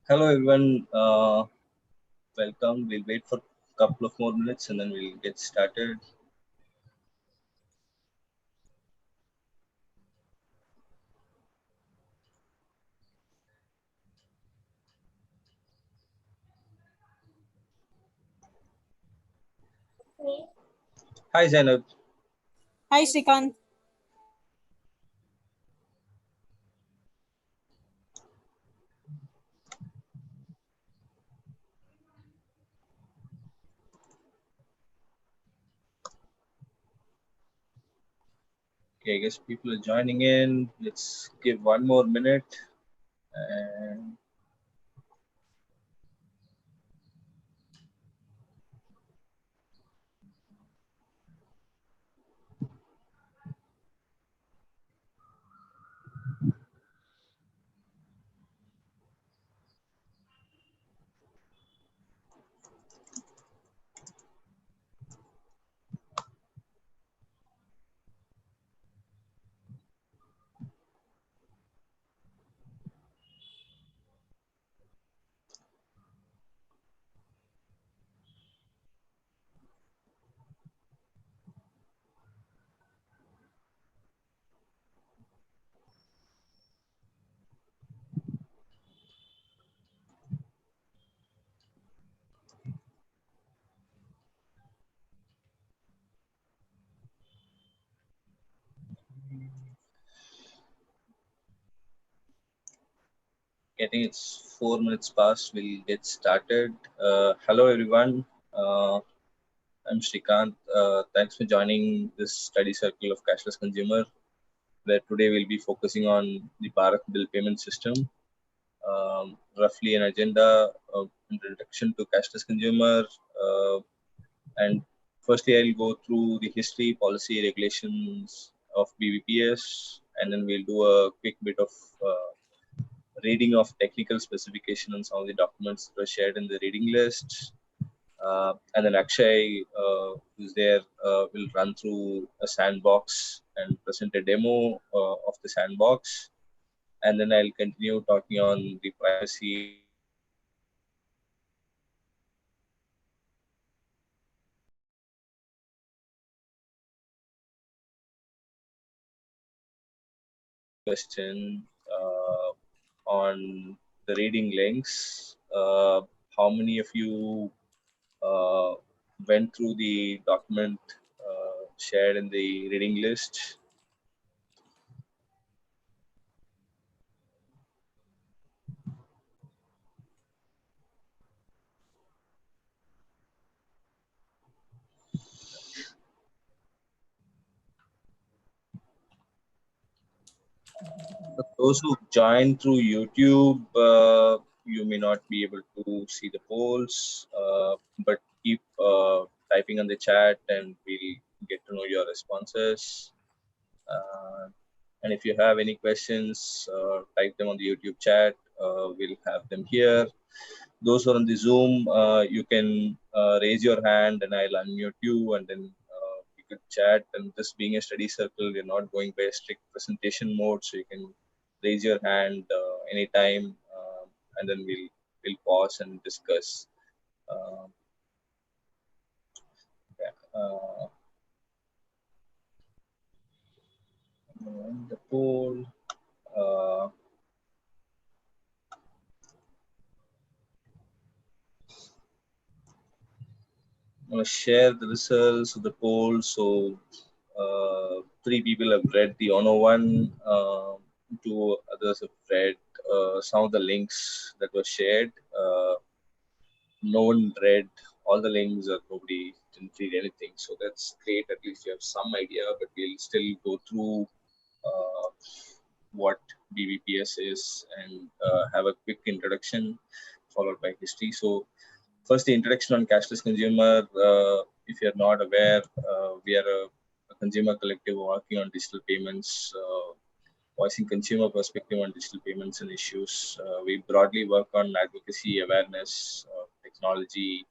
Hello everyone, welcome. We'll wait for a couple of more minutes and then we'll get started. Hi Zainab. Hi, Shrikant. Okay, I guess people are joining in. Let's give one more minute and I think it's 4 minutes past. We'll get started. Hello everyone. I'm Shrikant. Thanks for joining this study circle of cashless consumer, where today we'll be focusing on the Bharat bill payment system. Roughly an agenda of introduction to cashless consumer, and firstly I'll go through the history, policy, regulations of BBPS, and then we'll do a quick bit of reading of technical specification and some of the documents that were shared in the reading list. And then Akshay, who's there, will run through a sandbox and present a demo of the sandbox. And then I'll continue talking on the privacy question on the reading links. How many of you uh, went through the document shared in the reading list? For those who join through YouTube, you may not be able to see the polls, but keep typing on the chat and we'll get to know your responses. Uh, and if you have any questions, type them on the YouTube chat. We'll have them here. Those who are on the Zoom, you can raise your hand and I'll unmute you, and then we could chat. And this being a study circle, we're not going by a strict presentation mode, so you can raise your hand anytime, and then we'll pause and discuss. Uh, yeah. The poll. Uh, I'm gonna share the results of the poll. So three people have read the Ono one. Two others have read some of the links that were shared. No one read all the links, or nobody didn't read anything. So that's great. At least you have some idea. But we'll still go through uh, what BBPS is and have a quick introduction followed by history. So first, the introduction on cashless consumer. If you're not aware, we are a consumer collective working on digital payments, voicing consumer perspective on digital payments and issues. We broadly work on advocacy, awareness, technology,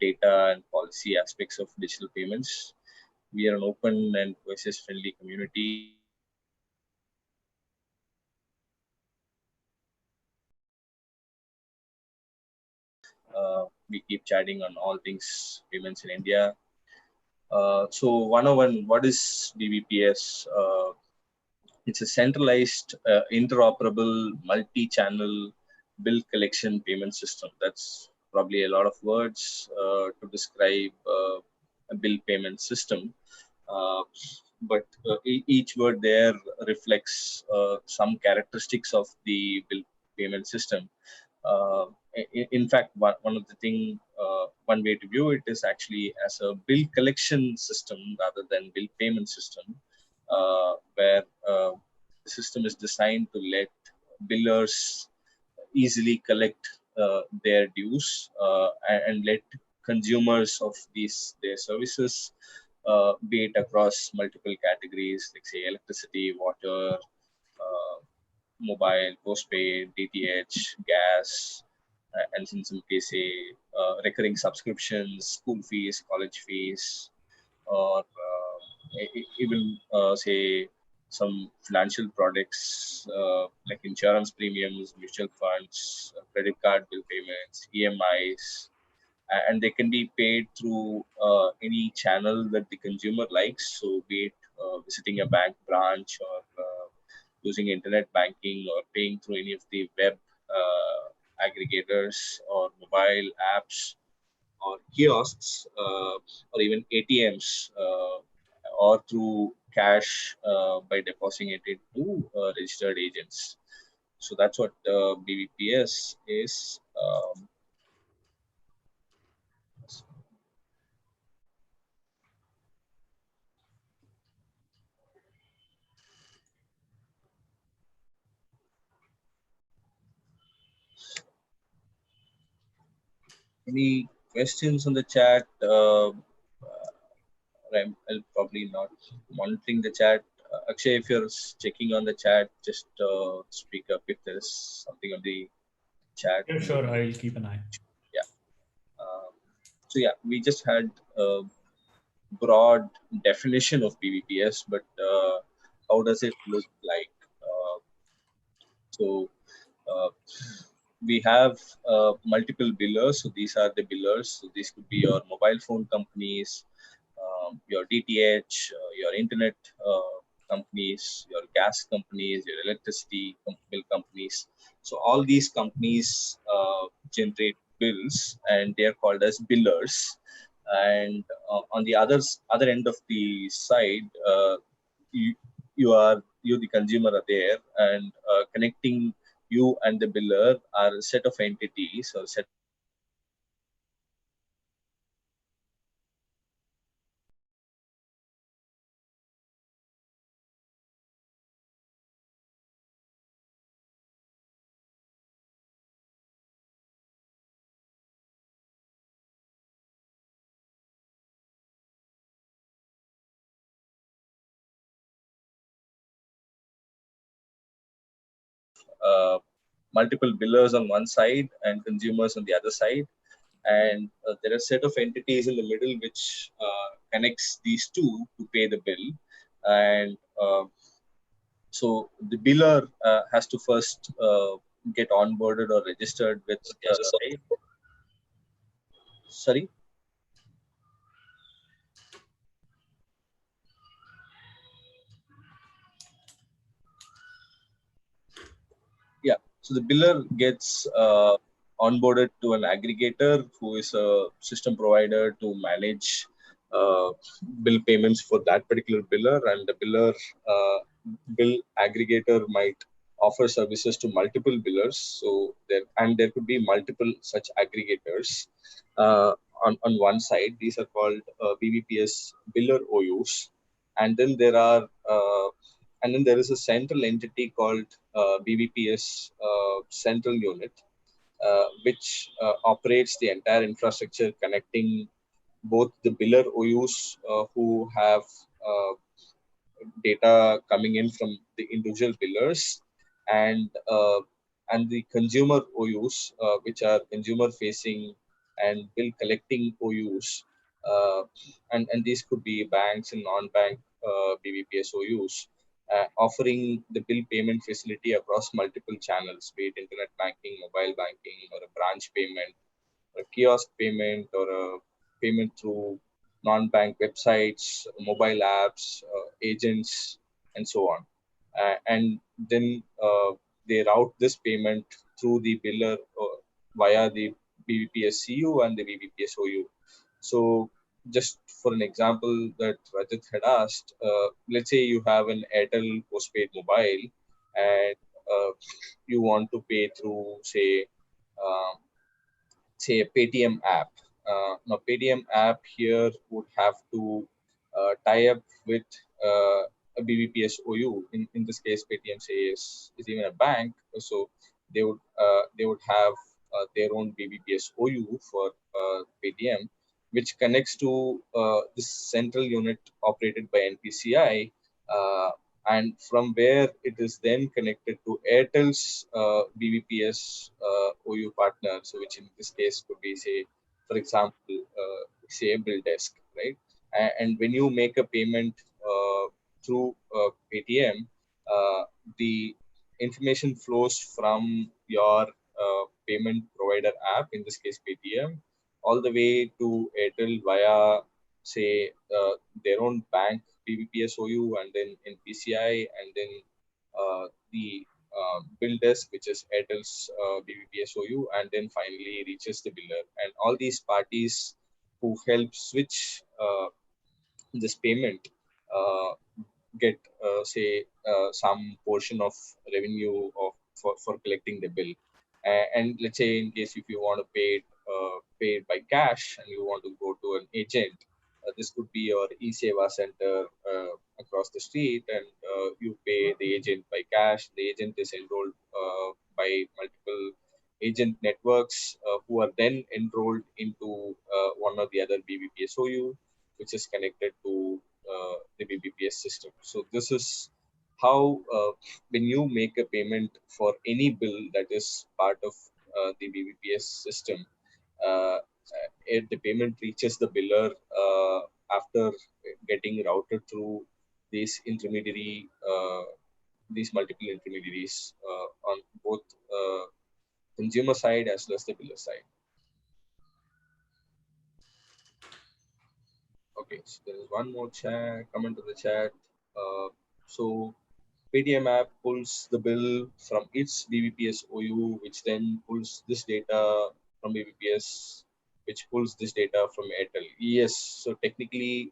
data, and policy aspects of digital payments. We are an open and voices friendly community. We keep chatting on all things payments in India. So 101, what is BBPS? It's a centralized, interoperable, multi-channel bill collection payment system. That's probably a lot of words to describe a bill payment system. Uh, but each word there reflects some characteristics of the bill payment system. Uh, in fact, one of the thing, one way to view it is actually as a bill collection system rather than bill payment system, where the system is designed to let billers easily collect their dues and let consumers of these their services, be it across multiple categories, like say electricity, water, uh, mobile, postpaid, DTH, gas, and in some case, say, recurring subscriptions, school fees, college fees, or even say some financial products like insurance premiums, mutual funds, credit card bill payments, EMIs, and they can be paid through any channel that the consumer likes. So, be it visiting a bank branch or using internet banking or paying through any of the web aggregators or mobile apps or kiosks or even ATMs or through cash by depositing it into registered agents. So that's what BBPS is. Any questions on the chat? I'll probably not monitoring the chat. Akshay, if you're checking on the chat, just speak up if there's something on the chat. Yeah, sure. I'll keep an eye. Yeah. Um, so yeah, we just had a broad definition of BBPS, but how does it look like? So uh, we have multiple billers. So these are the billers. So these could be your mobile phone companies, your DTH, your internet companies, your gas companies, your electricity bill companies. So all these companies generate bills, and they are called as billers. And on the other end of the side, you, you the consumer are there, and connecting you and the biller are a set of entities or set uh, multiple billers on one side and consumers on the other side, and there are a set of entities in the middle which connects these two to pay the bill. And so the biller has to first get onboarded or registered with The other side. sorry. Yeah, so the biller gets onboarded to an aggregator who is a system provider to manage uh, bill payments for that particular biller, and the biller uh, bill aggregator might offer services to multiple billers. So there could be multiple such aggregators uh, on one side. These are called BBPS biller OUs, and then there is a central entity called BBPS central unit, which operates the entire infrastructure connecting both the biller OUs who have uh, data coming in from the individual billers, and the consumer OUs, which are consumer facing and bill collecting OUs, and these could be banks and non-bank BBPS OUs. Offering the bill payment facility across multiple channels, be it internet banking, mobile banking, or a branch payment, a kiosk payment or a payment through non-bank websites, mobile apps, agents, and so on. And then they route this payment through the biller via the BBPS CU and the BBPS OU. So just for an example that Rajat had asked, let's say you have an Airtel postpaid mobile and you want to pay through, uh, say a Paytm app. Now Paytm app here would have to tie up with a BBPS OU. In this case, Paytm is even a bank, so they would have their own BBPS OU for Paytm, which connects to this central unit operated by NPCI. And from where it is then connected to Airtel's BBPS OU partner, so which in this case could be, say, for example, say a bill desk, right? And when you make a payment through Paytm, the information flows from your payment provider app, in this case Paytm, all the way to Airtel via, say, their own bank BBPS OU, and then NPCI, and then the bill desk, which is Airtel's BBPS OU, and then finally reaches the biller. And all these parties who help switch this payment uh, get, say, some portion of revenue for collecting the bill. And let's say in case if you want to pay it by cash and you want to go to an agent, this could be your e-seva center across the street, and you pay the agent by cash. The agent is enrolled by multiple agent networks who are then enrolled into one or the other BBPS OU, which is connected to the BBPS system. So this is how, when you make a payment for any bill that is part of the BBPS system, the payment reaches the biller after getting routed through these these multiple intermediaries on both consumer side as well as the biller side. Okay, so there is one more chat comment to the chat. So Paytm app pulls the bill from its BBPS OU, which then pulls this data from BBPS, which pulls this data from Airtel. Yes, so technically,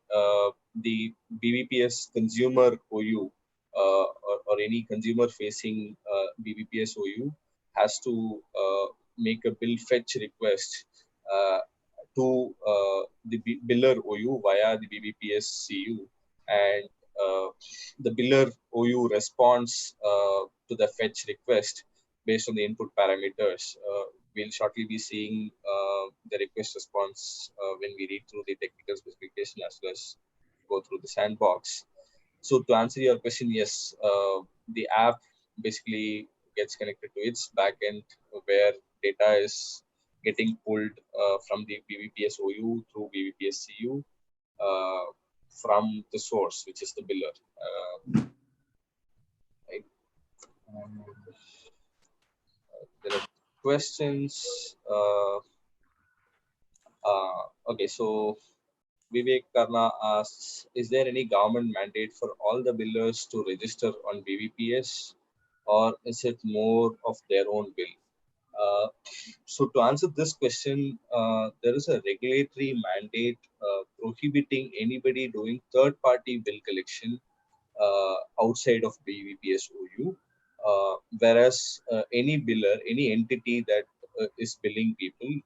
the BBPS consumer OU or any consumer-facing BBPS OU has to make a bill fetch request uh, to the biller OU via the BBPS CU, and the biller OU responds to the fetch request based on the input parameters. We'll shortly be seeing the request response when we read through the technical specification as well as go through the sandbox. So to answer your question, yes, the app basically gets connected to its backend where data is getting pulled from the BBPS OU through BBPS CU from the source, which is the biller. Right? There are questions. Okay, so Vivek Karna asks, is there any government mandate for all the billers to register on BBPS, or is it more of their own bill? So to answer this question, there is a regulatory mandate prohibiting anybody doing third-party bill collection outside of BBPS OU, whereas any biller, any entity that is billing people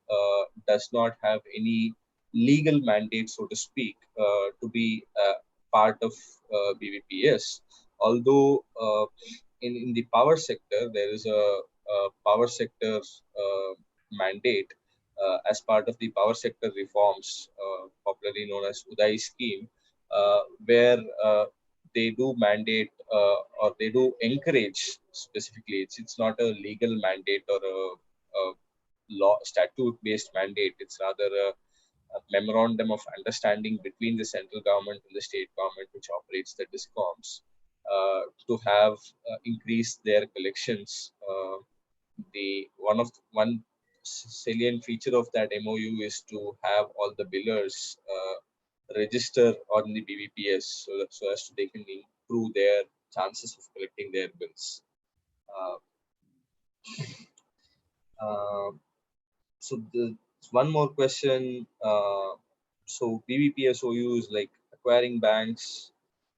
does not have any legal mandate, so to speak, to be part of BBPS. Although in the power sector, there is a power sector mandate as part of the power sector reforms, popularly known as Uday scheme, where they do mandate or they do encourage specifically. It's not a legal mandate or a law statute based mandate. It's rather a memorandum of understanding between the central government and the state government, which operates the discoms, to have increased their collections. The one salient feature of that MOU is to have all the billers register on the BBPS, so as to they can improve their chances of collecting their bills. Uh, uh, so the one more question. So BBPSOU is like acquiring banks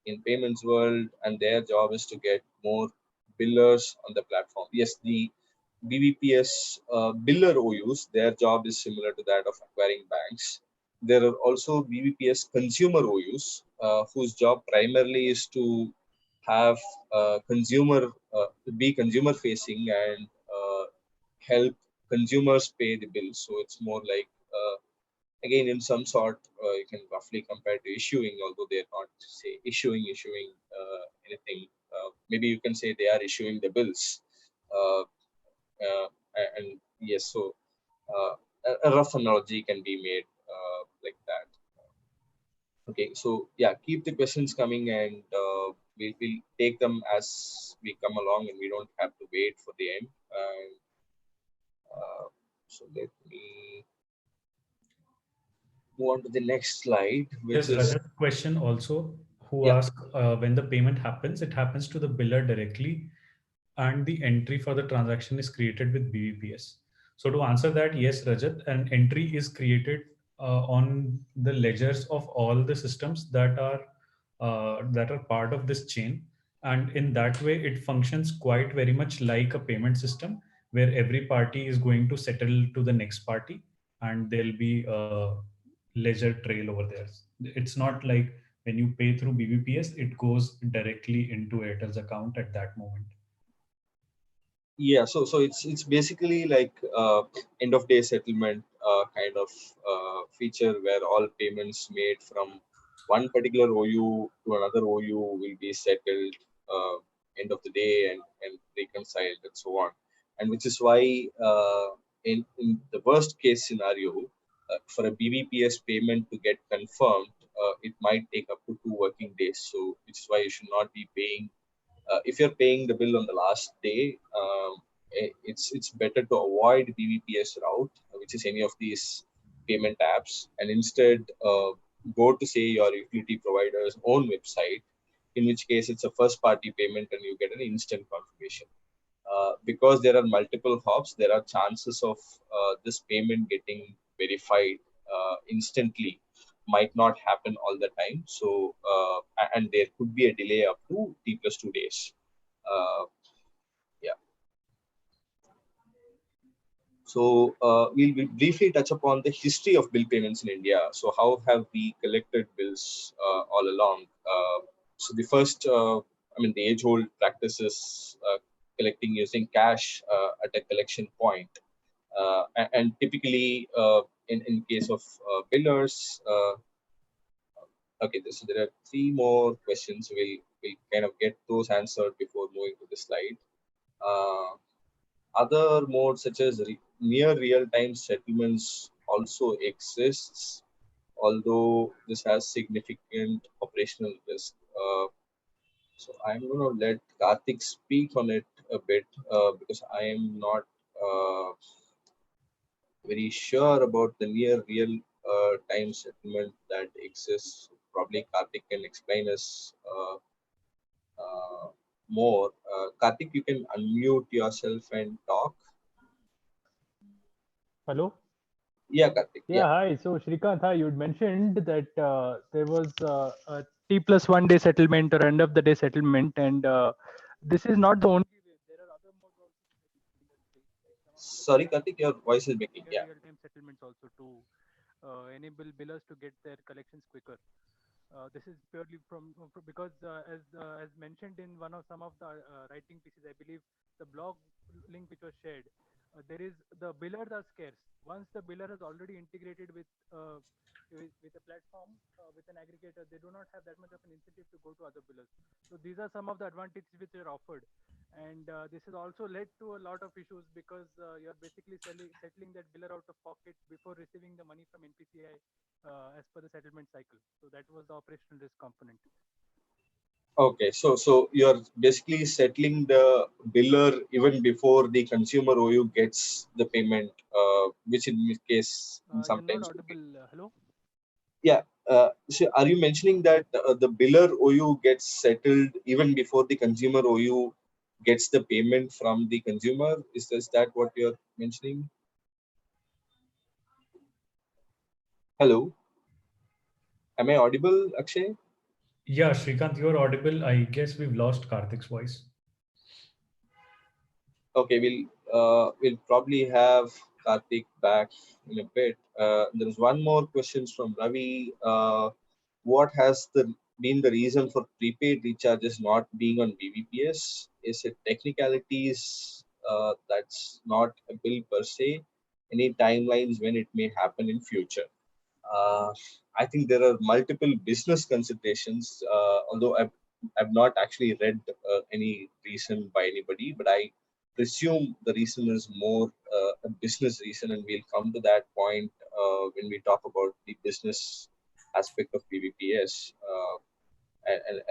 in payments world, and their job is to get more billers on the platform. Yes, the BBPS biller OUs, their job is similar to that of acquiring banks. There are also BBPS consumer OUs, whose job primarily is to have consumer be consumer facing and help consumers pay the bills. So it's more like again in some sort you can roughly compare to issuing, although they're not say issuing anything. Maybe you can say they are issuing the bills. Uh, and yes, so a rough analogy can be made like that. Okay, so yeah, keep the questions coming, and we'll take them as we come along, and we don't have to wait for the end. And so let me move on to the next slide, which Yes, is Rajat, question also who yeah. asked when the payment happens, it happens to the biller directly and the entry for the transaction is created with BBPS. So to answer that, yes, Rajat, an entry is created on the ledgers of all the systems that are part of this chain, and in that way, it functions quite very much like a payment system where every party is going to settle to the next party, and there'll be a ledger trail over there. It's not like when you pay through BBPS, it goes directly into Airtel's account at that moment. Yeah, so it's basically like end of day settlement kind of feature where all payments made from one particular OU to another OU will be settled end of the day and reconciled and so on. And which is why in the worst case scenario, for a BBPS payment to get confirmed, it might take up to 2 working days. So which is why you should not be paying if you're paying the bill on the last day. It's better to avoid BBPS route, which is any of these payment apps, and instead go to say your utility provider's own website, in which case it's a first party payment and you get an instant confirmation. Because there are multiple hops, there are chances of this payment getting verified instantly might not happen all the time. So and there could be a delay up to T plus 2 days. uh, yeah. So we'll briefly touch upon the history of bill payments in India. So how have we collected bills all along? So the first, the age-old practice is collecting using cash at a collection point. And typically, in case of billers, okay, so there are three more questions. We'll kind of get those answered before moving to the slide. Uh, Other modes such as near real-time settlements also exists, although this has significant operational risk. So I'm going to let Karthik speak on it a bit because I am not uh, very sure about the near real time settlement that exists. Probably Karthik can explain us uh, more. Karthik, you can unmute yourself and talk. Hello. Yeah, Karthik. Yeah. Yeah, hi. So Shrikant, hi. You'd mentioned that there was a T plus 1 day settlement or end of the day settlement, and this is not the only way. There are other modes also in the space, like some of the Sorry, billers Karthik, your voice is breaking. near Yeah. real-time settlements also to enable billers to get their collections quicker. This is purely because as mentioned in one of some of the writing pieces, I believe the blog link which was shared, there is the billers are scarce. Once the biller has already integrated with a platform with an aggregator, they do not have that much of an incentive to go to other billers. So these are some of the advantages which are offered, and this has also led to a lot of issues because you're basically settling that biller out of pocket before receiving the money from NPCI as per the settlement cycle. So that was the operational risk component. Okay, so you're basically settling the biller even before the consumer OU gets the payment, which in this case You're not sometimes could be. audible. Hello? Yeah. So are you mentioning that the biller OU gets settled even before the consumer OU gets the payment from the consumer? Is that what you're mentioning? Hello, am I audible, Akshay? Yeah, Shrikant, you're audible. I guess we've lost Karthik's voice. Okay, we'll probably have Karthik back in a bit. There is one more question from Ravi. What has been the reason for prepaid recharges not being on BBPS? Is it technicalities that's not a bill per se? Any timelines when it may happen in future? Uh, I think there are multiple business considerations, although I've not actually read any reason by anybody, but I presume the reason is more a business reason, and we'll come to that point when we talk about the business aspect of PVPS.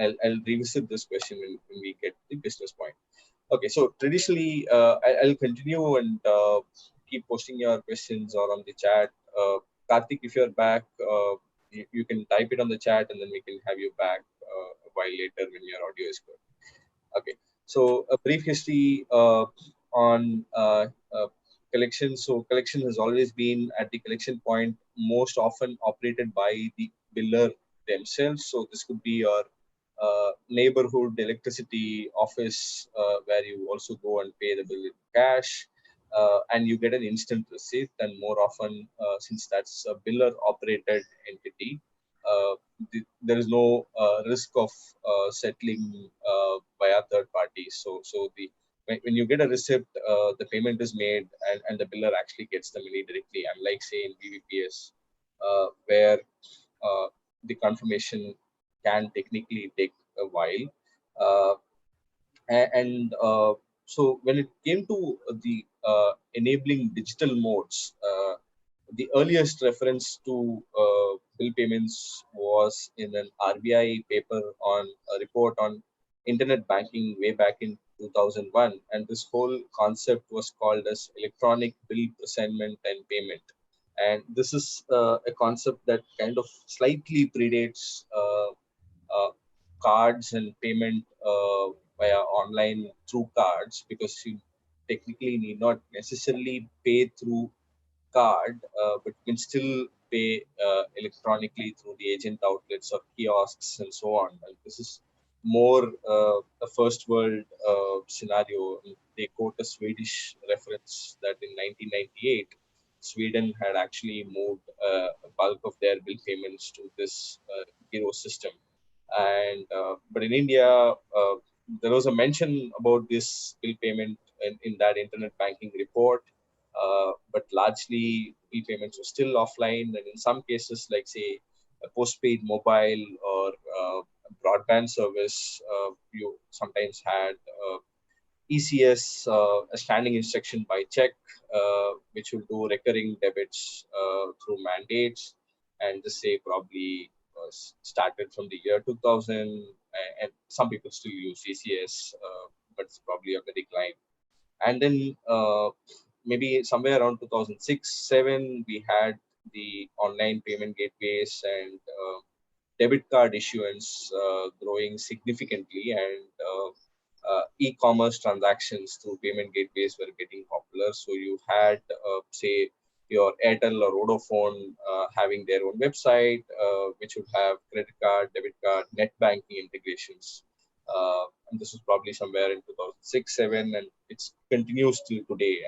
I'll revisit this question when we get to the business point. Okay, so traditionally, I'll continue and keep posting your questions or on the chat. Karthik, if you're back, you can type it on the chat and then we can have you back a while later when your audio is good. Okay, so a brief history on collection. So collection has always been at the collection point, most often operated by the biller themselves. So this could be your neighborhood electricity office where you also go and pay the bill in cash. And you get an instant receipt, and more often, since that's a biller operated entity, uh, there is no risk of settling via third parties. So when you get a receipt, the payment is made, and the biller actually gets the money directly. Unlike say in BBPS, where uh, the confirmation can technically take a while. Uh, and so when it came to the enabling digital modes, the earliest reference to bill payments was in an RBI paper on a report on internet banking way back in 2001, and this whole concept was called as electronic bill presentment and payment. And this is a concept that kind of slightly predates uh, cards and payment via online through cards, because you technically need not necessarily pay through card, but you can still pay electronically through the agent outlets or kiosks and so on. And this is more a first world scenario. They quote a Swedish reference that in 1998, Sweden had actually moved a bulk of their bill payments to this Giro system. And but in India, there was a mention about this bill payment in that internet banking report, but largely bill payments were still offline, and in some cases, like say a postpaid mobile or broadband service, you sometimes had ECS, a standing instruction by check, which will do recurring debits through mandates. And this say probably started from the year 2000, and some people still use ECS, but it's probably on the decline. And then maybe somewhere around 2006-7, we had the online payment gateways and debit card issuance growing significantly, and e-commerce transactions through payment gateways were getting popular. So you had, say, your Airtel or Vodafone having their own website, which would have credit card, debit card, net banking integrations. And this was probably somewhere in 2006-7, and it continues till today.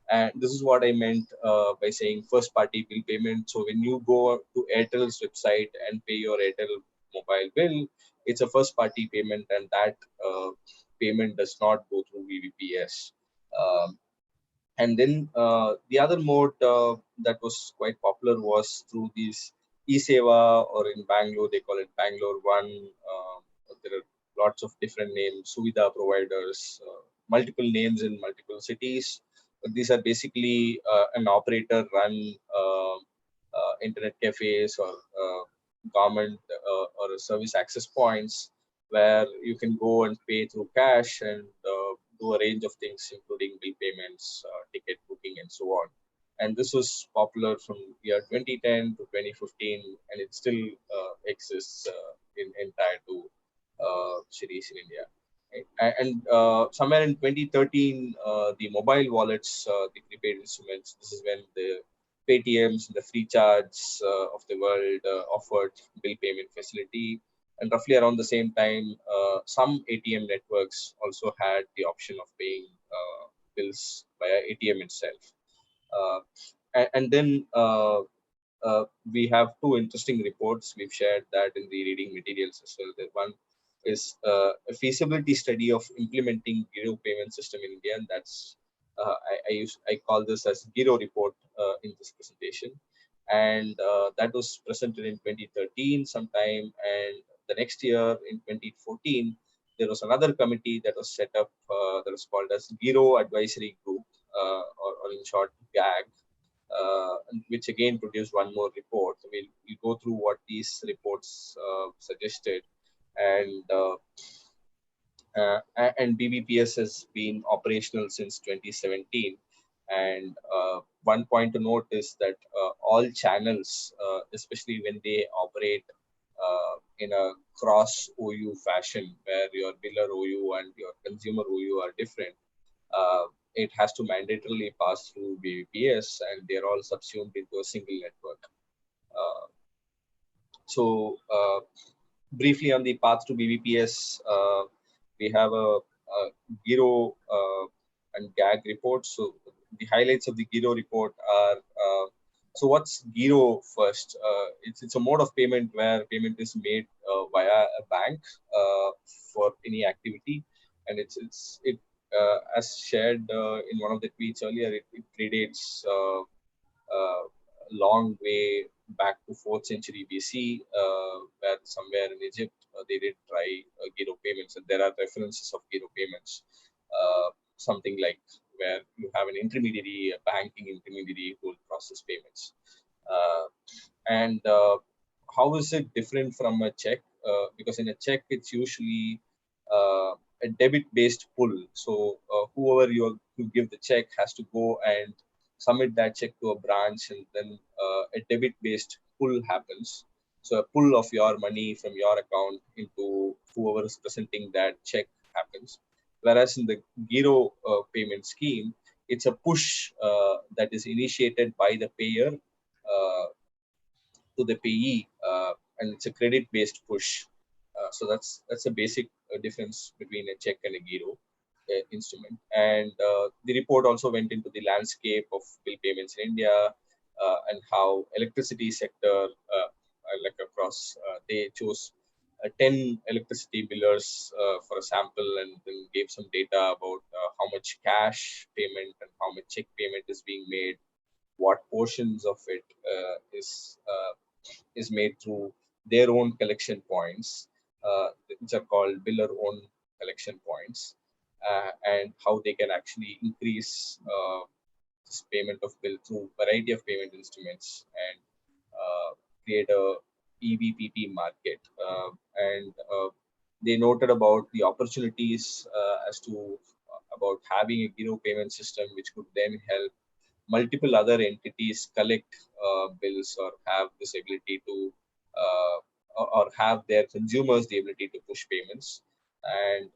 And this is what I meant by saying first party bill payment. So when you go to Airtel's website and pay your Airtel mobile bill, it's a first party payment, and that payment does not go through VVPS. Um, and then the other mode that was quite popular was through these e-seva, or in Bangalore they call it Bangalore One. There are lots of different names, Suvidha providers, multiple names in multiple cities. But these are basically an operator run internet cafes or government or service access points where you can go and pay through cash and do a range of things, including bill payments, ticket booking, and so on. And this was popular from year 2010 to 2015, and it still exists in tier 2 cities in India. Right? And somewhere in 2013, the mobile wallets, the prepaid instruments, this is when the Paytms and the free charge of the world offered bill payment facility. And roughly around the same time, some ATM networks also had the option of paying bills via ATM itself. Uh, and then we have two interesting reports. We've shared that in the reading materials as well. The one is a feasibility study of implementing Giro payment system in India, and that's I call this as Giro report in this presentation, and that was presented in 2013 sometime, and the next year in 2014 there was another committee that was set up that was called as Giro Advisory Group, or in short GAG, which again produced one more report. We'll go through what these reports suggested, and and BBPS has been operational since 2017. And one point to note is that all channels, especially when they operate in a cross OU fashion, where your biller OU and your consumer OU are different, it has to mandatorily pass through BBPS, and they're all subsumed into a single network. Uh, so, briefly on the path to BBPS, we have a Giro and GAG report. So the highlights of the Giro report are, so what's Giro first? It's a mode of payment where payment is made via a bank for any activity, and it as shared in one of the tweets earlier, it predates long way back to 4th century BC, where somewhere in Egypt they did try Giro payments, and there are references of Giro payments, something like where you have an intermediary, a banking intermediary who will process payments. And how is it different from a check? Because in a check, it's usually a debit-based pull. So whoever you give the check has to go and submit that check to a branch, and then a debit-based pull happens. So a pull of your money from your account into whoever is presenting that check happens. Whereas in the Giro payment scheme, it's a push that is initiated by the payer to the payee, and it's a credit-based push. So that's a basic difference between a check and a Giro instrument. And the report also went into the landscape of bill payments in India, and how electricity sector, like across, they chose 10 electricity billers for a sample, and then gave some data about how much cash payment and how much check payment is being made, what portions of it is made through their own collection points, which are called biller own collection points, and how they can actually increase this payment of bill through variety of payment instruments, and create a EVPP market. And they noted about the opportunities as to about having a Giro payment system, which could then help multiple other entities collect bills, or have this ability to or have their consumers the ability to push payments. And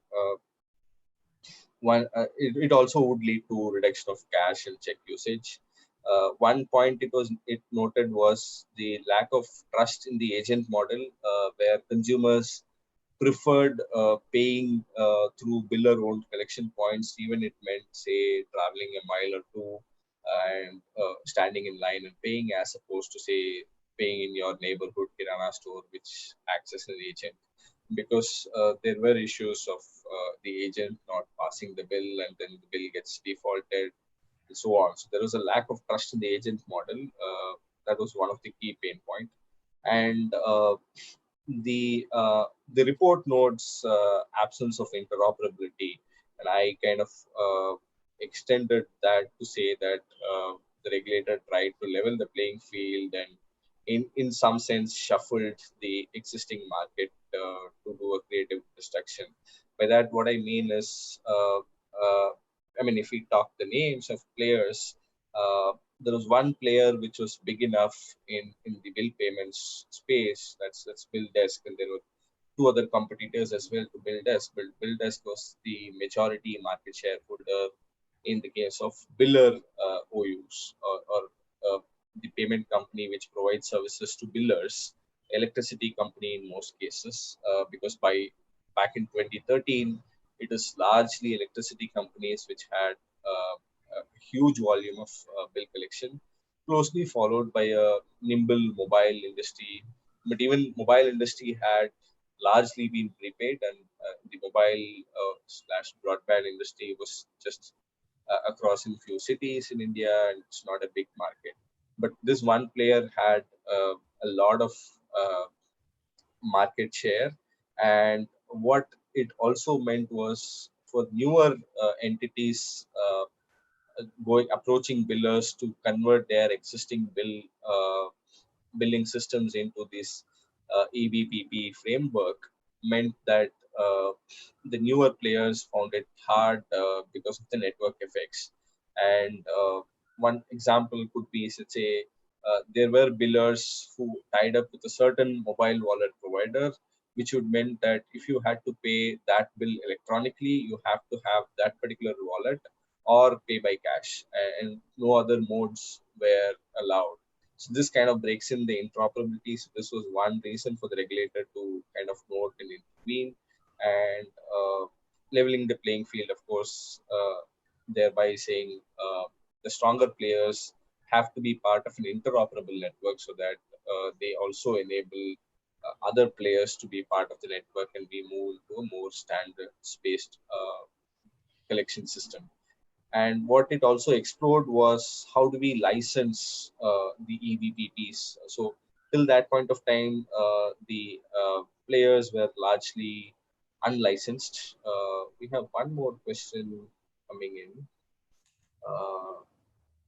it also would lead to reduction of cash and check usage. One point it noted was the lack of trust in the agent model, where consumers preferred paying through biller owned collection points, even it meant, say, traveling a mile or two and standing in line and paying, as opposed to, say, paying in your neighborhood kirana store, which acts as an agent. Because there were issues of the agent not passing the bill, and then the bill gets defaulted, and so on. So there was a lack of trust in the agent model. That was one of the key pain point. And the report notes absence of interoperability, and I kind of extended that to say that the regulator tried to level the playing field, and in some sense shuffled the existing market to do a creative destruction. By that, what I mean is, I mean, if we talk the names of players, there was one player which was big enough in the bill payments space. That's BillDesk, and there were two other competitors as well to BillDesk. BillDesk was the majority market shareholder in the case of biller OUs, or the payment company which provides services to billers, electricity company in most cases, because by back in 2013, it is largely electricity companies which had a huge volume of bill collection, closely followed by a nimble mobile industry. But even mobile industry had largely been prepaid, and the mobile slash broadband industry was just across in few cities in India, and it's not a big market. But this one player had a lot of uh, market share, and what it also meant was for newer entities going approaching billers to convert their existing billing systems into this EBPP framework meant that the newer players found it hard because of the network effects. And one example could be, let's say, there were billers who tied up with a certain mobile wallet provider, which would mean that if you had to pay that bill electronically, you have to have that particular wallet or pay by cash, and no other modes were allowed. So this kind of breaks in the interoperability. So this was one reason for the regulator to kind of note and intervene, and leveling the playing field, of course, thereby saying the stronger players have to be part of an interoperable network so that they also enable other players to be part of the network, and we move to a more standard spaced collection system. And what it also explored was how do we license the EVPPs. So till that point of time, the players were largely unlicensed. We have one more question coming in.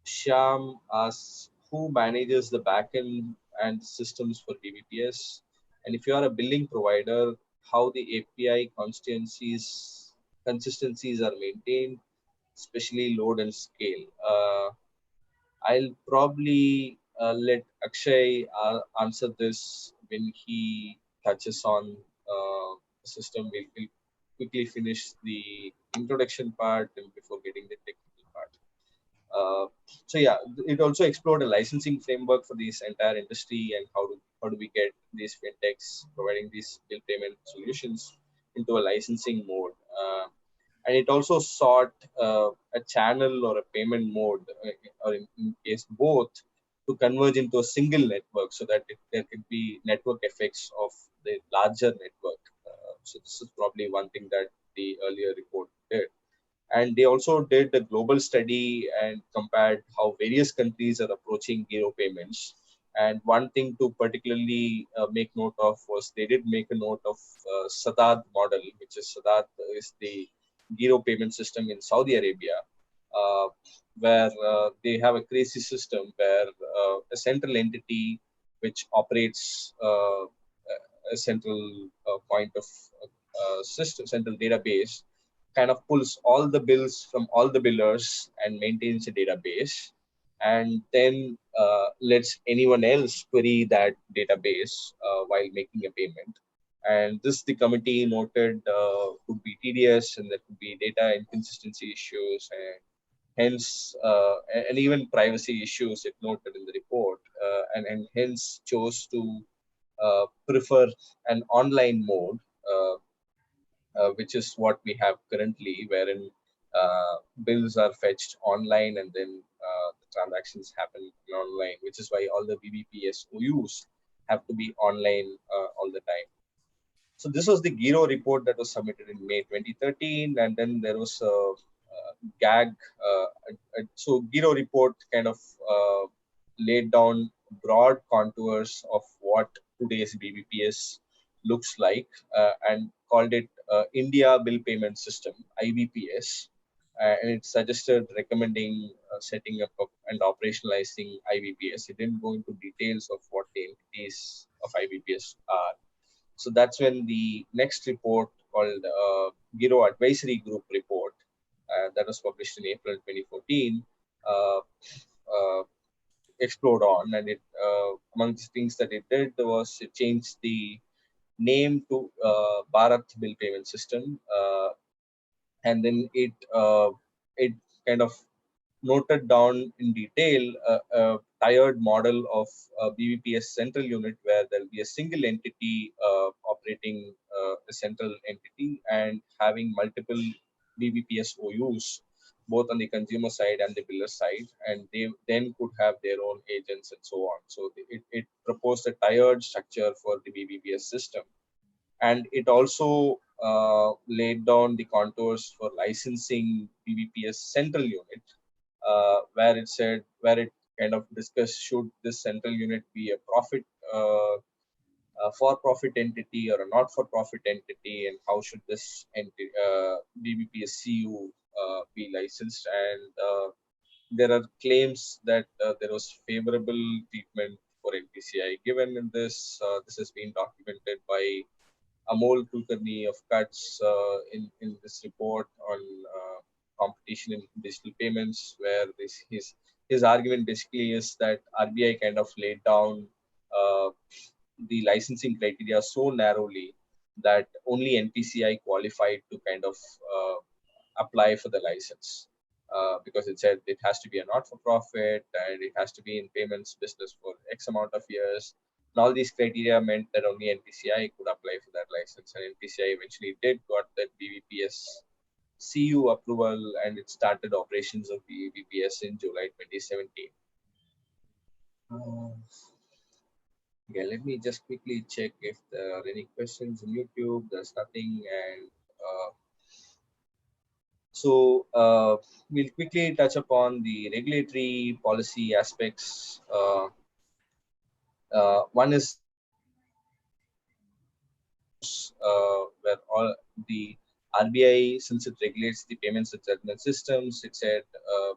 Sham asks, who manages the backend and systems for BBPS? And if you are a billing provider, how the API consistencies are maintained, especially load and scale. I'll probably let Akshay answer this when he touches on the system. We'll quickly finish the introduction part and before getting the technical part. So yeah, it also explored a licensing framework for this entire industry, and how do we get these fintechs providing these bill payment solutions into a licensing mode. And it also sought a channel or a payment mode, or in case both, to converge into a single network so that there could be network effects of the larger network. So this is probably one thing that the earlier report did. And they also did a global study and compared how various countries are approaching Giro payments. And one thing to particularly make note of was they did make a note of Sadat model, which is Sadat is the Giro payment system in Saudi Arabia, uh, where they have a crazy system where a central entity which operates a central point of system, central database, kind of pulls all the bills from all the billers and maintains a database, and then lets anyone else query that database while making a payment. And this, the committee noted, could be tedious, and there could be data inconsistency issues, and hence, and even privacy issues, it noted in the report, and hence chose to prefer an online mode, which is what we have currently, wherein bills are fetched online, and then the transactions happen online, which is why all the BBPS OUs have to be online all the time. So this was the Giro report that was submitted in May 2013, and then there was a, GAG. So Giro report kind of laid down broad contours of what today's BBPS looks like, and called it India Bill Payment System (IBPS), and it suggested recommending setting up and operationalizing IBPS. It didn't go into details of what the entities of IBPS are. So that's when the next report called Giro Advisory Group report that was published in April 2014 uh, uh, explored on, and it among the things that it did was it changed the name to Bharat Bill Payment System, and then it kind of noted down in detail a tired model of BBPS central unit where there will be a single entity operating a central entity and having multiple BBPS OUs, both on the consumer side and the biller side, and they then could have their own agents and so on. So it proposed a tired structure for the BBPS system, and it also laid down the contours for licensing BBPS central unit, where it kind of discussed should this central unit be a for-profit entity or a not-for-profit entity, and how should this BBPS CU be licensed. And there are claims that there was favorable treatment for NPCI given in this. This has been documented by Amol Kulkarni of Cuts in this report on competition in digital payments, where his argument basically is that RBI kind of laid down uh, the licensing criteria so narrowly that only NPCI qualified to kind of apply for the license. Because it said it has to be a not-for-profit and it has to be in payments business for X amount of years. And all these criteria meant that only NPCI could apply for that license, and NPCI eventually did got that BBPS CU approval, and it started operations of BBPS in July 2017. Yeah, let me just quickly check if there are any questions on YouTube. There's nothing, and so we'll quickly touch upon the regulatory policy aspects. One is where all the RBI, since it regulates the payments and settlement systems, it said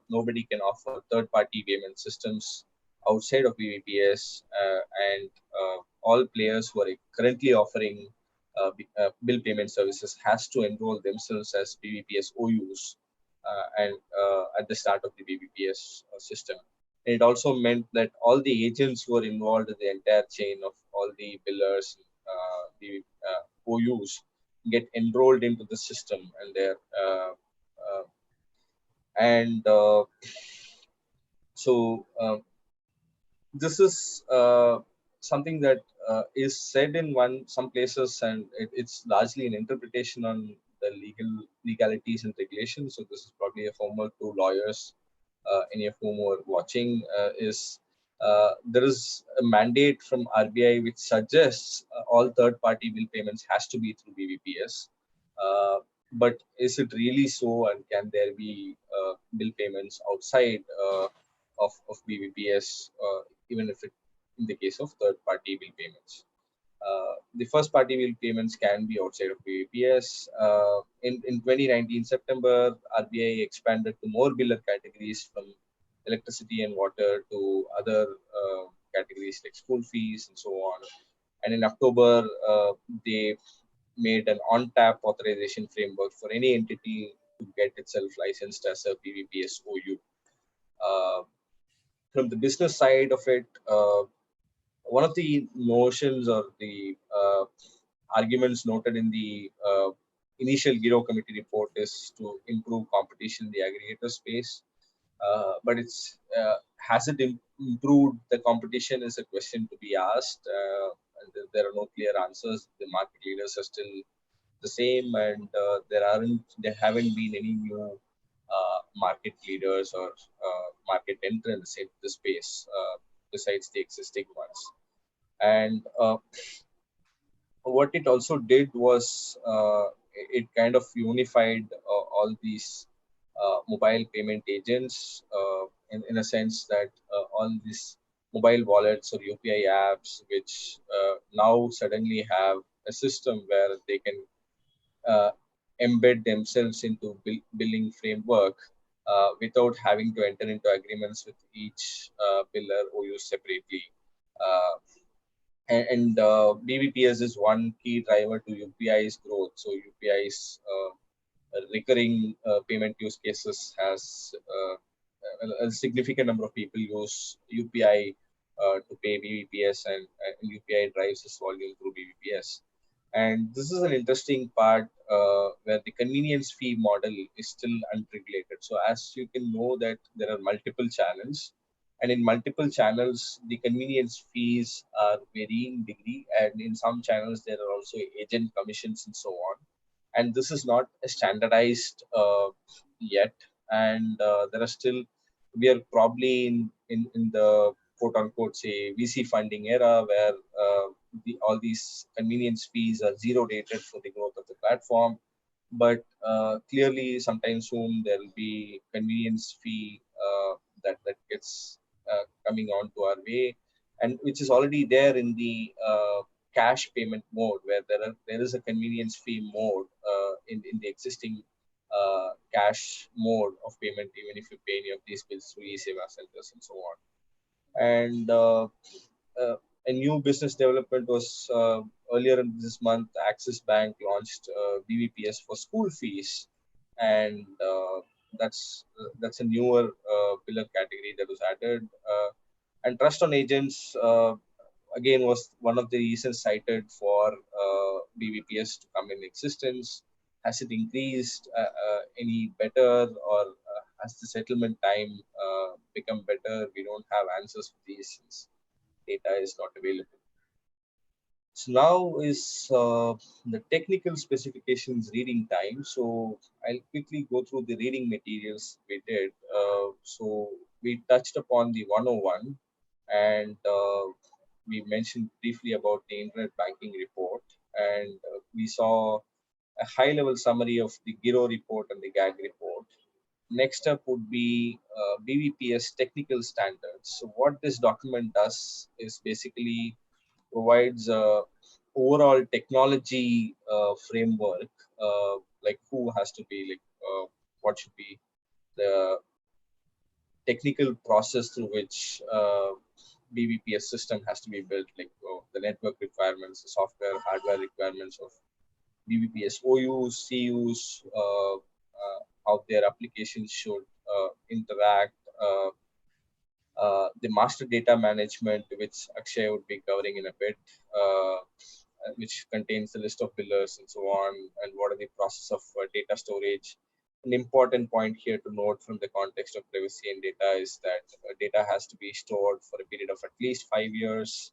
nobody can offer third-party payment systems outside of BBPS, and all players who are currently offering bill payment services has to enroll themselves as BBPS OUs and at the start of the BBPS system. And it also meant that all the agents who are involved in the entire chain of all the billers, the OUs, get enrolled into the system, and they're and so this is something that is said in some places, and it's largely an interpretation on the legalities and regulations. So this is probably a homework to lawyers, any of whom are watching. Is There is a mandate from RBI which suggests all third-party bill payments has to be through BBPS. Uh, but is it really so, and can there be bill payments outside of BBPS, even if it in the case of third-party bill payments? The first-party bill payments can be outside of BBPS. In 2019 September, RBI expanded to more biller categories from electricity and water to other categories like school fees and so on. And in October, they made an on-tap authorization framework for any entity to get itself licensed as a BBPS OU. From the business side of it, one of the notions or the arguments noted in the initial Giro committee report is to improve competition in the aggregator space. But has it improved the competition is a question to be asked. And there are no clear answers. The market leaders are still the same, and there haven't been any new market leaders or market entrants into the space besides the existing ones. And what it also did was it kind of unified all these mobile payment agents in a sense that all these mobile wallets or UPI apps, which now suddenly have a system where they can uh, embed themselves into billing framework without having to enter into agreements with each biller or use separately. Uh, and BBPS is one key driver to UPI's growth. So UPI's recurring payment use cases has a significant number of people use UPI to pay BBPS, and UPI drives this volume through BBPS. And this is an interesting part where the convenience fee model is still unregulated. So as you can know that there are multiple channels, and in multiple channels, the convenience fees are varying degree, and in some channels there are also agent commissions and so on. And this is not standardized yet, and there are still, we are probably in the quote unquote say VC funding era where all these convenience fees are zero rated for the growth of the platform. But clearly, sometime soon there will be convenience fee that gets coming on to our way, and which is already there in the cash payment mode, where there is a convenience fee mode in the existing cash mode of payment, even if you pay any of these bills through e-seva centers and so on. And a new business development was earlier in this month. Axis Bank launched BBPS for school fees, and that's a newer pillar category that was added. And trust on agents again was one of the reasons cited for BBPS to come in existence. Has it increased any better, or has the settlement time become better? We don't have answers for these since data is not available. So now is the technical specifications reading time. So I'll quickly go through the reading materials we did. So we touched upon the 101, and we mentioned briefly about the internet banking report, and we saw a high level summary of the Giro report and the GAG report. Next up would be BBPS technical standards. So what this document does is basically provides a overall technology framework, like who has to be like, what should be the technical process through which BBPS system has to be built, like the network requirements, the software, hardware requirements of BBPS OUs, CUs, how their applications should interact, the master data management, which Akshay would be covering in a bit, which contains the list of billers and so on, and what are the process of data storage. An important point here to note from the context of privacy and data is that data has to be stored for a period of at least 5 years.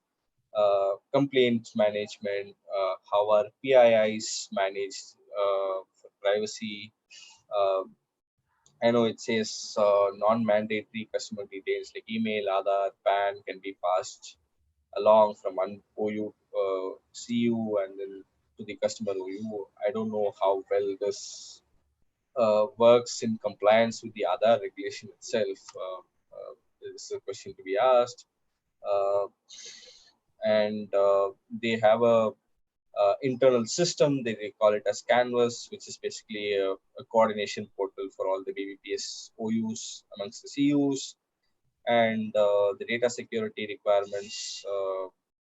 Complaints management, how are PIIs managed for privacy. Uh, I know it says non-mandatory customer details like email, Aadhaar, PAN can be passed along from one OU, CU, and then to the customer OU. I don't know how well this works in compliance with the Aadhaar regulation itself. This is a question to be asked. Uh, and they have a internal system. They call it as Canvas, which is basically a coordination portal for all the BBPS OUs amongst the CUs, and the data security requirements,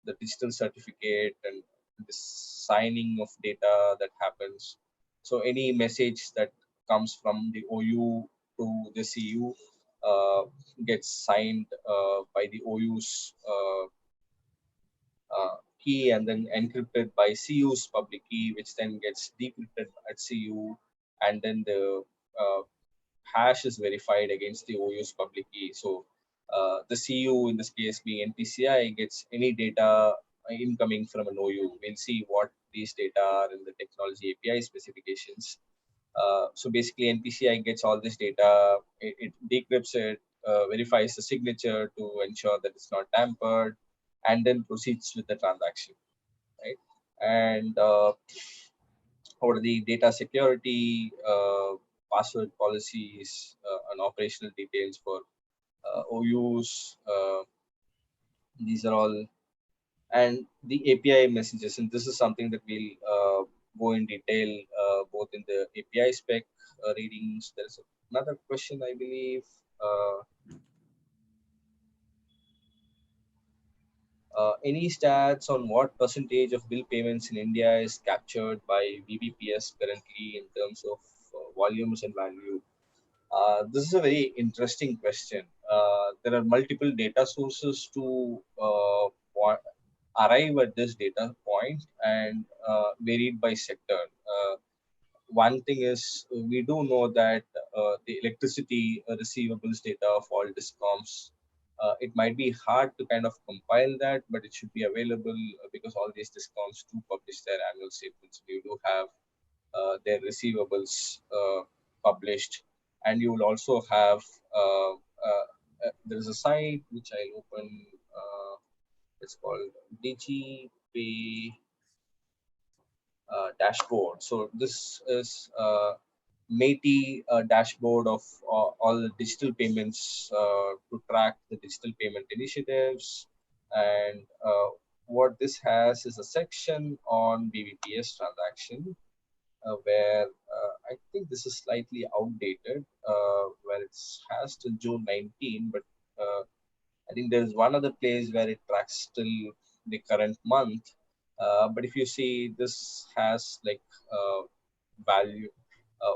the digital certificate, and the signing of data that happens. So any message that comes from the OU to the CU gets signed by the OU's key, and then encrypted by CU's public key, which then gets decrypted at CU, and then the uh, hash is verified against the OU's public key. So the CU, in this case being NPCI, gets any data incoming from an OU. We'll see what these data are in the technology API specifications. So basically, NPCI gets all this data, it decrypts it, verifies the signature to ensure that it's not tampered, and then proceeds with the transaction, right? And what are the data security, password policies, and operational details for OUs. These are all, and the API messages. And this is something that we'll go in detail both in the API spec readings. There's another question, I believe. Any stats on what percentage of bill payments in India is captured by BBPS currently in terms of volumes and value? This is a very interesting question. There are multiple data sources to arrive at this data point and varied by sector. One thing is we do know that the electricity receivables data of all discoms, it might be hard to kind of compile that, but it should be available because all these discoms do publish their annual statements. You do have their receivables published, and you will also have there is a site which I'll open. It's called DGPay dashboard. So this is matey dashboard of all the digital payments to track the digital payment initiatives. And what this has is a section on BBPS transaction where I think this is slightly outdated, where it has till June 19, but I think there's one other place where it tracks till the current month. But if you see, this has like value,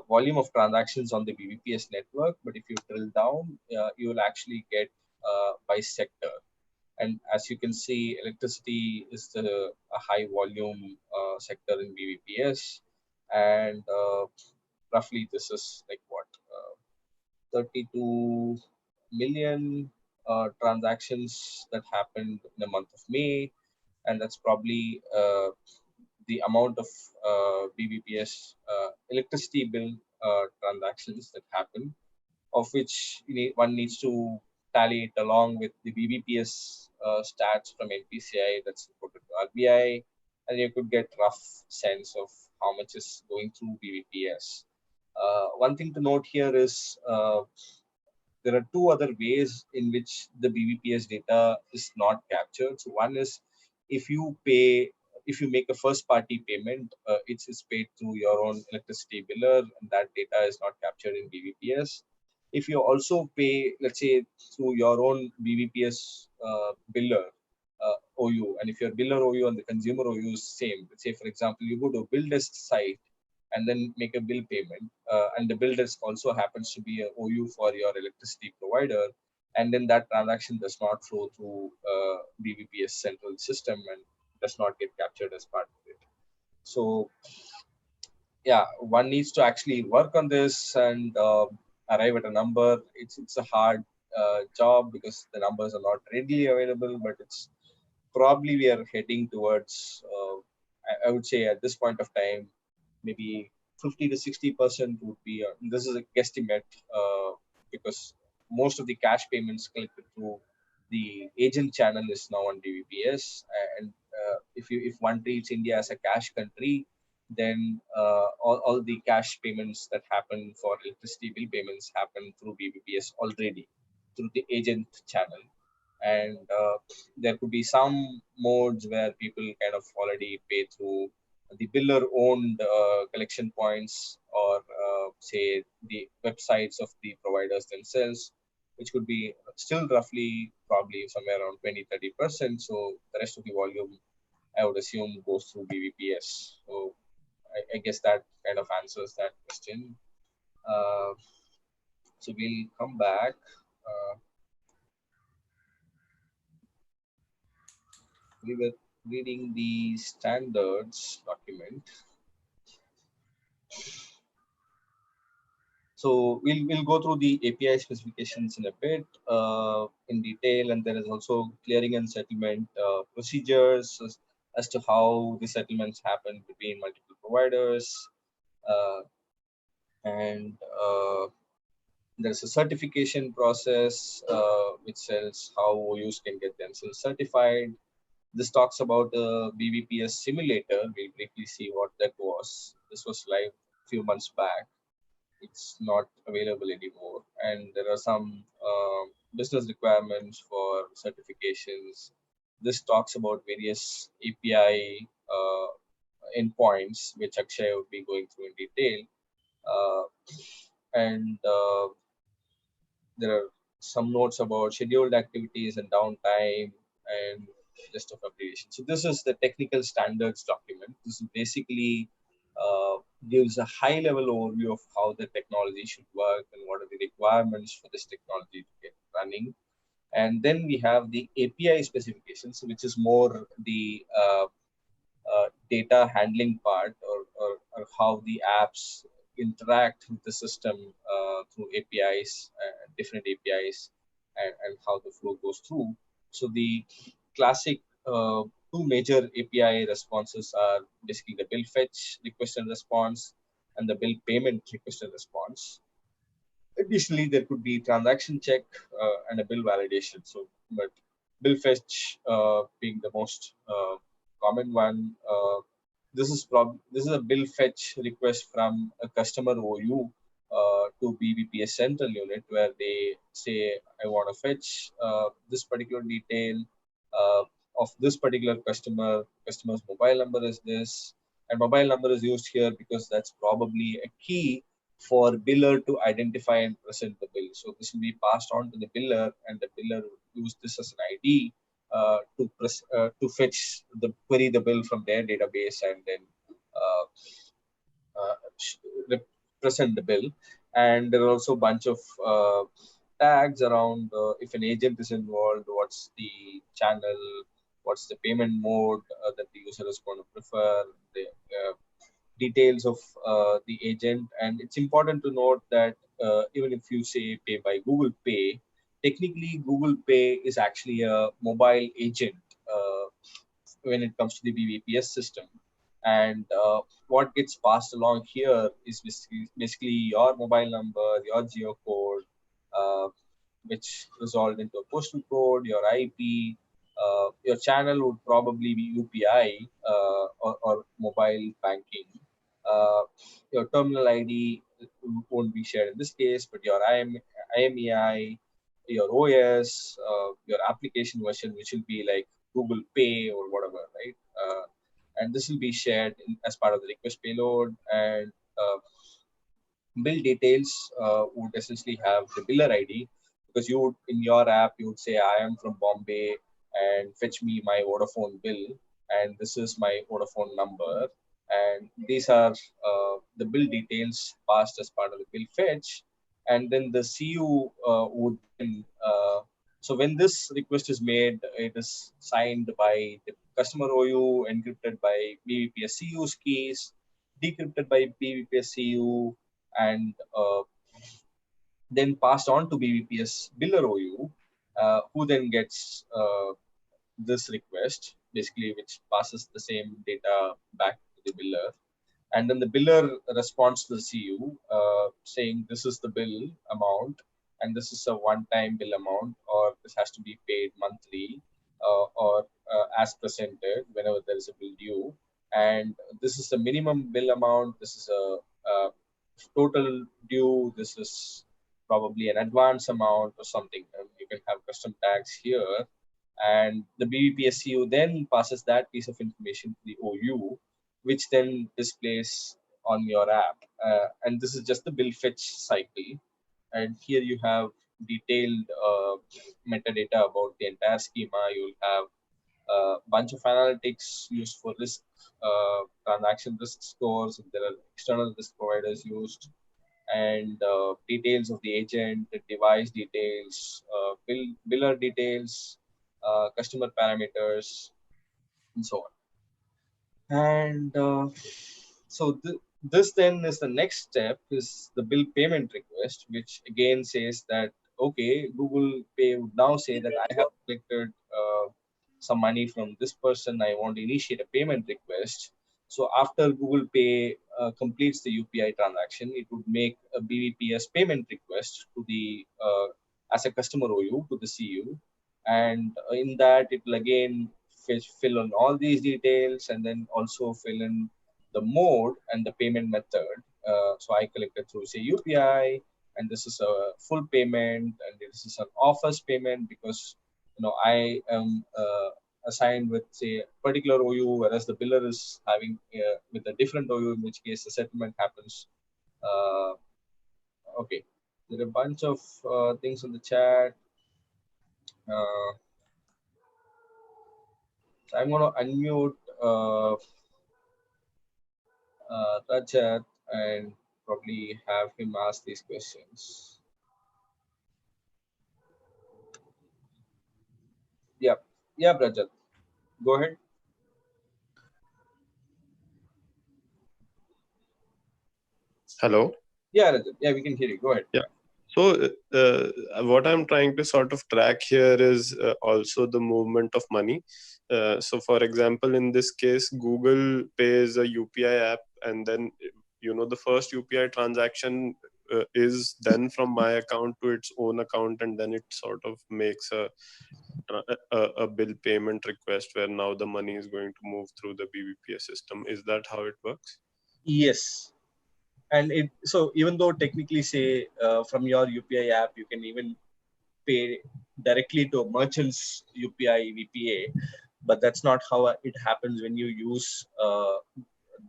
volume of transactions on the BBPS network. But if you drill down, you will actually get by sector. And as you can see, electricity is a high volume sector in BBPS, and roughly this is like what 32 million transactions that happened in the month of May, and that's probably the amount of BBPS electricity bill transactions that happen, of which one needs to tally it along with the BBPS stats from NPCI that's reported to RBI, and you could get rough sense of how much is going through BBPS. One thing to note here is there are two other ways in which the BBPS data is not captured. So one is if you pay, if you make a first party payment, it's paid through your own electricity biller, and that data is not captured in BBPS. If you also pay, let's say, through your own BBPS biller OU, and if your biller OU and the consumer OU is same, let's say, for example, you go to a bill desk site and then make a bill payment. And the bill desk also happens to be a OU for your electricity provider. And then that transaction does not flow through BBPS central system and does not get captured as part of it. So yeah, one needs to actually work on this and arrive at a number. It's a hard job because the numbers are not readily available, but it's probably we are heading towards. I would say at this point of time, maybe 50 to 60% would be. This is a guesstimate because most of the cash payments collected through the agent channel is now on DVPS, and if one treats India as a cash country, then all the cash payments that happen for electricity bill payments happen through BBPS already through the agent channel, and there could be some modes where people kind of already pay through the biller owned collection points or say the websites of the providers themselves, which could be still roughly probably somewhere around 20-30%. So the rest of the volume I would assume goes through BVPS. So I guess that kind of answers that question. uh, so we'll come back. uh, we were reading the standards document. So we'll go through the API specifications in a bit in detail, and there is also clearing and settlement procedures as to how the settlements happen between multiple providers, uh, and there's a certification process which says how OUs can get themselves certified. This talks about the BBPS simulator. We'll briefly see what that was. This was live a few months back. It's not available anymore, and there are some business requirements for certifications. This talks about various API endpoints, which Akshay would be going through in detail. Uh, and there are some notes about scheduled activities and downtime, and just of abbreviation. So this is the technical standards document. This is basically gives a high level overview of how the technology should work and what are the requirements for this technology to get running. And then we have the API specifications, which is more the data handling part, or how the apps interact with the system through APIs, different APIs, and how the flow goes through. So the classic two major API responses are basically the bill fetch request and response and the bill payment request and response. Additionally, there could be transaction check and a bill validation. So, but bill fetch being the most common one. This is a bill fetch request from a customer OU to BBPS central unit, where they say, I want to fetch this particular detail uh, of this particular customer. Customer's mobile number is this, and mobile number is used here because that's probably a key for biller to identify and present the bill. So this will be passed on to the biller, and the biller will use this as an ID to fetch the query the bill from their database, and then uh, uh, present the bill. And there are also a bunch of tags around if an agent is involved, what's the channel, what's the payment mode that the user is going to prefer, the details of the agent. And it's important to note that even if you say pay by Google Pay, technically Google Pay is actually a mobile agent when it comes to the BBPS system. And what gets passed along here is basically your mobile number, your geocode, uh, which resolved into a postal code, your IP. Your channel would probably be UPI or mobile banking. Uh, your terminal ID won't be shared in this case, but your IMEI, your OS, your application version, which will be like Google Pay or whatever, right? And this will be shared as part of the request payload. And bill details would essentially have the biller ID, because you would, in your app, you would say, I am from Bombay and fetch me my Vodafone bill, and this is my Vodafone number. And these are the bill details passed as part of the bill fetch. And then the CU would then, so when this request is made, it is signed by the customer OU, encrypted by BBPS CU's keys, decrypted by BBPS CU, and then passed on to BBPS biller OU, who then gets this request, basically, which passes the same data back to the biller. And then the biller responds to the CU saying this is the bill amount, and this is a one-time bill amount, or this has to be paid monthly, or as presented whenever there is a bill due. And this is the minimum bill amount. This is a total due. This is probably an advance amount or something. You can have custom tags here. And the BBPSCU then passes that piece of information to the OU, which then displays on your app. And this is just the bill fetch cycle. And here you have detailed metadata about the entire schema. You'll have a bunch of analytics used for risk, transaction risk scores. If there are external risk providers used, and details of the agent, the device details, biller details, customer parameters, and so on. And so this then is the next step, is the bill payment request, which again says that, okay, Google Pay would now say that I have collected some money from this person. I want to initiate a payment request. So after Google Pay completes the UPI transaction, it would make a BBPS payment request to the as a customer OU to the CU, and in that it will again fill in all these details, and then also fill in the mode and the payment method. So I collected through, say, UPI, and this is a full payment, and this is an offers payment because I am assigned with, say, particular OU, whereas the biller is having with a different OU, in which case the settlement happens. Uh, okay, there are a bunch of things on the chat. Uh, I'm going to unmute Rajat and probably have him ask these questions. Yeah, yeah, Rajat, go ahead. Hello. Yeah, Rajat, yeah, we can hear you. Go ahead. Yeah. So, what I'm trying to sort of track here is also the movement of money. So, for example, in this case, Google pays a UPI app, and then the first UPI transaction is then from my account to its own account, and then it sort of makes a bill payment request where now the money is going to move through the BBPS system. Is that how it works? Yes. And so even though technically say from your UPI app, you can even pay directly to a merchant's UPI VPA, but that's not how it happens when you use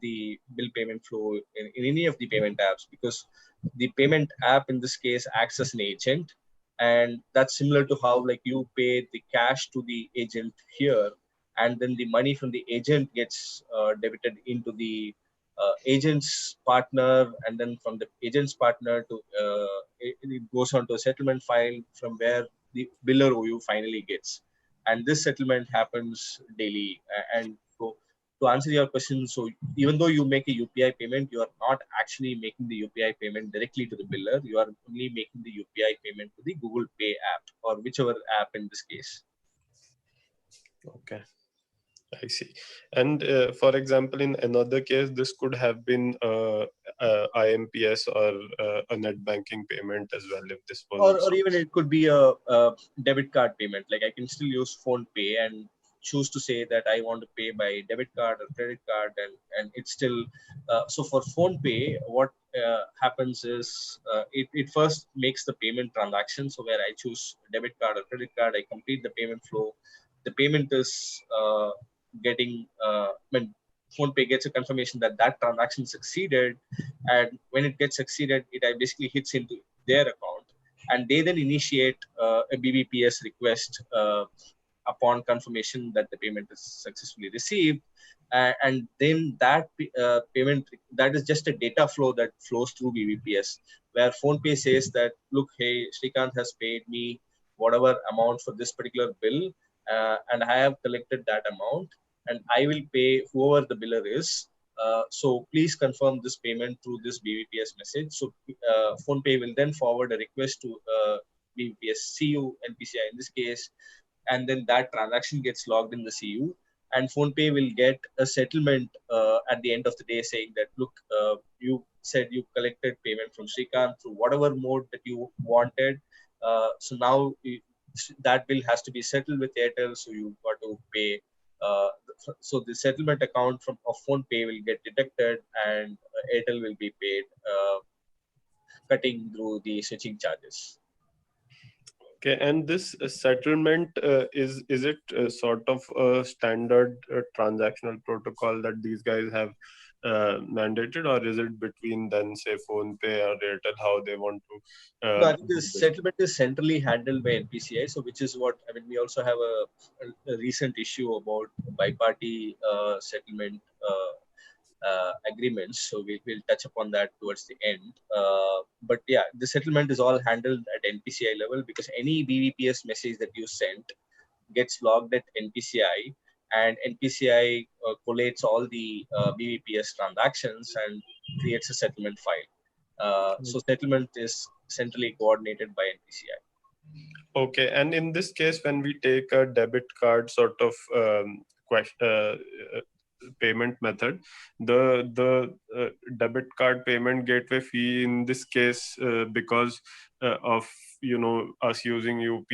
the bill payment flow in any of the payment apps, because the payment app in this case acts as an agent, and that's similar to how like you pay the cash to the agent here, and then the money from the agent gets debited into the agent's partner, and then from the agent's partner to it goes on to a settlement file from where the biller OU finally gets, and this settlement happens daily. And so to answer your question, so even though you make a UPI payment, you are not actually making the UPI payment directly to the biller. You are only making the UPI payment to the Google Pay app or whichever app in this case. Okay. I see. And for example, in another case, this could have been IMPS or a net banking payment as well, if this was Or also. even it could be a debit card payment. Like I can still use phone pay and choose to say that I want to pay by debit card or credit card, and it's still so for phone pay what happens is it first makes the payment transaction. So where I choose debit card or credit card, I complete the payment flow. The payment is getting when phone pay gets a confirmation that that transaction succeeded, and when it gets succeeded, it basically hits into their account, and they then initiate a BBPS request upon confirmation that the payment is successfully received. And then that payment, that is just a data flow that flows through BBPS, where PhonePe says that, look, hey, Srikanth has paid me whatever amount for this particular bill, and I have collected that amount, and I will pay whoever the biller is. So please confirm this payment through this BBPS message. So PhonePe will then forward a request to BBPS CU, NPCI in this case, and then that transaction gets logged in the CU. And PhonePe will get a settlement at the end of the day saying that, look, you said you collected payment from Srikanth through whatever mode that you wanted. So now that bill has to be settled with Airtel, so you've got to pay. So the settlement account from of PhonePe will get deducted, and Airtel will be paid, cutting through the switching charges. Okay, and this settlement is it sort of a standard transactional protocol that these guys have mandated, or is it between then say PhonePe or Airtel how they want to? No, I think Do this this? settlement is centrally handled by NPCI. So, which is what I mean. We also have a recent issue about bi-party settlement agreements. So, we'll touch upon that towards the end. But yeah, the settlement is all handled at NPCI level, because any BVPS message that you sent gets logged at NPCI, and NPCI collates all the BVPS transactions and creates a settlement file. So settlement is centrally coordinated by NPCI. Okay, and in this case, when we take a debit card sort of payment method, the debit card payment gateway fee in this case, because of us using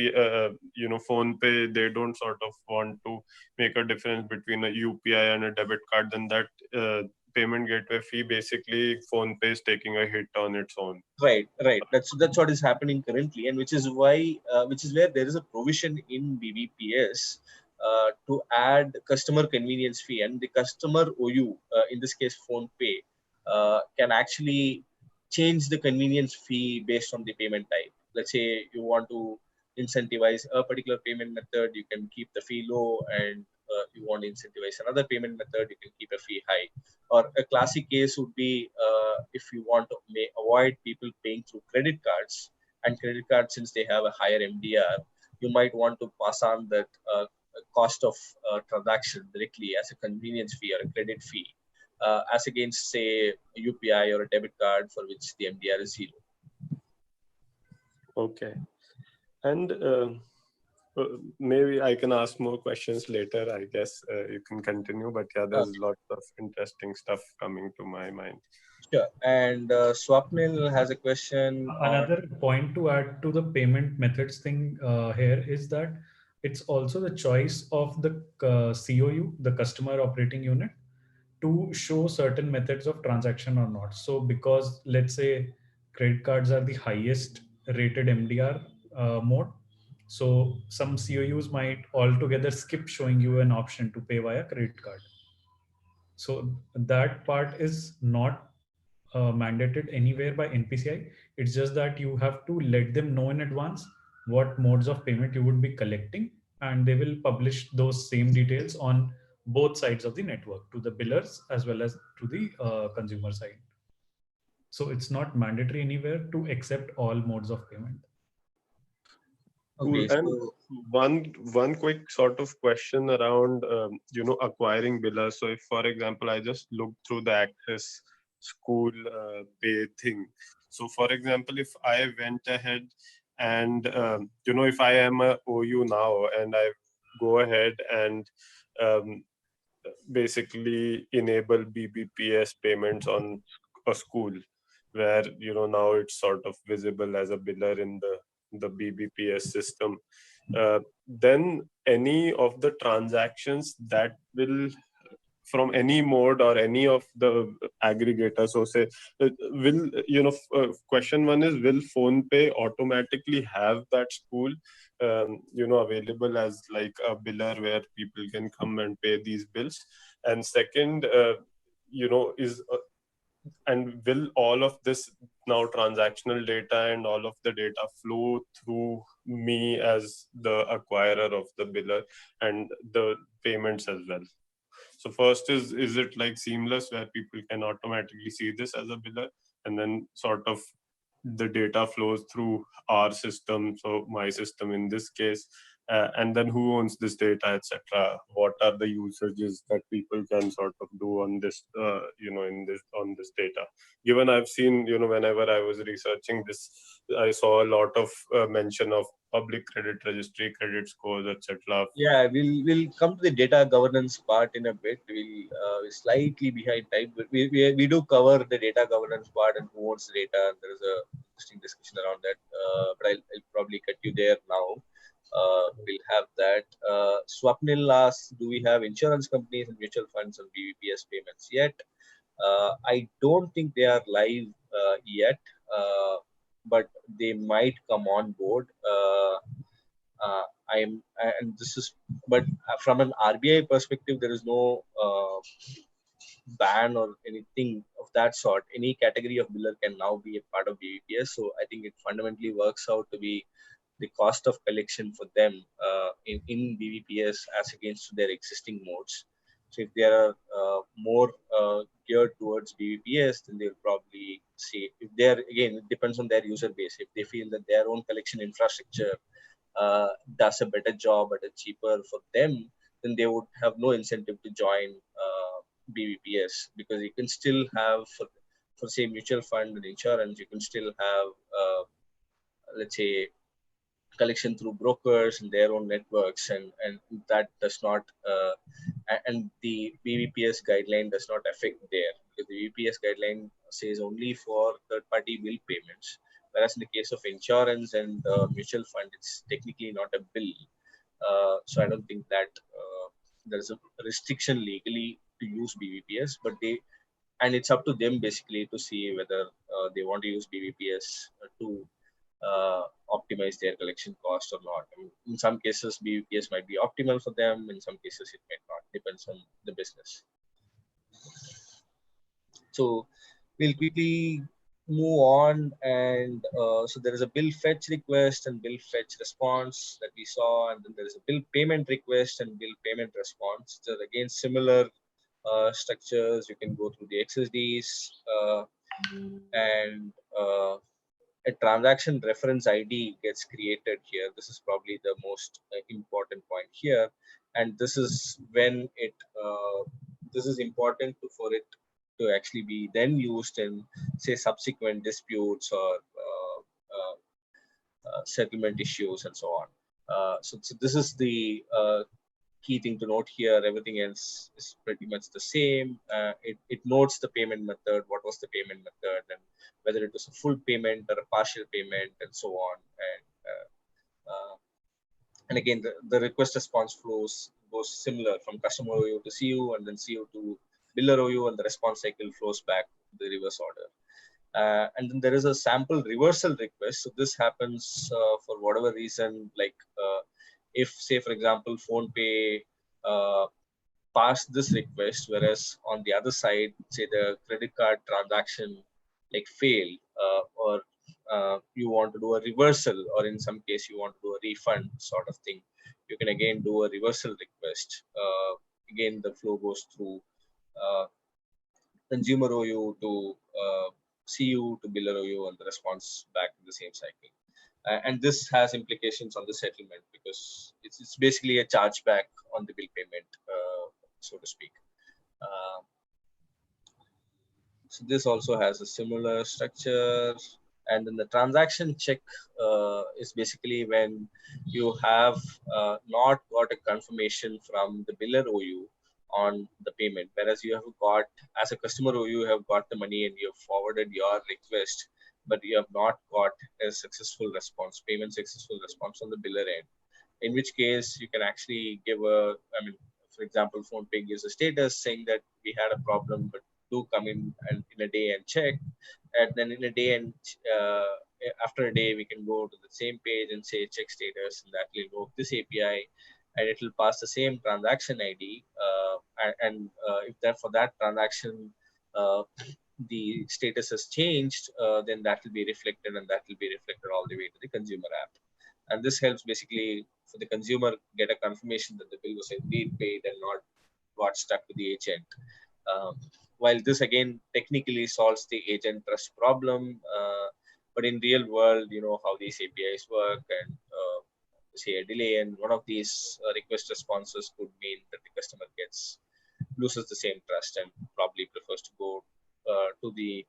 phone pay, they don't sort of want to make a difference between a UPI and a debit card. Then that payment gateway fee, basically phone pay is taking a hit on its own. Right. That's what is happening currently, and which is why which is where there is a provision in BBPS to add customer convenience fee, and the customer OU, in this case phone pay, can actually change the convenience fee based on the payment type. Let's say you want to incentivize a particular payment method, you can keep the fee low, and you want to incentivize another payment method, you can keep a fee high. Or a classic case would be if you want to avoid people paying through credit cards, and credit cards, since they have a higher MDR, you might want to pass on that cost of transaction directly as a convenience fee or a credit fee, as against, say, a UPI or a debit card for which the MDR is zero. Okay. And maybe I can ask more questions later. I guess you can continue, but yeah, there's lots of interesting stuff coming to my mind. Sure. And Swapnil has a question. Another point to add to the payment methods thing here is that it's also the choice of the COU, the customer operating unit, to show certain methods of transaction or not. So because let's say credit cards are the highest rated MDR mode, so some COUs might altogether skip showing you an option to pay via credit card. So that part is not mandated anywhere by NPCI. It's just that you have to let them know in advance what modes of payment you would be collecting, and they will publish those same details on both sides of the network, to the billers as well as to the consumer side. So it's not mandatory anywhere to accept all modes of payment. Cool. Okay, And so one quick sort of question around acquiring billers. So if, for example, I just looked through the Access School pay thing. So for example, if I went ahead and if I am a OU now and I go ahead and um, basically enable BBPS payments on a school, where now it's sort of visible as a biller in the BBPS system, then any of the transactions that will from any mode or any of the aggregators, so say will question one is, will PhonePe automatically have that school available as like a biller where people can come and pay these bills? And second, is and will all of this now transactional data and all of the data flow through me as the acquirer of the biller and the payments as well? So first is it like seamless where people can automatically see this as a biller, and then sort of the data flows through our system, so my system in this case, and then who owns this data, etc. What are the usages that people can sort of do on this, on this data? Given I've seen, whenever I was researching this, I saw a lot of mention of public credit registry, credit scores, etc. yeah, we'll come to the data governance part in a bit. We're slightly behind time, but we do cover the data governance part and who owns the data. And there is a interesting discussion around that. But I'll probably cut you there now. We'll have that. Swapnil asks, do we have insurance companies and mutual funds on BBPS payments yet? I don't think they are live yet, but they might come on board. And this is, but from an RBI perspective, there is no ban or anything of that sort. Any category of biller can now be a part of BBPS. So I think it fundamentally works out to be the cost of collection for them in BBPS as against their existing modes. So if they are more geared towards BBPS, then they'll probably see, if they're, again, it depends on their user base. If they feel that their own collection infrastructure does a better job at a cheaper for them, then they would have no incentive to join BBPS, because you can still have, for say mutual fund and insurance, you can still have, let's say, collection through brokers and their own networks, and that does not, and the BBPS guideline does not affect there, because the BBPS guideline says only for third-party bill payments, whereas in the case of insurance and mutual fund, it's technically not a bill. So I don't think that there's a restriction legally to use BBPS, but and it's up to them basically to see whether they want to use BBPS to optimize their collection cost or not. I mean, in some cases, BBPS might be optimal for them. In some cases, it might not. Depends on the business. So we'll quickly move on, and so there is a bill fetch request and bill fetch response that we saw, and then there is a bill payment request and bill payment response. They're again similar structures. You can go through the XSDs, and a transaction reference ID gets created here. This is probably the most important point here, and this is when it this is important for it to actually be then used in, say, subsequent disputes or settlement issues and so on. So this is the key thing to note here. Everything else is pretty much the same. It notes the payment method, what was the payment method, and whether it was a full payment or a partial payment, and so on. And again, the request response flows goes similar from customer OU to CU, and then CU to biller OU, and the response cycle flows back to the reverse order. And then there is a sample reversal request. So this happens for whatever reason, like if, say, for example, PhonePe passed this request, whereas on the other side, say the credit card transaction like failed, or you want to do a reversal, or in some case you want to do a refund sort of thing, you can again do a reversal request. Again, the flow goes through consumer OU to CU to biller OU, and the response back in the same cycle. And this has implications on the settlement because it's basically a chargeback on the bill payment, so to speak. So this also has a similar structure. And then the transaction check is basically when you have not got a confirmation from the biller OU on the payment, whereas you have got, as a customer OU, you have got the money and you have forwarded your request, but you have not got a successful response, payment successful response on the biller end. In which case you can actually give for example, PhonePe gives a status saying that we had a problem, but do come in and in a day and check. And then in a day and after a day, we can go to the same page and say check status, and that will invoke this API, and it will pass the same transaction ID. If that for that transaction the status has changed, then that will be reflected, and that will be reflected all the way to the consumer app. And this helps basically for the consumer get a confirmation that the bill was indeed paid and not got stuck to the agent. While this again technically solves the agent trust problem, but in real world, you know how these APIs work, and say a delay in one of these request responses could mean that the customer loses the same trust and probably prefers to go to the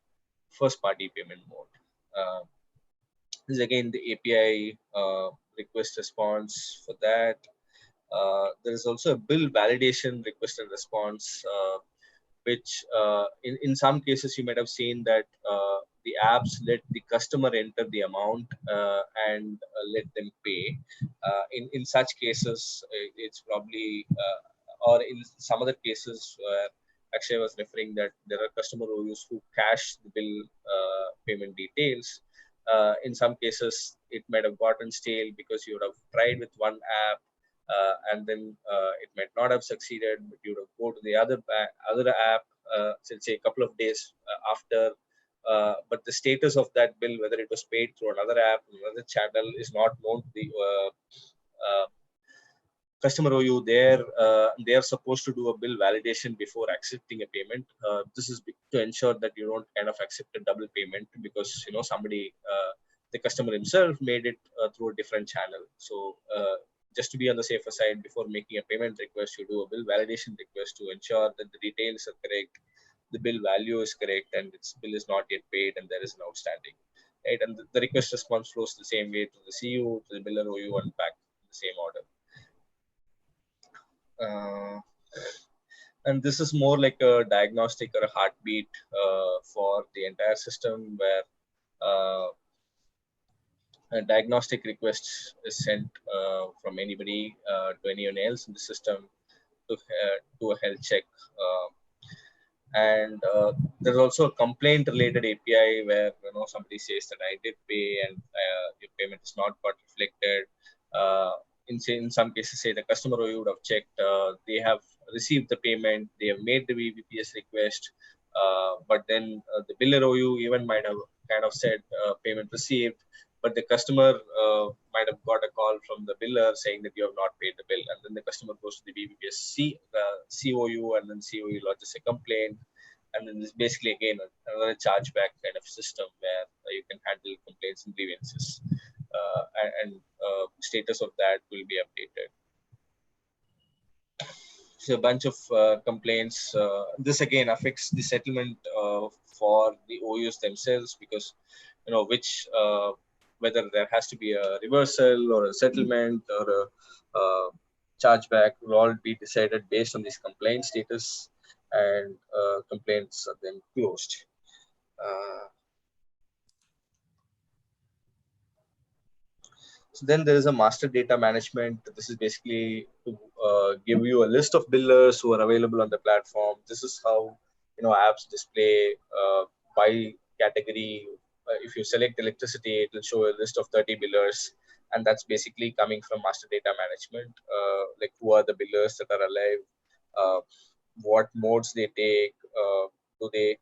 first party payment mode. This is again the API request response for that. There is also a bill validation request and response, which in some cases you might have seen that the apps let the customer enter the amount and let them pay. In such cases, it's probably, or in some other cases where actually I was referring that there are customer OUs who cache the bill payment details. In some cases, it might have gotten stale because you would have tried with one app, and then it might not have succeeded, but you would have go to the other app, say a couple of days after, but the status of that bill, whether it was paid through another app, another channel, is not known to the customer OU. They are supposed to do a bill validation before accepting a payment. This is to ensure that you don't kind of accept a double payment because somebody, the customer himself, made it through a different channel. So just to be on the safer side, before making a payment request, you do a bill validation request to ensure that the details are correct, the bill value is correct, and its bill is not yet paid, and there is an outstanding. Right, and the request response flows the same way to the CU, to the biller OU, and back in the same order. And this is more like a diagnostic or a heartbeat for the entire system, where a diagnostic request is sent from anybody to anyone else in the system to do a health check. And there's also a complaint related API where somebody says that I did pay and your payment is not got reflected. In some cases, say the customer OU would have checked, they have received the payment, they have made the VBPS request, but then the biller OU even might have kind of said payment received, but the customer might have got a call from the biller saying that you have not paid the bill, and then the customer goes to the BBPS COU, and then COU lodges a complaint, and then there's basically again another chargeback kind of system where you can handle complaints and grievances, and status of that will be updated. So a bunch of complaints. This again affects the settlement for the OUs themselves, because which whether there has to be a reversal or a settlement or a chargeback will all be decided based on this complaint status, and complaints are then closed. So then there is a master data management. This is basically to give you a list of billers who are available on the platform. This is how apps display by category. If you select electricity, it will show a list of 30 billers, and that's basically coming from master data management. Like who are the billers that are alive, uh, what modes they take, do they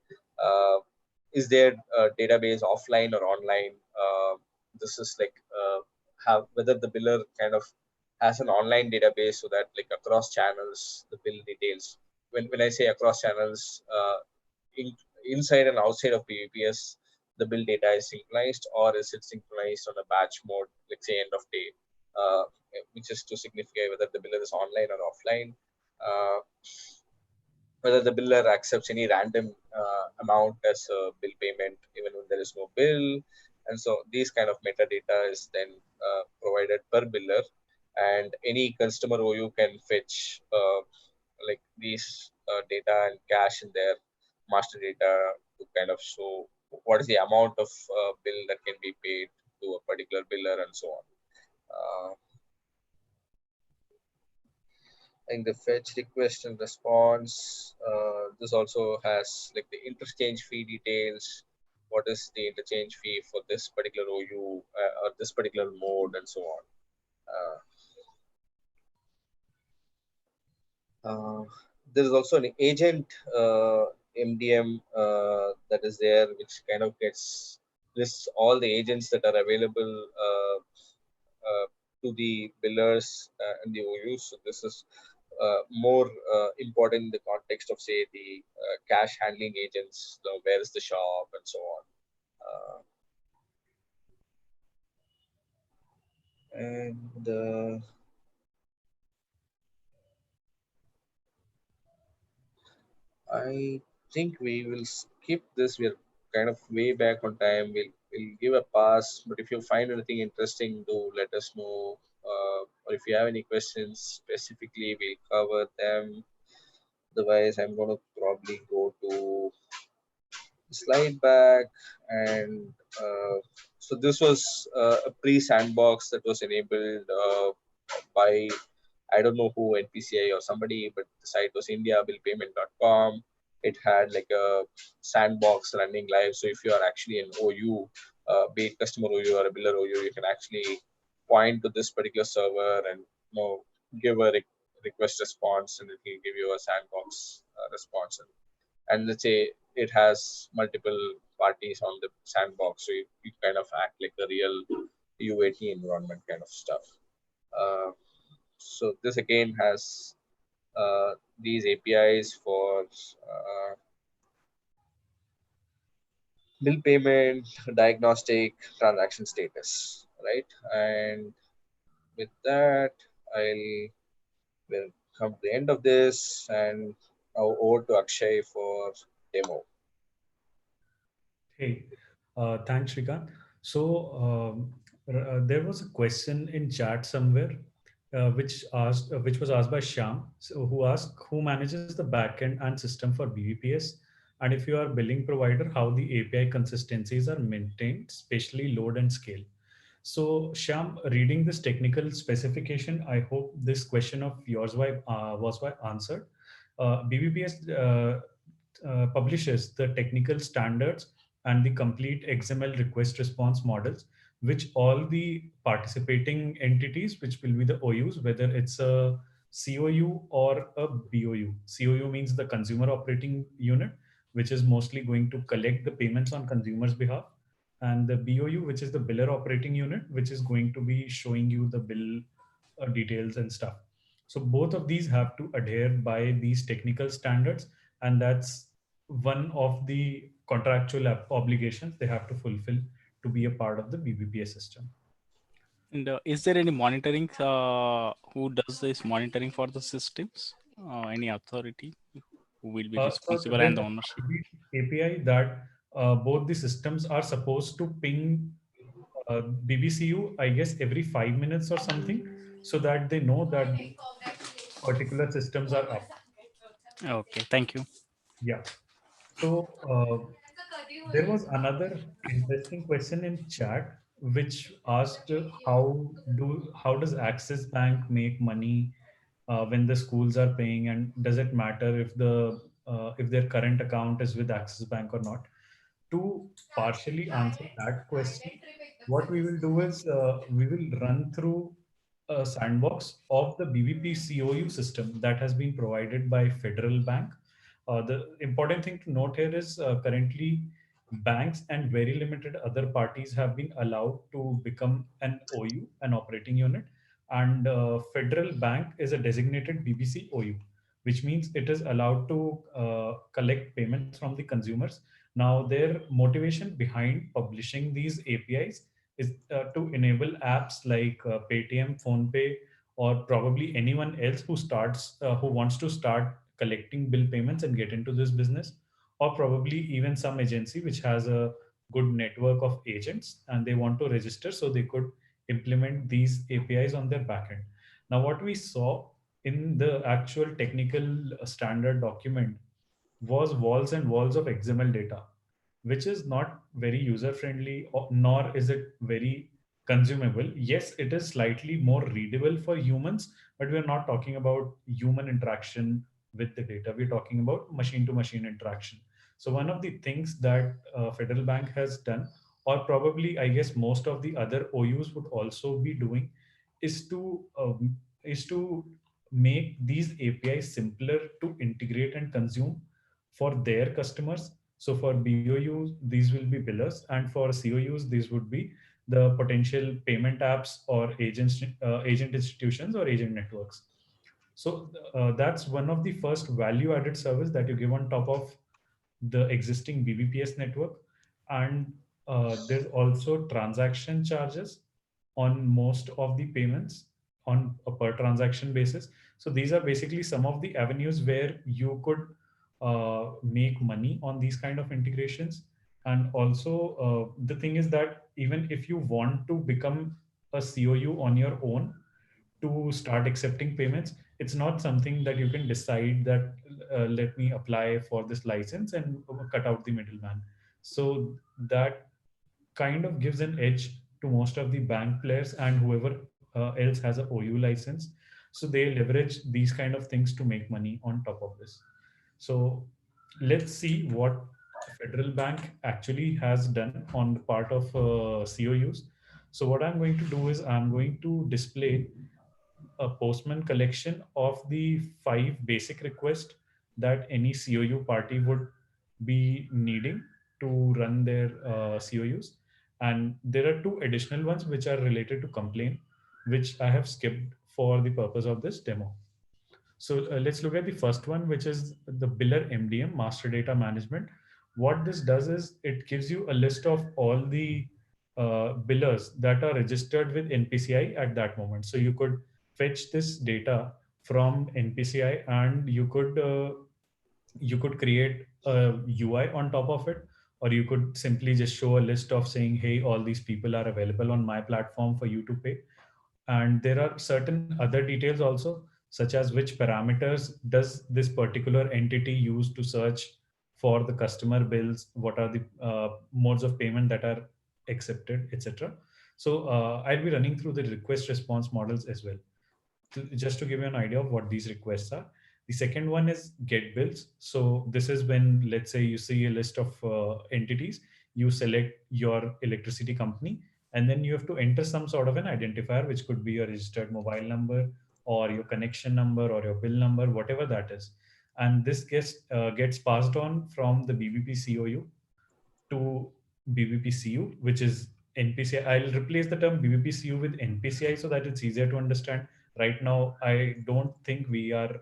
is their database offline or online. This is like have whether the biller kind of has an online database, so that like across channels the bill details. When I say across channels, in, inside and outside of BBPS, the bill data is synchronized, or is it synchronized on a batch mode, let's say end of day, uh, which is to signify whether the biller is online or offline. Whether the biller accepts any random amount as a bill payment even when there is no bill. And so these kind of metadata is then provided per biller, and any customer OU can fetch like these data and cache in their master data to kind of show what is the amount of bill that can be paid to a particular biller, and so on. And the fetch request and response. This also has like the interchange fee details. What is the interchange fee for this particular OU or this particular mode, and so on. There is also an agent MDM that is there, which kind of gets lists all the agents that are available to the billers and the OUs. So this is more important in the context of, say, the cash handling agents, where is the shop, and so on. And I think we will skip this. We're kind of way back on time. We'll give a pass. But if you find anything interesting, do let us know. Or if you have any questions specifically, we'll cover them. Otherwise, I'm going to probably go to slide back. And so this was a pre-sandbox that was enabled by, I don't know who, NPCI or somebody, but the site was indiabillpayment.com. It had like a sandbox running live. So if you are actually an OU, be it customer OU or a biller OU, you can actually point to this particular server and give a request response, and it will give you a sandbox response. And let's say it has multiple parties on the sandbox, so you kind of act like a real UAT environment kind of stuff. So this again has these APIs for bill payment, diagnostic, transaction status, right? And with that, I'll will come to the end of this, and now over to Akshay for demo. Hey, thanks, Shrikant. So there was a question in chat somewhere, which was asked by Shyam, who asked who manages the backend and system for BVPS, and if you are billing provider, how the API consistencies are maintained, especially load and scale. So Shyam, reading this technical specification, I hope this question of yours was answered. BBPS publishes the technical standards and the complete XML request response models, which all the participating entities, which will be the OUs, whether it's a COU or a BOU. COU means the consumer operating unit, which is mostly going to collect the payments on consumers' behalf. and the BOU, which is the biller operating unit, which is going to be showing you the bill details and stuff. So both of these have to adhere by these technical standards, and that's one of the contractual obligations they have to fulfill to be a part of the BBPS system. And is there any monitoring? Who does this monitoring for the systems? Any authority who will be So responsible and there's the a ownership? API that both the systems are supposed to ping BBCU, I guess, every 5 minutes or something, so that they know that particular systems are up. Okay, thank you. Yeah. So there was another interesting question in chat which asked how does Axis Bank make money when the schools are paying, and does it matter if their current account is with Axis Bank or not? To partially answer that question, what we will do is we will run through a sandbox of the BBP COU system that has been provided by Federal Bank. The important thing to note here is currently banks and very limited other parties have been allowed to become an OU, an operating unit, and Federal Bank is a designated BBC OU, which means it is allowed to collect payments from the consumers. Now, their motivation behind publishing these APIs is to enable apps like Paytm, PhonePe, or probably anyone else who wants to start collecting bill payments and get into this business, or probably even some agency which has a good network of agents and they want to register so they could implement these APIs on their backend. Now, what we saw in the actual technical standard document was walls and walls of XML data, which is not very user friendly, nor is it very consumable. Yes, it is slightly more readable for humans, but we're not talking about human interaction with the data. We're talking about machine to machine interaction. So one of the things that Federal Bank has done, or probably I guess most of the other OUs would also be doing, is to make these APIs simpler to integrate and consume for their customers. So for BOUs, these will be billers, and for COUs, these would be the potential payment apps or agent institutions or agent networks. So that's one of the first value-added service that you give on top of the existing BBPS network. And there's also transaction charges on most of the payments on a per transaction basis. So these are basically some of the avenues where you could make money on these kind of integrations. And also, the thing is that even if you want to become a COU on your own, to start accepting payments, it's not something that you can decide that let me apply for this license and cut out the middleman. So that kind of gives an edge to most of the bank players and whoever else has a OU license. So they leverage these kind of things to make money on top of this. So let's see what Federal Bank actually has done on the part of COUs. So what I'm going to do is I'm going to display a Postman collection of the 5 basic requests that any COU party would be needing to run their COUs. And there are 2 additional ones which are related to complaint, which I have skipped for the purpose of this demo. So let's look at the first one, which is the Biller MDM, Master Data Management. What this does is it gives you a list of all the billers that are registered with NPCI at that moment. So you could fetch this data from NPCI, and you could create a UI on top of it, or you could simply just show a list of saying, hey, all these people are available on my platform for you to pay. And there are certain other details also, such as which parameters does this particular entity use to search for the customer bills, what are the modes of payment that are accepted, etc. So I'll be running through the request response models as well, just to give you an idea of what these requests are. The second one is get bills. So this is when, let's say, you see a list of entities, you select your electricity company, and then you have to enter some sort of an identifier, which could be your registered mobile number or your connection number or your bill number, whatever that is. And this gets passed on from the BBP COU to BBPCU, which is NPCI. I'll replace the term BBPCU with NPCI so that it's easier to understand. Right now, I don't think we are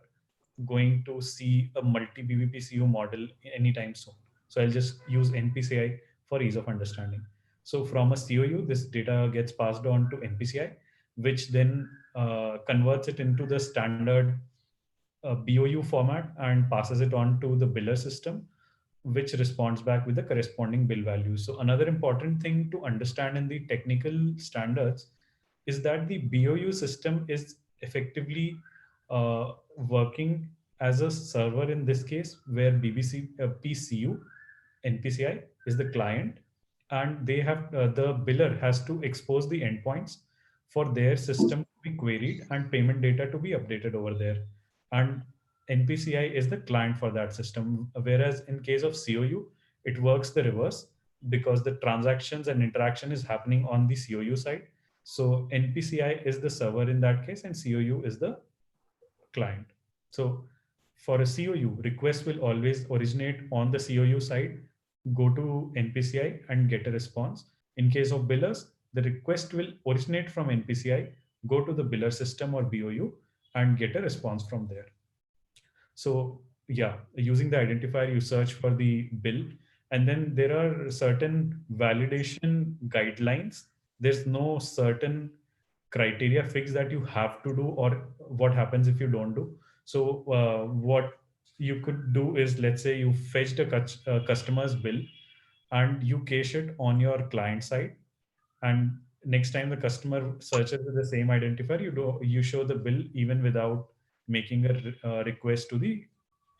going to see a multi BBPCU model anytime soon. So I'll just use NPCI for ease of understanding. So from a COU, this data gets passed on to NPCI, which then converts it into the standard BOU format and passes it on to the biller system, which responds back with the corresponding bill value. So another important thing to understand in the technical standards is that the BOU system is effectively working as a server in this case, where PCU, NPCI is the client, and they have the biller has to expose the endpoints for their system to be queried and payment data to be updated over there. And NPCI is the client for that system. Whereas in case of COU, it works the reverse because the transactions and interaction is happening on the COU side. So NPCI is the server in that case, and COU is the client. So for a COU, request will always originate on the COU side, go to NPCI and get a response. In case of billers, the request will originate from NPCI, go to the biller system or BOU and get a response from there. So yeah, using the identifier, you search for the bill, and then there are certain validation guidelines. There's no certain criteria fix that you have to do or what happens if you don't do. So what you could do is, let's say you fetched a customer's bill and you cache it on your client side, and next time the customer searches with the same identifier, you show the bill even without making a request to the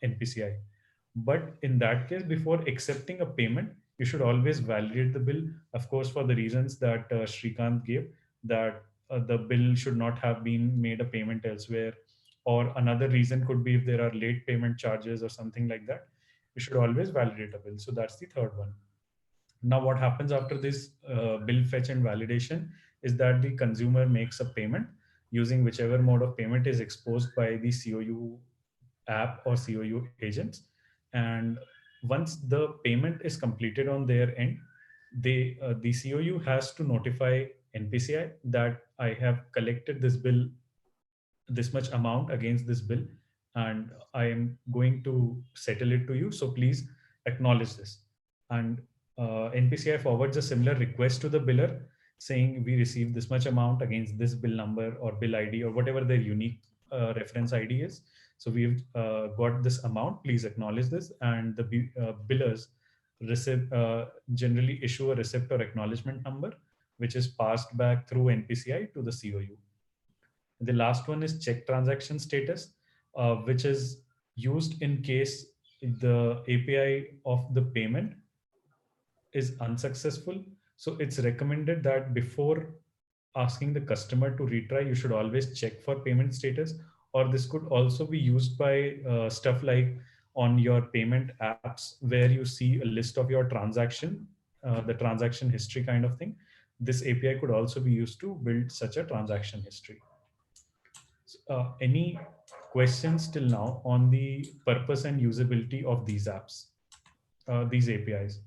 NPCI. But in that case, before accepting a payment, you should always validate the bill, of course, for the reasons that Shrikant gave, that the bill should not have been made a payment elsewhere, or another reason could be if there are late payment charges or something like that. You should always validate a bill. So that's the third one. Now, what happens after this bill fetch and validation is that the consumer makes a payment using whichever mode of payment is exposed by the COU app or COU agents. And once the payment is completed on their end, the COU has to notify NPCI that I have collected this bill, this much amount against this bill, and I am going to settle it to you. So please acknowledge this. And NPCI forwards a similar request to the biller saying we received this much amount against this bill number or bill ID or whatever their unique reference ID is. So we've got this amount. Please acknowledge this. And the billers generally issue a receipt or acknowledgement number, which is passed back through NPCI to the COU. The last one is check transaction status, which is used in case the API of the payment is unsuccessful. So it's recommended that before asking the customer to retry, you should always check for payment status. Or this could also be used by stuff like on your payment apps where you see a list of your transaction, the transaction history kind of thing. This API could also be used to build such a transaction history. Any questions till now on the purpose and usability of these apps, these APIs?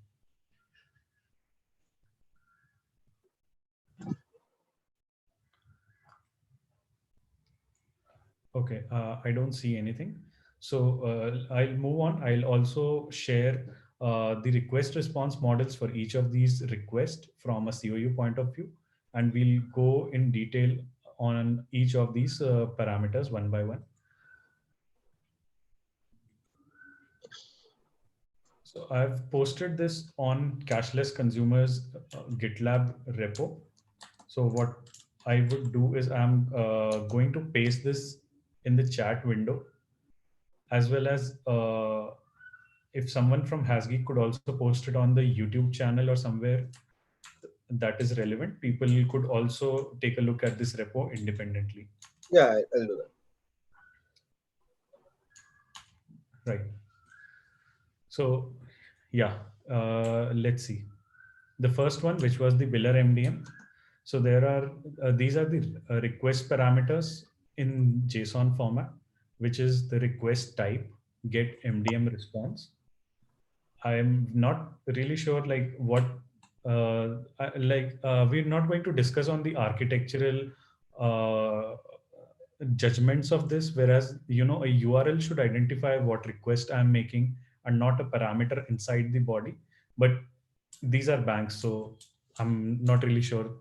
Okay, I don't see anything. So I'll move on. I'll also share the request response models for each of these requests from a COU point of view. And we'll go in detail on each of these parameters one by one. So I've posted this on Cashless Consumers GitLab repo. So what I would do is I'm going to paste this in the chat window, as well as if someone from Hasgeek could also post it on the YouTube channel or somewhere that is relevant, people could also take a look at this repo independently. Yeah, I'll do that. Right. So yeah, let's see. The first one, which was the biller MDM. So there are, these are the request parameters in JSON format, which is the request type, get MDM response. I'm not really sure like what we're not going to discuss on the architectural uh, judgments of this, whereas a URL should identify what request I'm making and not a parameter inside the body. But these are banks, so I'm not really sure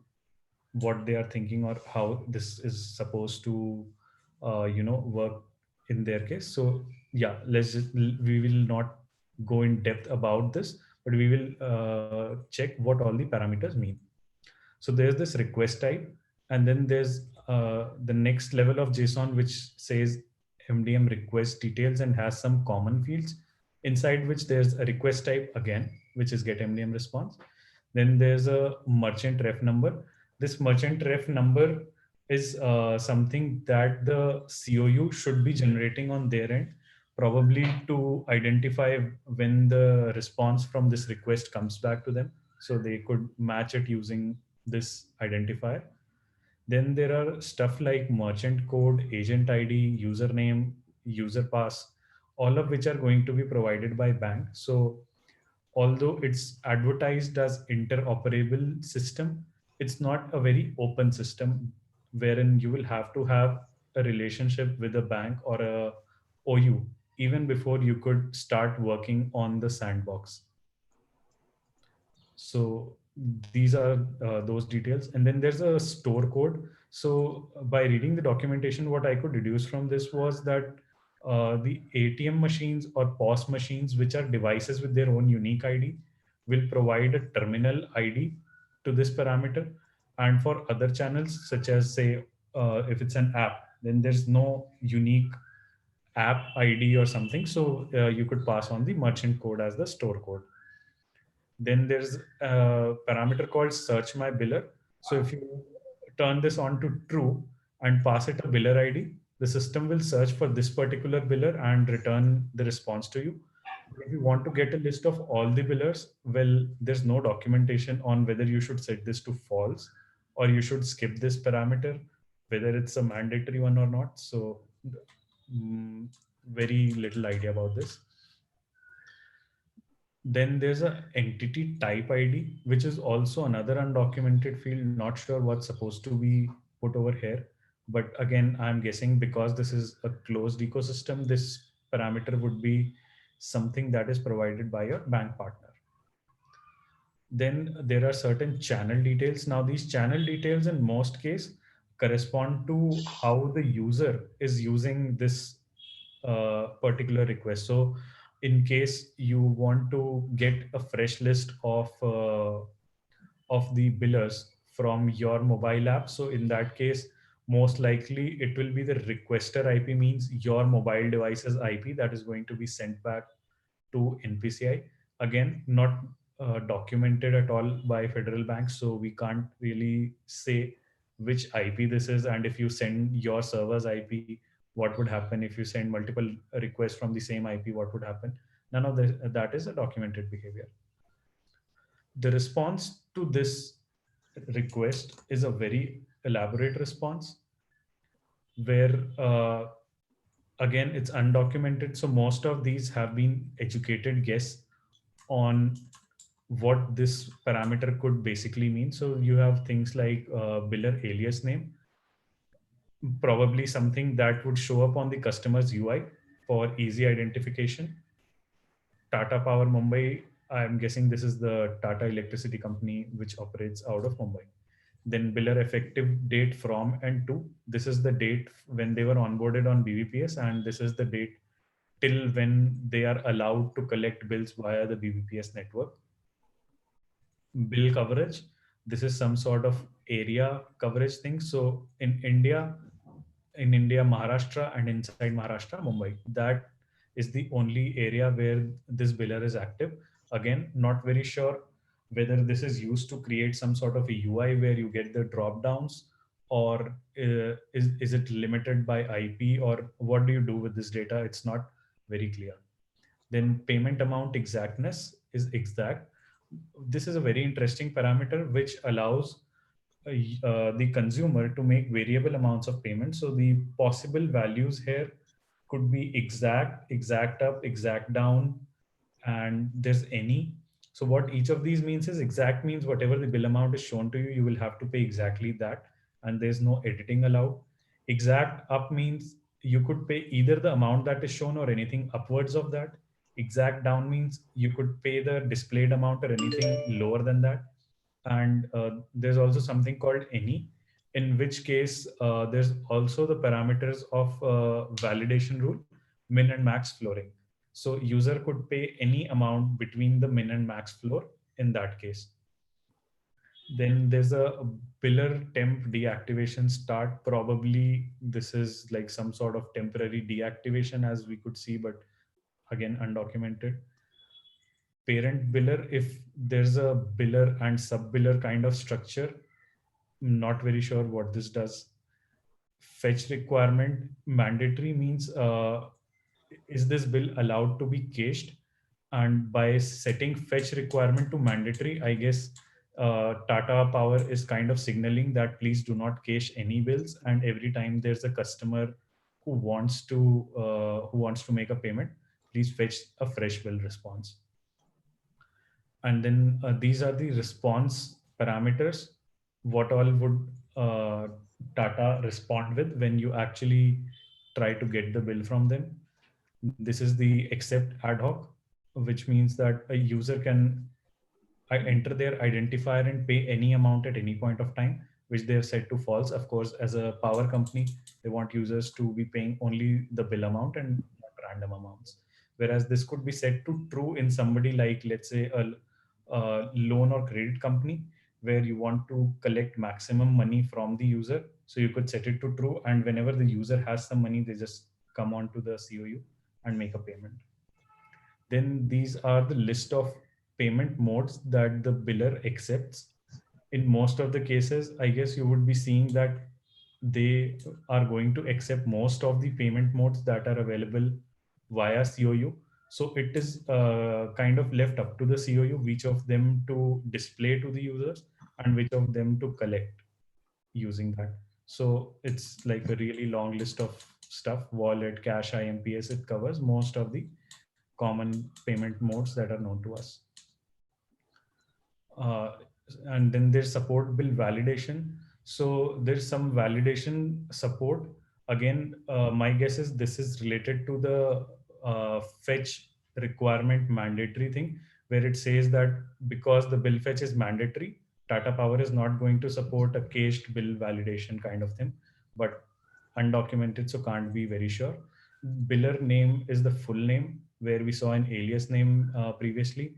what they are thinking or how this is supposed to work in their case. So yeah, we will not go in depth about this, but we will check what all the parameters mean. So there's this request type, and then there's the next level of JSON, which says MDM request details and has some common fields, inside which there's a request type again, which is get MDM response. Then there's a merchant ref number. This merchant ref number is something that the COU should be generating on their end, probably to identify when the response from this request comes back to them. So they could match it using this identifier. Then there are stuff like merchant code, agent ID, username, user pass, all of which are going to be provided by bank. So although it's advertised as interoperable system, it's not a very open system wherein you will have to have a relationship with a bank or a OU even before you could start working on the sandbox. So these are those details. And then there's a store code. So by reading the documentation, what I could deduce from this was that the ATM machines or POS machines, which are devices with their own unique ID, will provide a terminal ID to this parameter. And for other channels, such as say, if it's an app, then there's no unique app ID or something. So you could pass on the merchant code as the store code. Then there's a parameter called search my biller. So if you turn this on to true and pass it a biller ID, the system will search for this particular biller and return the response to you. If you want to get a list of all the billers, well, there's no documentation on whether you should set this to false or you should skip this parameter, whether it's a mandatory one or not. So mm, very little idea about this. Then there's a entity type ID, which is also another undocumented field. Not sure what's supposed to be put over here. But again, I'm guessing because this is a closed ecosystem, this parameter would be something that is provided by your bank partner. Then there are certain channel details. Now these channel details in most case correspond to how the user is using this particular request. So in case you want to get a fresh list of the billers from your mobile app, so in that case, most likely it will be the requester IP, means your mobile device's IP, that is going to be sent back to NPCI. Again, not documented at all by federal banks, so we can't really say which IP this is. And if you send your server's IP, what would happen? If you send multiple requests from the same IP, what would happen? None of that is a documented behavior. The response to this request is a very elaborate response where again it's undocumented, so most of these have been educated guess on what this parameter could basically mean. So you have things like biller alias name, probably something that would show up on the customer's UI for easy identification. Tata Power Mumbai, I'm guessing this is the Tata Electricity Company which operates out of Mumbai. Then biller effective date from and to. This is the date when they were onboarded on BBPS, and this is the date till when they are allowed to collect bills via the BBPS network. Bill coverage. This is some sort of area coverage thing. So in India, Maharashtra, and inside Maharashtra, Mumbai, that is the only area where this biller is active. Again, not very sure whether this is used to create some sort of a UI where you get the drop downs, or is it limited by IP, or what do you do with this data? It's not very clear. Then payment amount exactness is exact. This is a very interesting parameter which allows the consumer to make variable amounts of payment. So the possible values here could be exact, exact up, exact down, and there's any. So what each of these means is exact means whatever the bill amount is shown to you, you will have to pay exactly that, and there's no editing allowed. Exact up means you could pay either the amount that is shown or anything upwards of that. Exact down means you could pay the displayed amount or anything lower than that. And there's also something called any, in which case there's also the parameters of validation rule, min and max flooring. So user could pay any amount between the min and max floor in that case. Then there's a biller temp deactivation start. Probably this is like some sort of temporary deactivation, as we could see, but again undocumented. Parent biller, if there's a biller and sub biller kind of structure, not very sure what this does. Fetch requirement mandatory means is this bill allowed to be cached? And by setting fetch requirement to mandatory, I guess Tata Power is kind of signaling that please do not cache any bills, and every time there's a customer who wants to make a payment, please fetch a fresh bill response. And then these are the response parameters. What all would Tata respond with when you actually try to get the bill from them? This is the accept ad hoc, which means that a user can enter their identifier and pay any amount at any point of time, which they have set to false. Of course, as a power company, they want users to be paying only the bill amount and not random amounts. Whereas this could be set to true in somebody like, let's say, a loan or credit company, where you want to collect maximum money from the user. So you could set it to true, and whenever the user has some money, they just come on to the COU and make a payment. Then these are the list of payment modes that the biller accepts. In most of the cases, I guess you would be seeing that they are going to accept most of the payment modes that are available via COU. So it is kind of left up to the COU which of them to display to the users and which of them to collect using that. So it's like a really long list of stuff: wallet, cash, IMPS. It covers most of the common payment modes that are known to us. Uh, and then there's support bill validation. So there's some validation support. Again, my guess is this is related to the fetch requirement mandatory thing, where it says that because the bill fetch is mandatory, Tata Power is not going to support a cached bill validation kind of thing, but undocumented, so can't be very sure. Biller name is the full name, where we saw an alias name previously.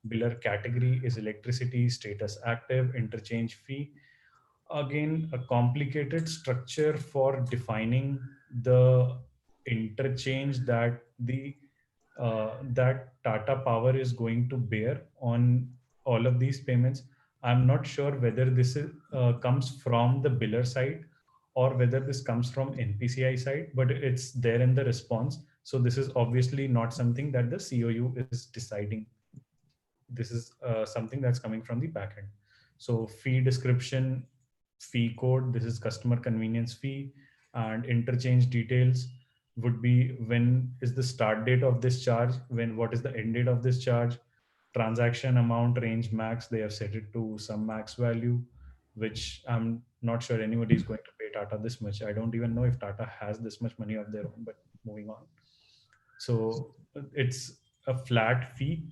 Biller category is electricity, status active, interchange fee. Again, a complicated structure for defining the interchange that the that Tata Power is going to bear on all of these payments. I'm not sure whether this is, comes from the biller side or whether this comes from NPCI side, but it's there in the response. So this is obviously not something that the COU is deciding. This is something that's coming from the backend. So fee description, fee code, this is customer convenience fee, and interchange details would be when is the start date of this charge, when what is the end date of this charge, transaction amount range max, they have set it to some max value, which I'm not sure anybody is going to pay Tata this much. I don't even know if Tata has this much money of their own, but moving on. So it's a flat fee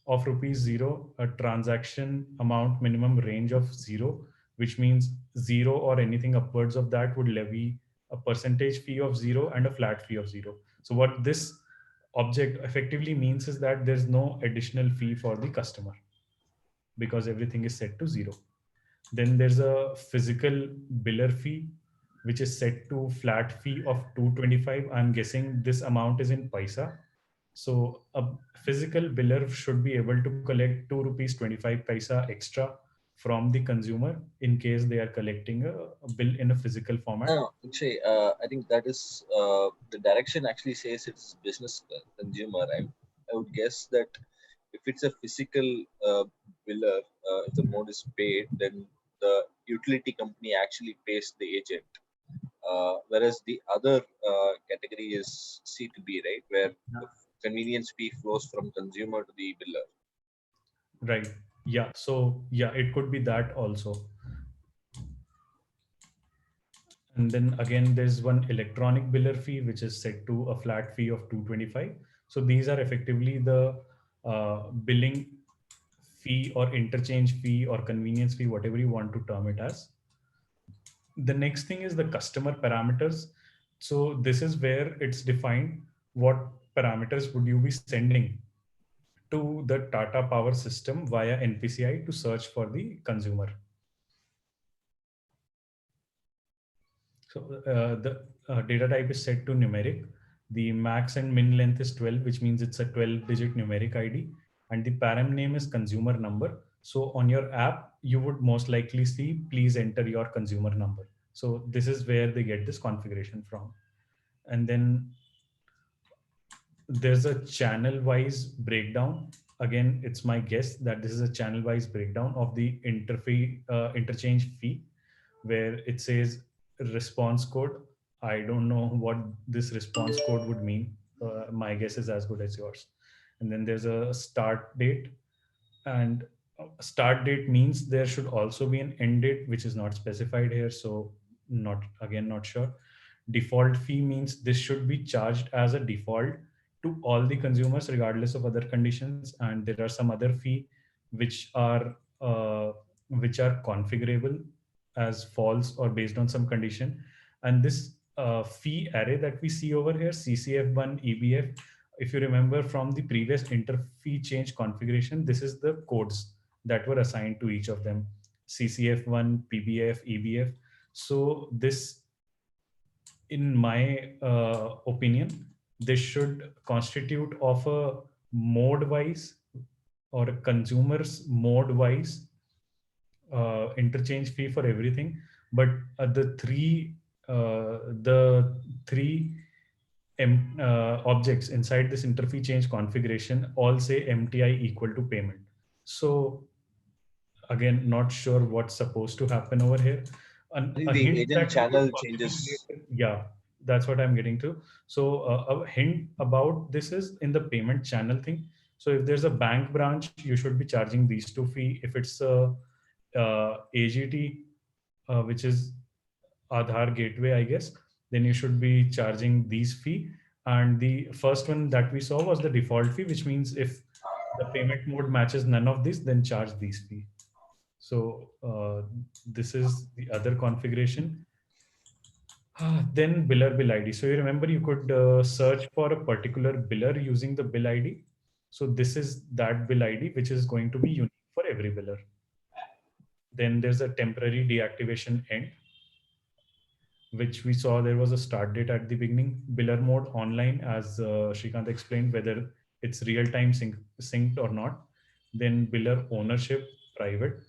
of rupees zero, a transaction amount minimum range of zero, which means zero or anything upwards of that would levy a percentage fee of zero and a flat fee of zero. So what this object effectively means is that there's no additional fee for the customer because everything is set to zero. Then there's a physical biller fee, which is set to flat fee of 225. I'm guessing this amount is in paisa. So a physical biller should be able to collect 2 rupees 25 paisa extra from the consumer in case they are collecting a bill in a physical format. No, Akshay, I think that is the direction actually says it's business consumer. I would guess that if it's a physical biller, if the mode is paid, then the utility company actually pays the agent. Whereas the other category is C2B, right, where the convenience fee flows from consumer to the biller. Right. Yeah. So yeah, it could be that also. And then again, there's one electronic biller fee, which is set to a flat fee of 225. So these are effectively the billing fee or interchange fee or convenience fee, whatever you want to term it as. The next thing is the customer parameters. So this is where it's defined what parameters would you be sending to the Tata Power system via NPCI to search for the consumer. So the data type is set to numeric. The max and min length is 12, which means it's a 12-digit numeric ID. And the param name is consumer number. So on your app, you would most likely see, please enter your consumer number. So this is where they get this configuration from. And then there's a channel wise breakdown. Again, it's my guess that this is a channel wise breakdown of the interchange fee, where it says response code. I don't know what this response code would mean. My guess is as good as yours. And then there's a start date, and start date means there should also be an end date, which is not specified here. So not sure. Default fee means this should be charged as a default to all the consumers regardless of other conditions, and there are some other fee which are uh, configurable as false or based on some condition. And this fee array that we see over here, CCF1 EBF, if you remember from the previous interfee change configuration, this is the codes that were assigned to each of them: CCF1, PBF, EBF. So this, in my opinion, this should constitute of a mode wise or a consumer's mode wise interchange fee for everything. But the three objects inside this interfee change configuration all say MTI equal to payment. So again, not sure what's supposed to happen over here. I think A the hint agent that we could channel possibly changes. get, yeah, that's what I'm getting to. So a hint about this is in the payment channel thing. So if there's a bank branch, you should be charging these two fee. If it's a AGT, which is Aadhaar gateway, I guess, then you should be charging these fee. And the first one that we saw was the default fee, which means if the payment mode matches none of these, then charge these fee. So this is the other configuration. Then biller bill ID. So you remember you could search for a particular biller using the bill ID. So this is that bill ID, which is going to be unique for every biller. Then there's a temporary deactivation end, which we saw there was a start date at the beginning. Biller mode online, as Shrikant explained, whether it's real-time synced or not. Then biller ownership, private.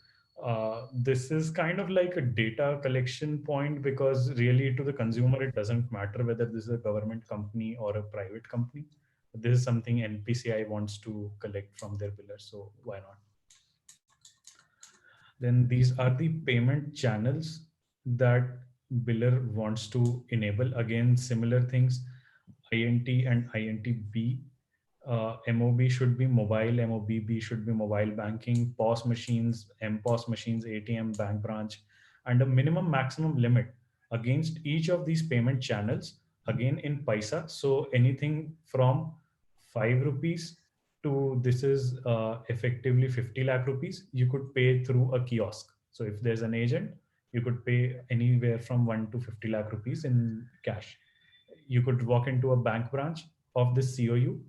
This is kind of like a data collection point, because really to the consumer, it doesn't matter whether this is a government company or a private company. This is something NPCI wants to collect from their billers, so why not? Then these are the payment channels that biller wants to enable. Again, similar things, INT and INTB. MOB should be mobile, MOBB should be mobile banking, POS machines, MPOS machines, ATM, bank branch, and a minimum maximum limit against each of these payment channels, again in paisa. So anything from 5 rupees to this is effectively 50 lakh rupees, you could pay through a kiosk. So if there's an agent, you could pay anywhere from 1 to 50 lakh rupees in cash. You could walk into a bank branch of this COU,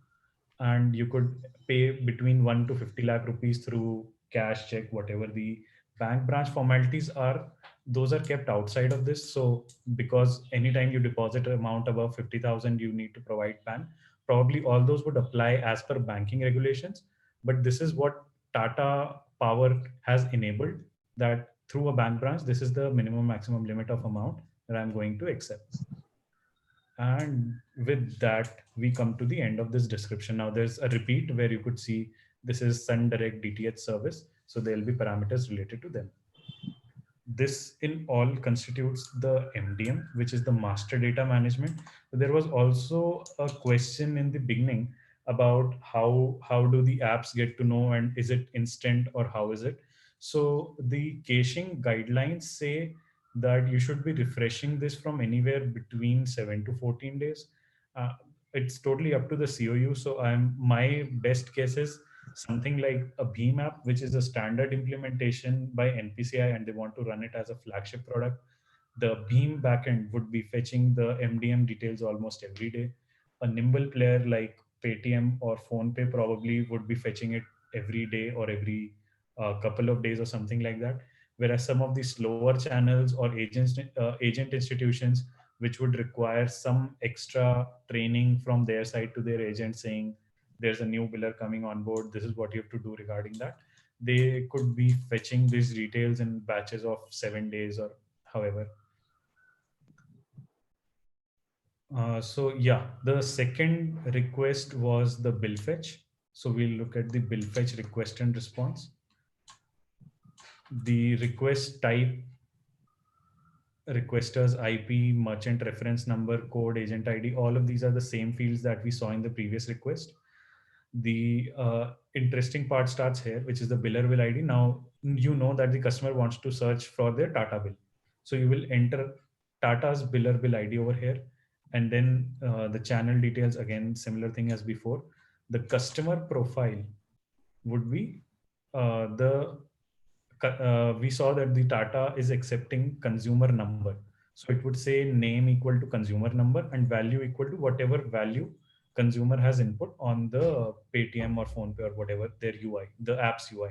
and you could pay between 1 to 50 lakh rupees through cash, check, whatever the bank branch formalities are. Those are kept outside of this. So because anytime you deposit an amount above 50,000, you need to provide PAN. Probably all those would apply as per banking regulations. But this is what Tata Power has enabled, that through a bank branch, this is the minimum maximum limit of amount that I'm going to accept. And with that, we come to the end of this description. Now there's a repeat where you could see this is Sun Direct DTH service. So there'll be parameters related to them. This in all constitutes the MDM, which is the master data management. There was also a question in the beginning about how do the apps get to know, and is it instant or how is it. So the caching guidelines say that you should be refreshing this from anywhere between 7 to 14 days. uh, it's totally up to the COU. So my best guess is something like a Beam app, which is a standard implementation by NPCI, and they want to run it as a flagship product. The Beam backend would be fetching the MDM details almost every day. A nimble player like Paytm or PhonePe probably would be fetching it every day or every couple of days or something like that. Whereas some of the slower channels or agent institutions, which would require some extra training from their side to their agent, saying there's a new biller coming on board, this is what you have to do regarding that, they could be fetching these details in batches of 7 days or however. So yeah, the second request was the bill fetch. So we'll look at the bill fetch request and response. The request type, requester's IP, merchant reference number, code, agent ID, all of these are the same fields that we saw in the previous request. The interesting part starts here, which is the biller bill ID. Now, you know that the customer wants to search for their Tata bill. So you will enter Tata's biller bill ID over here. And then the channel details, again, similar thing as before. The customer profile would be we saw that the Tata is accepting consumer number. So it would say name equal to consumer number and value equal to whatever value consumer has input on the Paytm or PhonePe or whatever their UI, the app's UI.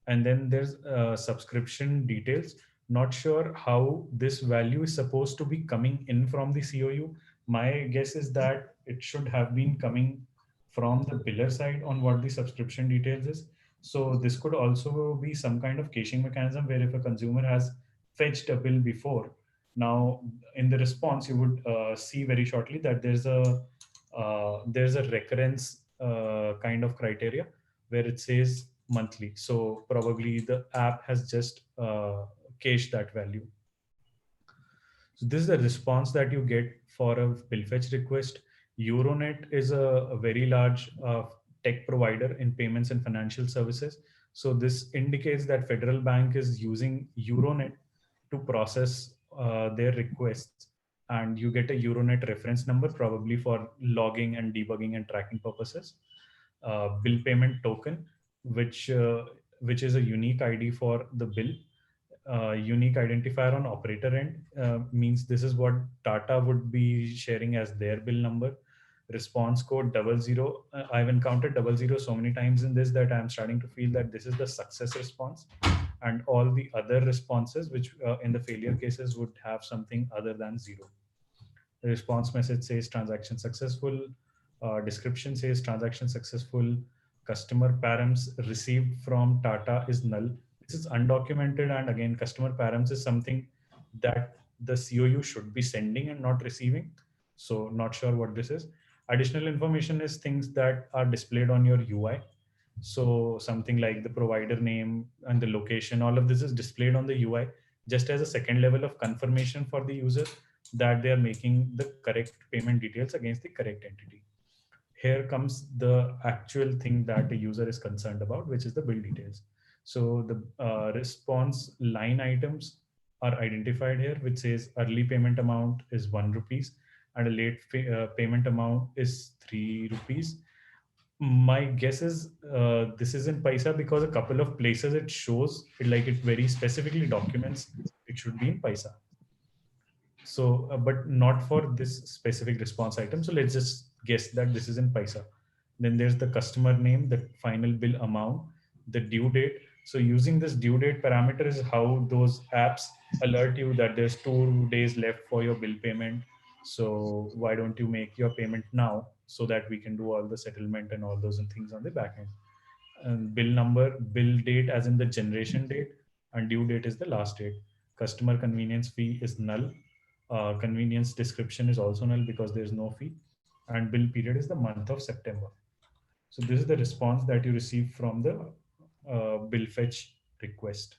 And then there's subscription details. Not sure how this value is supposed to be coming in from the COU. My guess is that it should have been coming from the biller side on what the subscription details is. So this could also be some kind of caching mechanism where if a consumer has fetched a bill before, now in the response you would see very shortly that there's a recurrence kind of criteria where it says monthly. So probably the app has just cached that value. So this is the response that you get for a bill fetch request. Euronet is a very large tech provider in payments and financial services. So this indicates that Federal Bank is using Euronet to process their requests, and you get a Euronet reference number probably for logging and debugging and tracking purposes. Bill payment token, which uh, which is a unique ID for the bill. Unique identifier on operator end means this is what Tata would be sharing as their bill number. Response code 00. I've encountered 00 so many times in this that I'm starting to feel that this is the success response, and all the other responses, which in the failure cases would have something other than zero. The response message says transaction successful. Description says transaction successful. Customer params received from Tata is null. This is undocumented, and again, customer params is something that the COU should be sending and not receiving. So not sure what this is. Additional information is things that are displayed on your UI. So something like the provider name and the location, all of this is displayed on the UI just as a second level of confirmation for the user that they are making the correct payment details against the correct entity. Here comes the actual thing that the user is concerned about, which is the bill details. So the response line items are identified here, which says early payment amount is 1 rupees and a late payment amount is 3 rupees. My guess is this is in paisa because a couple of places it shows it, like it very specifically documents it should be in paisa. So, but not for this specific response item. So let's just guess that this is in paisa. Then there's the customer name, the final bill amount, the due date. So using this due date parameter is how those apps alert you that there's 2 days left for your bill payment. So why don't you make your payment now so that we can do all the settlement and all those things on the back end. And bill number, bill date as in the generation date, and due date is the last date. Customer convenience fee is null. Convenience description is also null because there's no fee. And bill period is the month of September. So this is the response that you receive from the bill fetch request.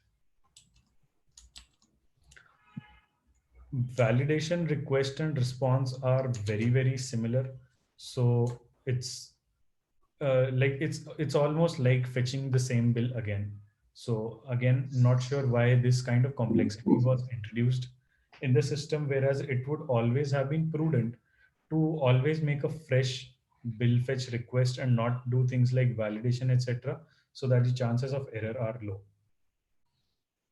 Validation request and response are very, very similar. So it's like it's almost like fetching the same bill again. So again, not sure why this kind of complexity was introduced in the system, whereas it would always have been prudent to always make a fresh bill fetch request and not do things like validation, etc., so that the chances of error are low.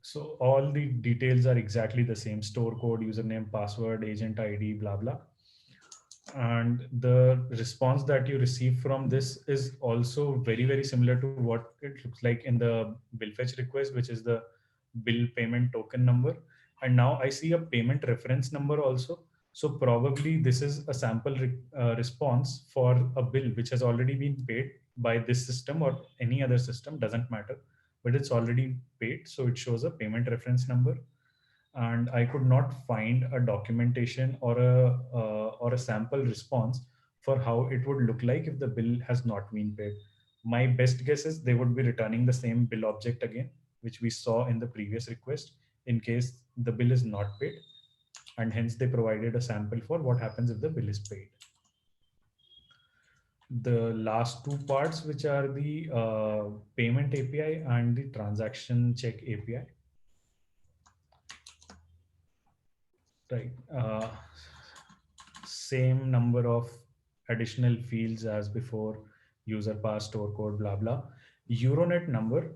So all the details are exactly the same: store code, username, password, agent ID, blah blah. And the response that you receive from this is also very similar to what it looks like in the bill fetch request, which is the bill payment token number. And now I see a payment reference number also. So probably this is a sample response for a bill which has already been paid by this system or any other system, doesn't matter, but it's already paid, so it shows a payment reference number. And I could not find a documentation or a sample response for how it would look like if the bill has not been paid. My best guess is they would be returning the same bill object again, which we saw in the previous request, in case the bill is not paid, and hence they provided a sample for what happens if the bill is paid. The last two parts, which are the payment API and the transaction check API, right? Same number of additional fields as before: user pass, store code, blah blah. Euronet number.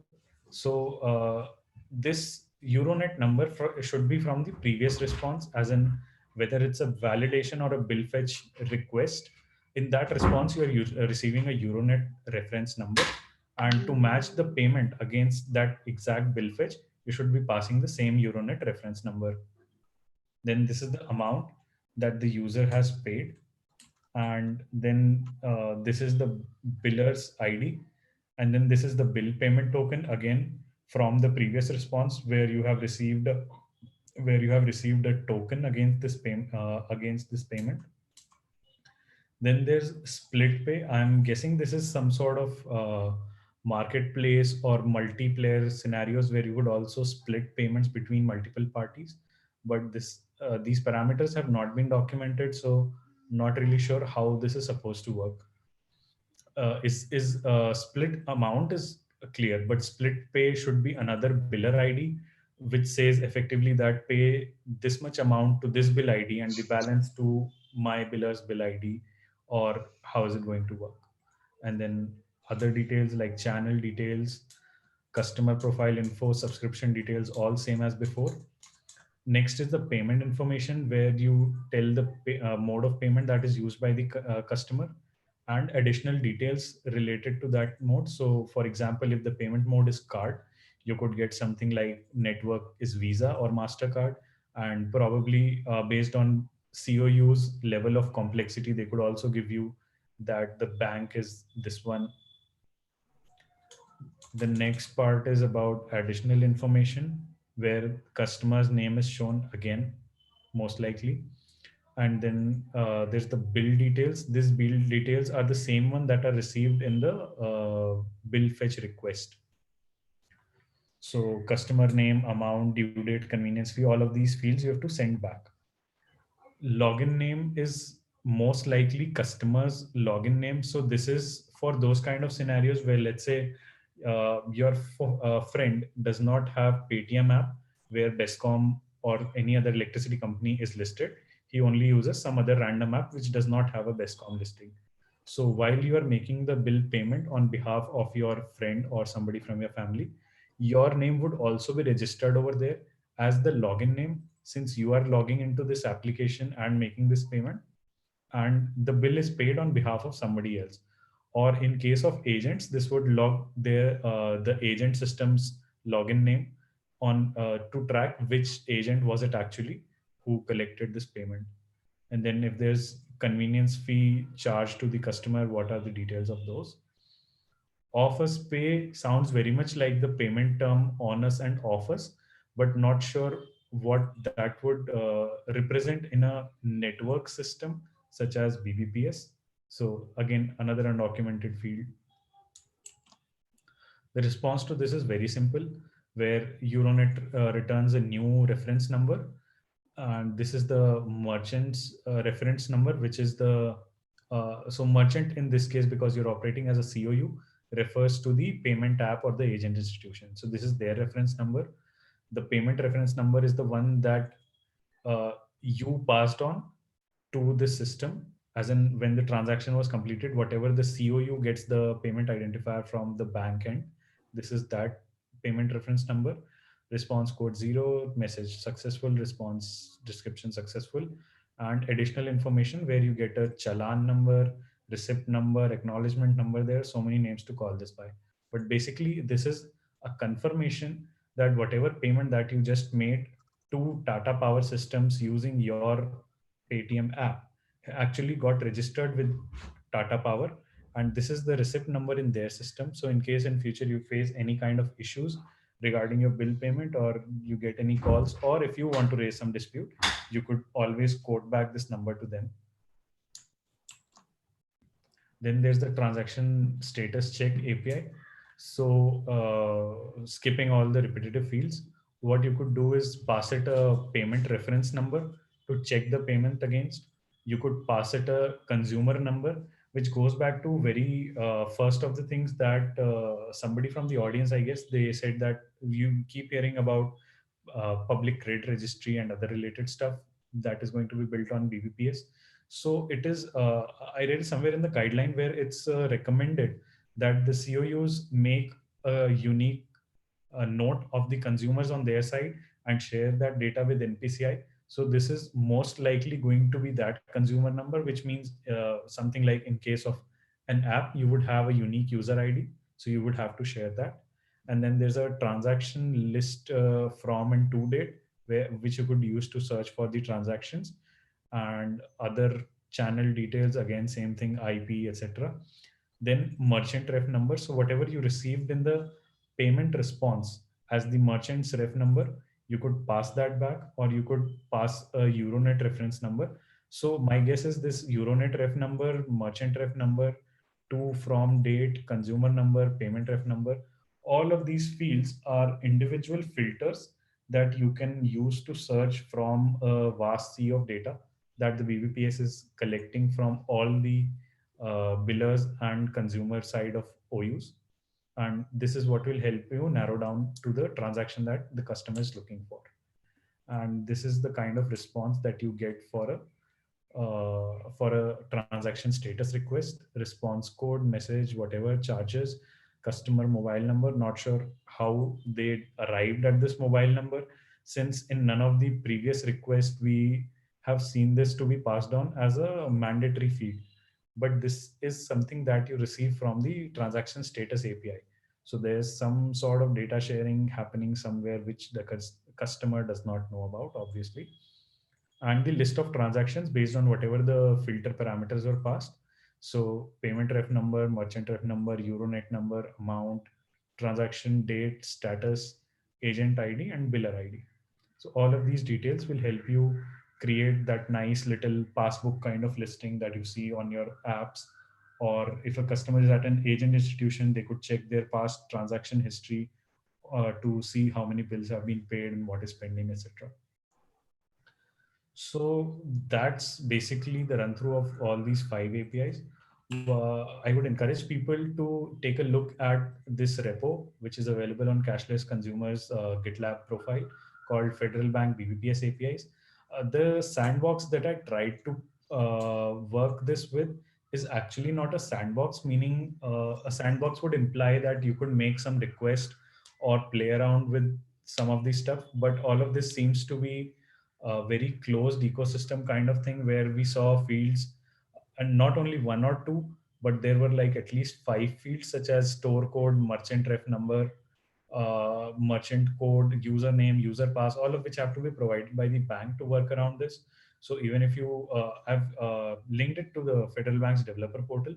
So this Euronet number should be from the previous response, as in whether it's a validation or a bill fetch request. In that response, you are receiving a Euronet reference number, and to match the payment against that exact bill fetch, you should be passing the same Euronet reference number. Then this is the amount that the user has paid, and then this is the biller's ID, and then this is the bill payment token, again from the previous response, where you have received a token against this payment. Then there's split pay. I'm guessing this is some sort of marketplace or multiplayer scenarios where you would also split payments between multiple parties. But these parameters have not been documented, so not really sure how this is supposed to work. Is split amount is clear, but split pay should be another biller ID, which says effectively that pay this much amount to this bill ID and the balance to my biller's bill ID, or how is it going to work? And then other details like channel details, customer profile info, subscription details, all same as before. Next is the payment information, where you tell the mode of payment that is used by the customer and additional details related to that mode. So for example, if the payment mode is card, you could get something like network is Visa or MasterCard. And probably based on COU's level of complexity, they could also give you that the bank is this one. The next part is about additional information, where customer's name is shown again, most likely. And then there's the bill details. These bill details are the same one that are received in the bill fetch request. So customer name, amount, due date, convenience fee, all of these fields you have to send back. Login name is most likely customer's login name. So this is for those kind of scenarios where, let's say, your friend does not have Paytm app where Bescom or any other electricity company is listed. He only uses some other random app which does not have a Bescom listing. So while you are making the bill payment on behalf of your friend or somebody from your family, your name would also be registered over there as the login name, since you are logging into this application and making this payment, and the bill is paid on behalf of somebody else. Or in case of agents, this would log the agent system's login name on to track which agent was it actually who collected this payment. And then if there's convenience fee charged to the customer, what are the details of those? Offers pay sounds very much like the payment term onus and offers, but not sure what that would represent in a network system such as BBPS. So again, another undocumented field. The response to this is very simple, where Euronet returns a new reference number, and this is the merchant's reference number, which is the So merchant in this case, because you're operating as a COU, refers to the payment app or the agent institution. So this is their reference number. The payment reference number is the one that uh, you passed on to the system, as in when the transaction was completed, whatever the COU gets the payment identifier from the bank end. This is that payment reference number. Response code 0, message successful, response description successful, and additional information where you get a challan number, receipt number, acknowledgement number. There are so many names to call this by, but basically this is a confirmation that whatever payment that you just made to Tata Power Systems using your Paytm app actually got registered with Tata Power, and this is the receipt number in their system. So in case in future you face any kind of issues regarding your bill payment, or you get any calls, or if you want to raise some dispute, you could always quote back this number to them. Then there's the transaction status check API. So skipping all the repetitive fields, what you could do is pass it a payment reference number to check the payment against. You could pass it a consumer number, which goes back to very first of the things that somebody from the audience, I guess, they said that you keep hearing about public credit registry and other related stuff that is going to be built on BBPS. So it is, I read somewhere in the guideline where it's recommended that the COUs make a unique note of the consumers on their side and share that data with NPCI. So this is most likely going to be that consumer number, which means something like in case of an app, you would have a unique user ID. So you would have to share that. And then there's a transaction list from and to date, which you could use to search for the transactions, and other channel details, again same thing, IP, etc. Then merchant ref number. So whatever you received in the payment response as the merchant's ref number, you could pass that back, or you could pass a Euronet reference number. So my guess is this Euronet ref number, merchant ref number, to, from, date, consumer number, payment ref number, all of these fields are individual filters that you can use to search from a vast sea of data that the BBPS is collecting from all the billers and consumer side of OUs. And this is what will help you narrow down to the transaction that the customer is looking for. And this is the kind of response that you get for a transaction status request, response code, message, whatever, charges, customer mobile number. Not sure how they arrived at this mobile number, since in none of the previous requests we have seen this to be passed on as a mandatory field. But this is something that you receive from the transaction status API. So there's some sort of data sharing happening somewhere which the customer does not know about, obviously. And the list of transactions based on whatever the filter parameters were passed. So payment ref number, merchant ref number, Euronet number, amount, transaction date, status, agent ID, and biller ID. So all of these details will help you create that nice little passbook kind of listing that you see on your apps. Or if a customer is at an agent institution, they could check their past transaction history to see how many bills have been paid and what is pending, etc. So that's basically the run through of all these 5 APIs. I would encourage people to take a look at this repo, which is available on Cashless Consumers GitLab profile, called Federal Bank BBPS APIs. The sandbox that I tried to work this with is actually not a sandbox, meaning a sandbox would imply that you could make some request or play around with some of this stuff. But all of this seems to be a very closed ecosystem kind of thing, where we saw fields, and not only one or two, but there were like at least 5 fields, such as store code, merchant ref number, merchant code, username, user pass, all of which have to be provided by the bank to work around this. So even if you have linked it to the Federal Bank's developer portal,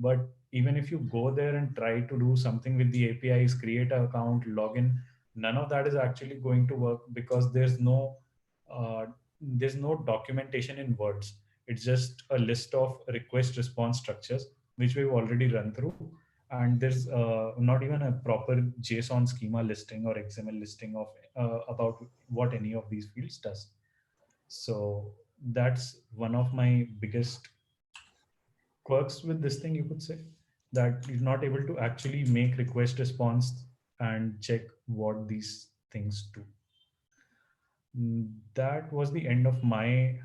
but even if you go there and try to do something with the APIs, create an account, login, none of that is actually going to work, because uh, there's no documentation in words. It's just a list of request response structures, which we've already run through. And there's not even a proper JSON schema listing or XML listing of about what any of these fields does. So that's one of my biggest quirks with this thing, you could say, that you're not able to actually make request response and check what these things do. That was the end of my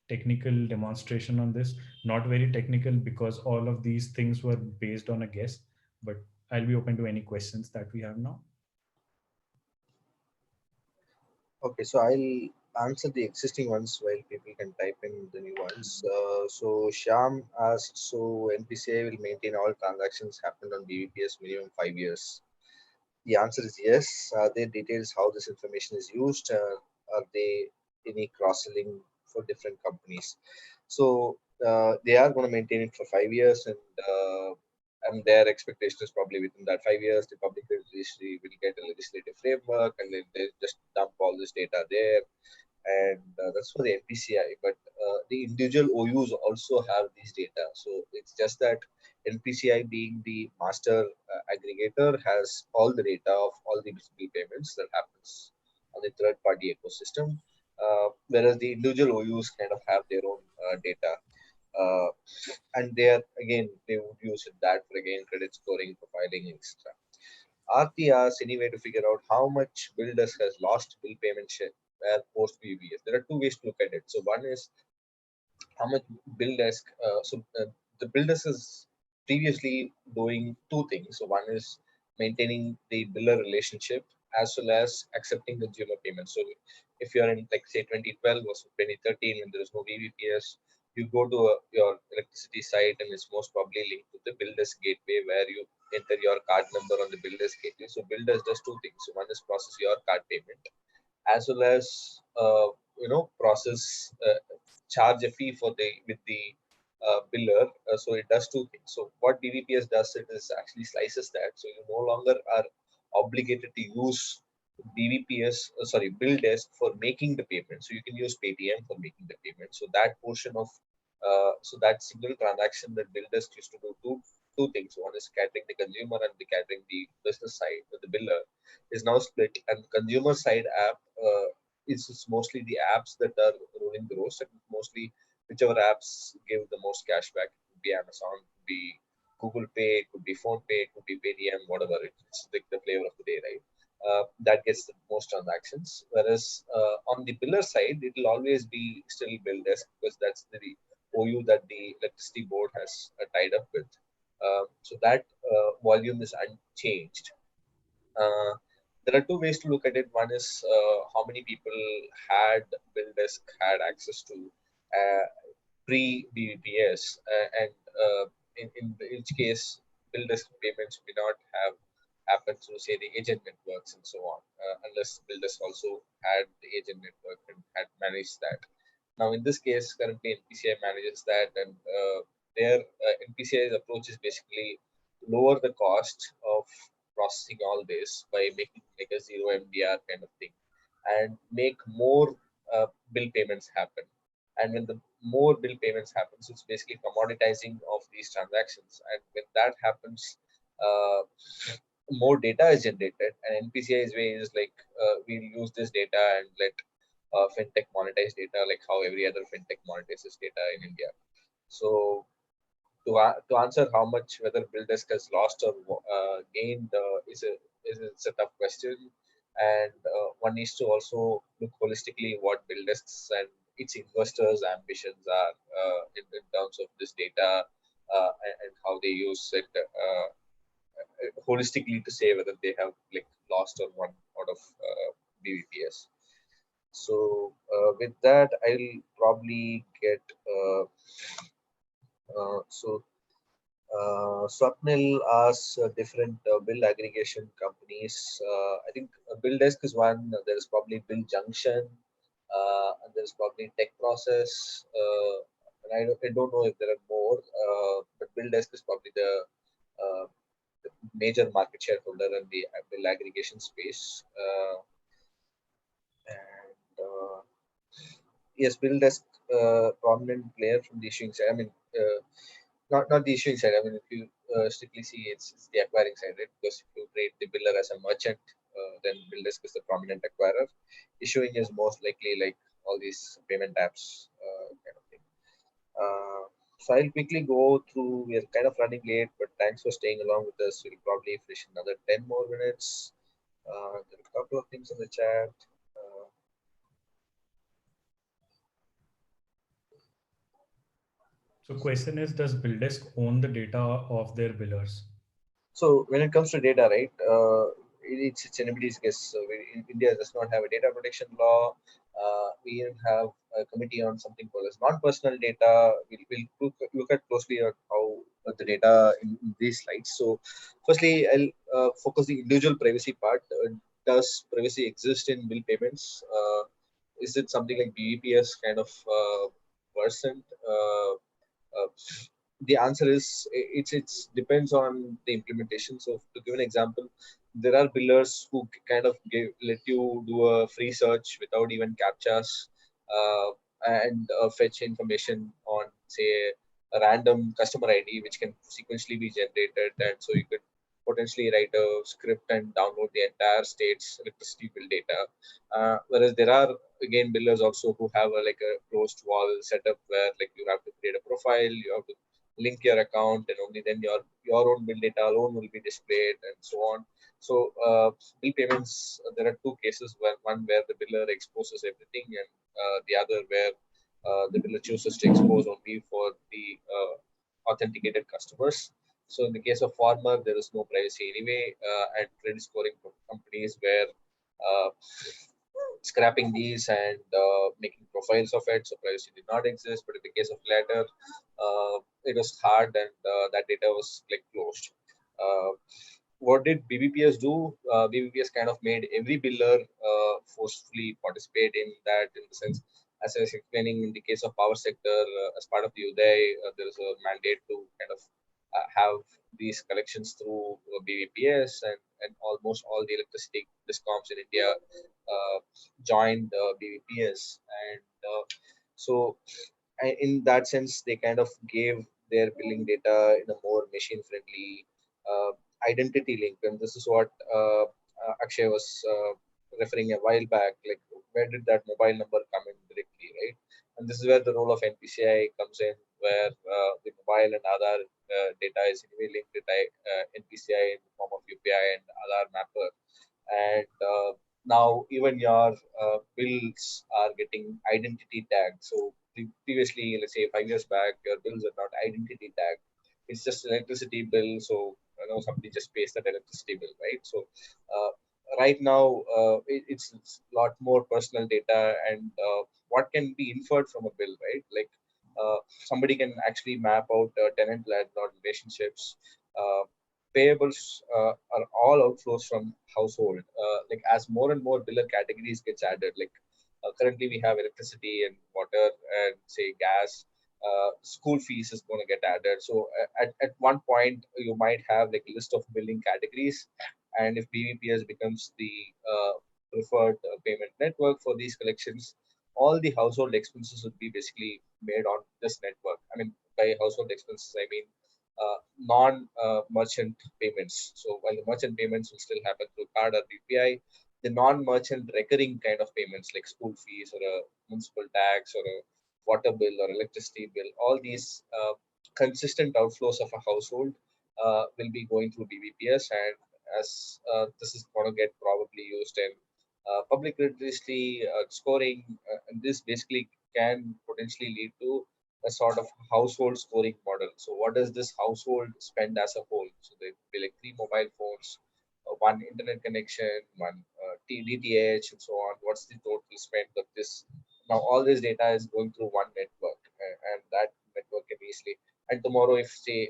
technical demonstration on this. Not very technical because all of these things were based on a guess, but I'll be open to any questions that we have now. Okay, so I'll answer the existing ones while people can type in the new ones. So Sham asked, so NPCI will maintain all transactions happened on BBPS minimum 5 years. The answer is yes. Are there details how this information is used? Are they any cross-selling for different companies? So they are going to maintain it for 5 years, and their expectation is probably within that 5 years, the public registry will get a legislative framework, and then they just dump all this data there, and that's for the NPCI. But the individual OUs also have these data, so it's just that NPCI, being the master aggregator, has all the data of all the bill payments that happens on the third party ecosystem, whereas the individual OUs kind of have their own data. Uh, and there again, they would use that for again credit scoring, profiling, etc. Aarti asks, any way to figure out how much bill desk has lost bill payment share post BBS? There are two ways to look at it. So one is how much bill desk. The bill desk is previously doing two things. So one is maintaining the biller relationship as well as accepting consumer payments. So if you're in like say 2012 or 2013 when there is no BBPS, you go to your electricity site and it's most probably linked to the bill desk gateway where you enter your card number on the bill desk gateway. So bill desk does two things. So one is process your card payment as well as process charge a fee for the with the biller. So it does two things. So what BBPS does, it is actually slices that, so you no longer are obligated to use BBPS, bill desk for making the payment. So you can use Paytm for making the payment. So that portion of that single transaction that bill desk used to do two things. One is catering the consumer and the catering the business side, the biller is now split, and consumer side app is mostly the apps that are ruling the roast, and mostly whichever apps give the most cashback. It could be Amazon, could be Google Pay, could be Phone Pay, could be Paytm, whatever. It's like the flavor of the day, right? That gets the most transactions. Whereas on the biller side, it will always be still bill desk because that's the OU that the electricity board has tied up with. So that volume is unchanged. Uh, there are two ways to look at it. One is how many people had bill desk had access to pre BBPS, and in each case, bill desk payments may not have happened through say the agent networks and so on, unless bill desk also had the agent network and had managed that. Now, in this case, currently NPCI manages that, and their NPCI's approach is basically lower the cost of processing all this by making like a zero MDR kind of thing, and make more bill payments happen. And when the more bill payments happens, it's basically commoditizing of these transactions. And when that happens, more data is generated, and NPCI's way is like we'll use this data and let fintech monetize data like how every other fintech monetizes data in India. So to answer how much whether BillDesk has lost or gained is a tough question, and one needs to also look holistically what BillDesk's and its investors' ambitions are in terms of this data and how they use it holistically to say whether they have like lost or won out of BBPS. So with that, I'll probably get so Swapnil asks different bill aggregation companies. I think BillDesk is one. There's probably Bill Junction, and there's probably Tech Process. And I don't know if there are more, but BillDesk is probably the major market shareholder in the bill aggregation space. And yes, BillDesk, prominent player from the issuing side. I mean, not the issuing side. I mean, if you strictly see, it's the acquiring side, right? Because if you trade the biller as a merchant, then BillDesk is the prominent acquirer. Issuing is most likely like all these payment apps kind of thing. So I'll quickly go through. We are kind of running late, but thanks for staying along with us. We'll probably finish another 10 more minutes. There are a couple of things in the chat. Uh, So question is, does BillDesk own the data of their billers? So when it comes to data, right, it's anybody's guess. So India does not have a data protection law. We even have a committee on something called as non-personal data. We'll look at closely at how the data in these slides. So firstly, I'll focus the individual privacy part. Does privacy exist in bill payments? Is it something like BVPS kind of percent? Uh, the answer is it's depends on the implementation. So to give an example, there are billers who kind of let you do a free search without even captchas, uh, and fetch information on, say, a random customer ID which can sequentially be generated, and so you could potentially write a script and download the entire state's electricity bill data. Whereas there are again billers also who have like a closed wall setup where like you have to create a profile, you have to link your account, and only then your own bill data alone will be displayed, and so on. So bill payments, there are two cases where one where the biller exposes everything, and the other where the biller chooses to expose only for the authenticated customers. So in the case of farmer, there is no privacy anyway, and credit scoring companies where scrapping these and making profiles of it, so privacy did not exist. But in the case of latter, it was hard, and that data was like closed. What did BBPS do? BBPS kind of made every biller forcefully participate in that, in the sense, as I was explaining, in the case of power sector, as part of the Uday, there is a mandate to kind of have these collections through BBPS, and almost all the electricity discoms in India joined BBPS. And so in that sense, they kind of gave their billing data in a more machine friendly identity link. And this is what Akshay was referring a while back, like where did that mobile number come in directly, right? And this is where the role of NPCI comes in, where the mobile and Aadhaar data is anyway linked to NPCI in the form of UPI and Aadhaar mapper. And now even your bills are getting identity tagged. So previously, let's say 5 years back, your bills are not identity tagged. It's just an electricity bill. So somebody just pays that electricity bill, right? So right now, it's a lot more personal data, and what can be inferred from a bill, right? Like somebody can actually map out tenant landlord relationships. Payables are all outflows from household. Like as more and more biller categories gets added, like currently we have electricity and water and say gas. School fees is going to get added. So at one point you might have like a list of billing categories, and if BVPS becomes the preferred payment network for these collections, all the household expenses would be basically made on this network. I mean, by household expenses, I mean non-merchant payments. So while the merchant payments will still happen through card or UPI, the non-merchant recurring kind of payments like school fees or a municipal tax or a water bill or electricity bill, all these consistent outflows of a household will be going through BBPS, and as this is going to get probably used in public registry scoring, and this basically can potentially lead to a sort of household scoring model. So what does this household spend as a whole? So they be like three mobile phones, one internet connection, one DTH, and so on. What's the total spend of this? Now all this data is going through one network, and that network can easily. And tomorrow, if say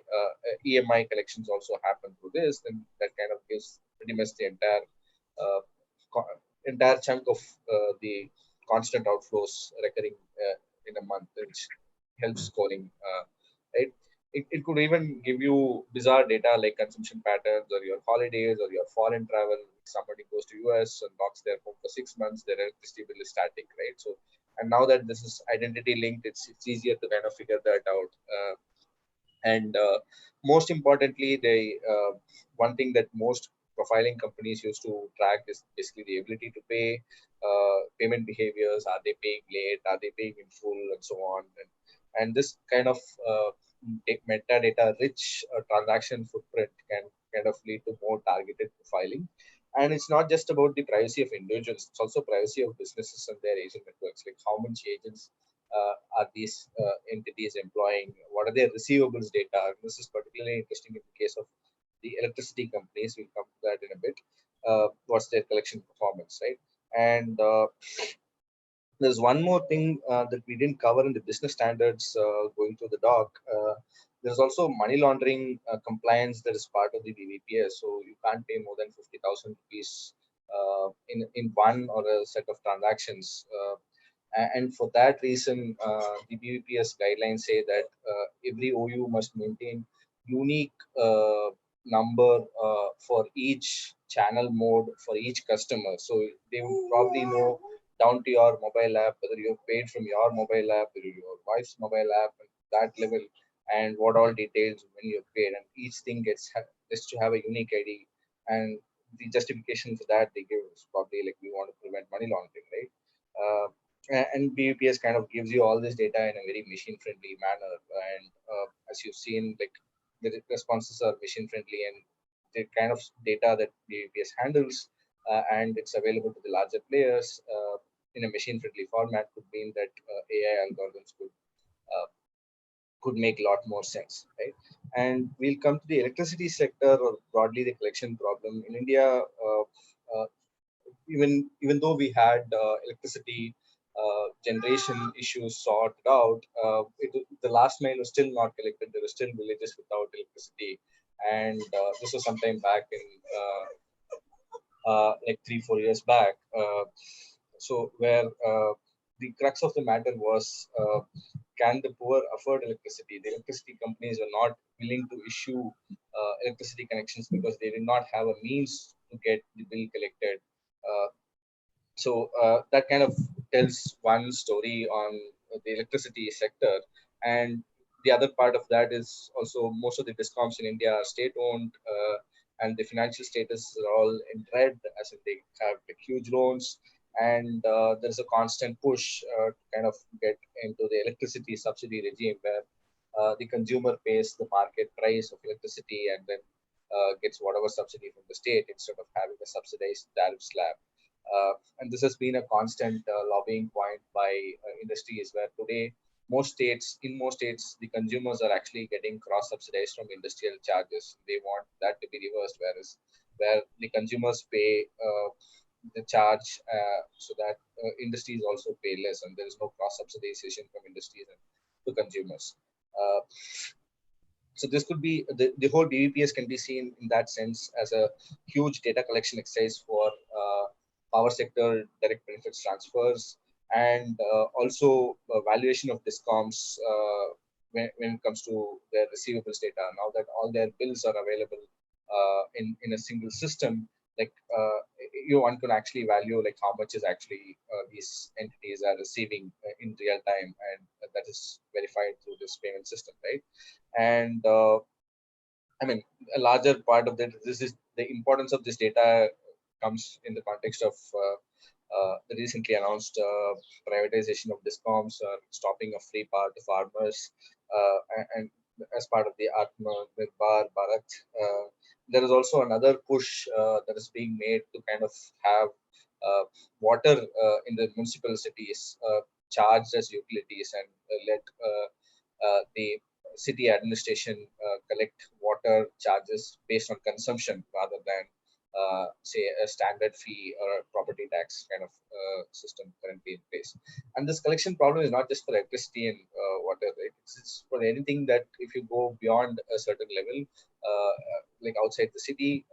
EMI collections also happen through this, then that kind of gives pretty much the uh, entire chunk of the constant outflows recurring in a month, which helps scoring. Right? It could even give you bizarre data like consumption patterns or your holidays or your foreign travel. Somebody goes to US and locks their home for 6 months, their electricity bill is static, right? So, and now that this is identity linked, it's easier to kind of figure that out. And most importantly, they one thing that most profiling companies used to track is basically the ability to pay, payment behaviors. Are they paying late? Are they paying in full? And so on. And And this kind of metadata rich transaction footprint can kind of lead to more targeted profiling. And it's not just about the privacy of individuals, it's also privacy of businesses and their agent networks. Like how much agents are these entities employing? What are their receivables data? And this is particularly interesting in the case of the electricity companies. We'll come to that in a bit. What's their collection performance, right? And there's one more thing that we didn't cover in the business standards going through the doc. There's also money laundering compliance that is part of the BVPS. So you can't pay more than 50,000 rupees in one or a set of transactions. And for that reason, the BVPS guidelines say that every OU must maintain unique number for each channel mode for each customer. So they would probably know down to your mobile app whether you've paid from your mobile app, whether your wife's mobile app, and that level, and what all details when you've paid. And each thing just to have a unique ID. And the justification for that they give is probably like we want to prevent money laundering, right? And BUPS kind of gives you all this data in a very machine friendly manner. And as you've seen, like the responses are machine friendly, and the kind of data that BUPS handles and it's available to the larger players in a machine friendly format could mean that AI algorithms could make a lot more sense, right? And we'll come to the electricity sector or broadly the collection problem in India. Uh, even though we had electricity generation issues sorted out, the last mile was still not collected. There were still villages without electricity, and this was sometime back in like 3-4 years back. So where the crux of the matter was, can the poor afford electricity? The electricity companies were not willing to issue electricity connections because they did not have a means to get the bill collected. So that kind of tells one story on the electricity sector. And the other part of that is also most of the discoms in India are state owned, and the financial status is all in red, as in they have like, huge loans. And there's a constant push to kind of get into the electricity subsidy regime where the consumer pays the market price of electricity and then gets whatever subsidy from the state instead of having a subsidized tariff slab. And this has been a constant lobbying point by industries where today most states, the consumers are actually getting cross subsidized from industrial charges. They want that to be reversed, whereas where the consumers pay the charge so that industries also pay less, and there is no cross subsidization from industries and to consumers. Uh, so this could be the whole BVPS can be seen in that sense as a huge data collection exercise for power sector direct benefits transfers, and also valuation of discoms when it comes to their receivables data. Now that all their bills are available in a single system, like one can actually value like how much is actually these entities are receiving in real time, and that is verified through this payment system, right? And I mean, a larger part of that, this is the importance of this data comes in the context of the recently announced privatization of discoms, stopping of free power to farmers, and as part of the Atma Nirbhar Bharat. There is also another push that is being made to kind of have water in the municipal cities charged as utilities, and let the city administration collect water charges based on consumption rather than say a standard fee or a property tax kind of system currently in place. And this collection problem is not just for electricity and water, right? It's for anything that if you go beyond a certain level, like outside the city,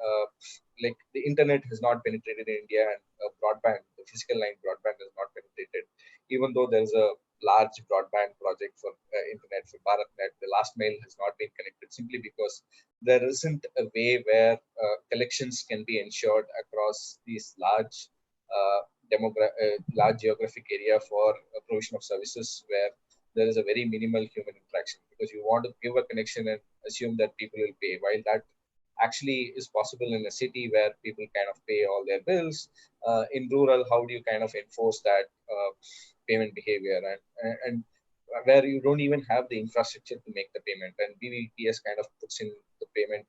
like the internet has not penetrated in India, and broadband, the physical line broadband has not penetrated, even though there's a large broadband project for internet for BharatNet. The last mile has not been connected simply because there isn't a way where collections can be ensured across these large geographic area for provision of services where there is a very minimal human interaction, because you want to give a connection and assume that people will pay, while that actually is possible in a city where people kind of pay all their bills. In rural, how do you kind of enforce that payment behavior? And where you don't even have the infrastructure to make the payment, and BBPS kind of puts in the payment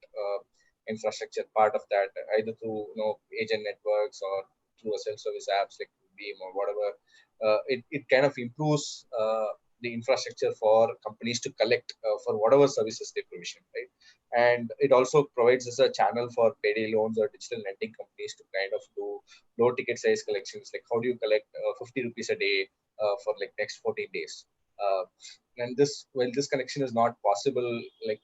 infrastructure part of that, either through agent networks or through a self-service apps like Beam or whatever. It kind of improves the infrastructure for companies to collect for whatever services they provision, right? And it also provides us a channel for payday loans or digital lending companies to kind of do low ticket size collections. Like how do you collect 50 rupees a day for like next 14 days? And this, well, this connection is not possible like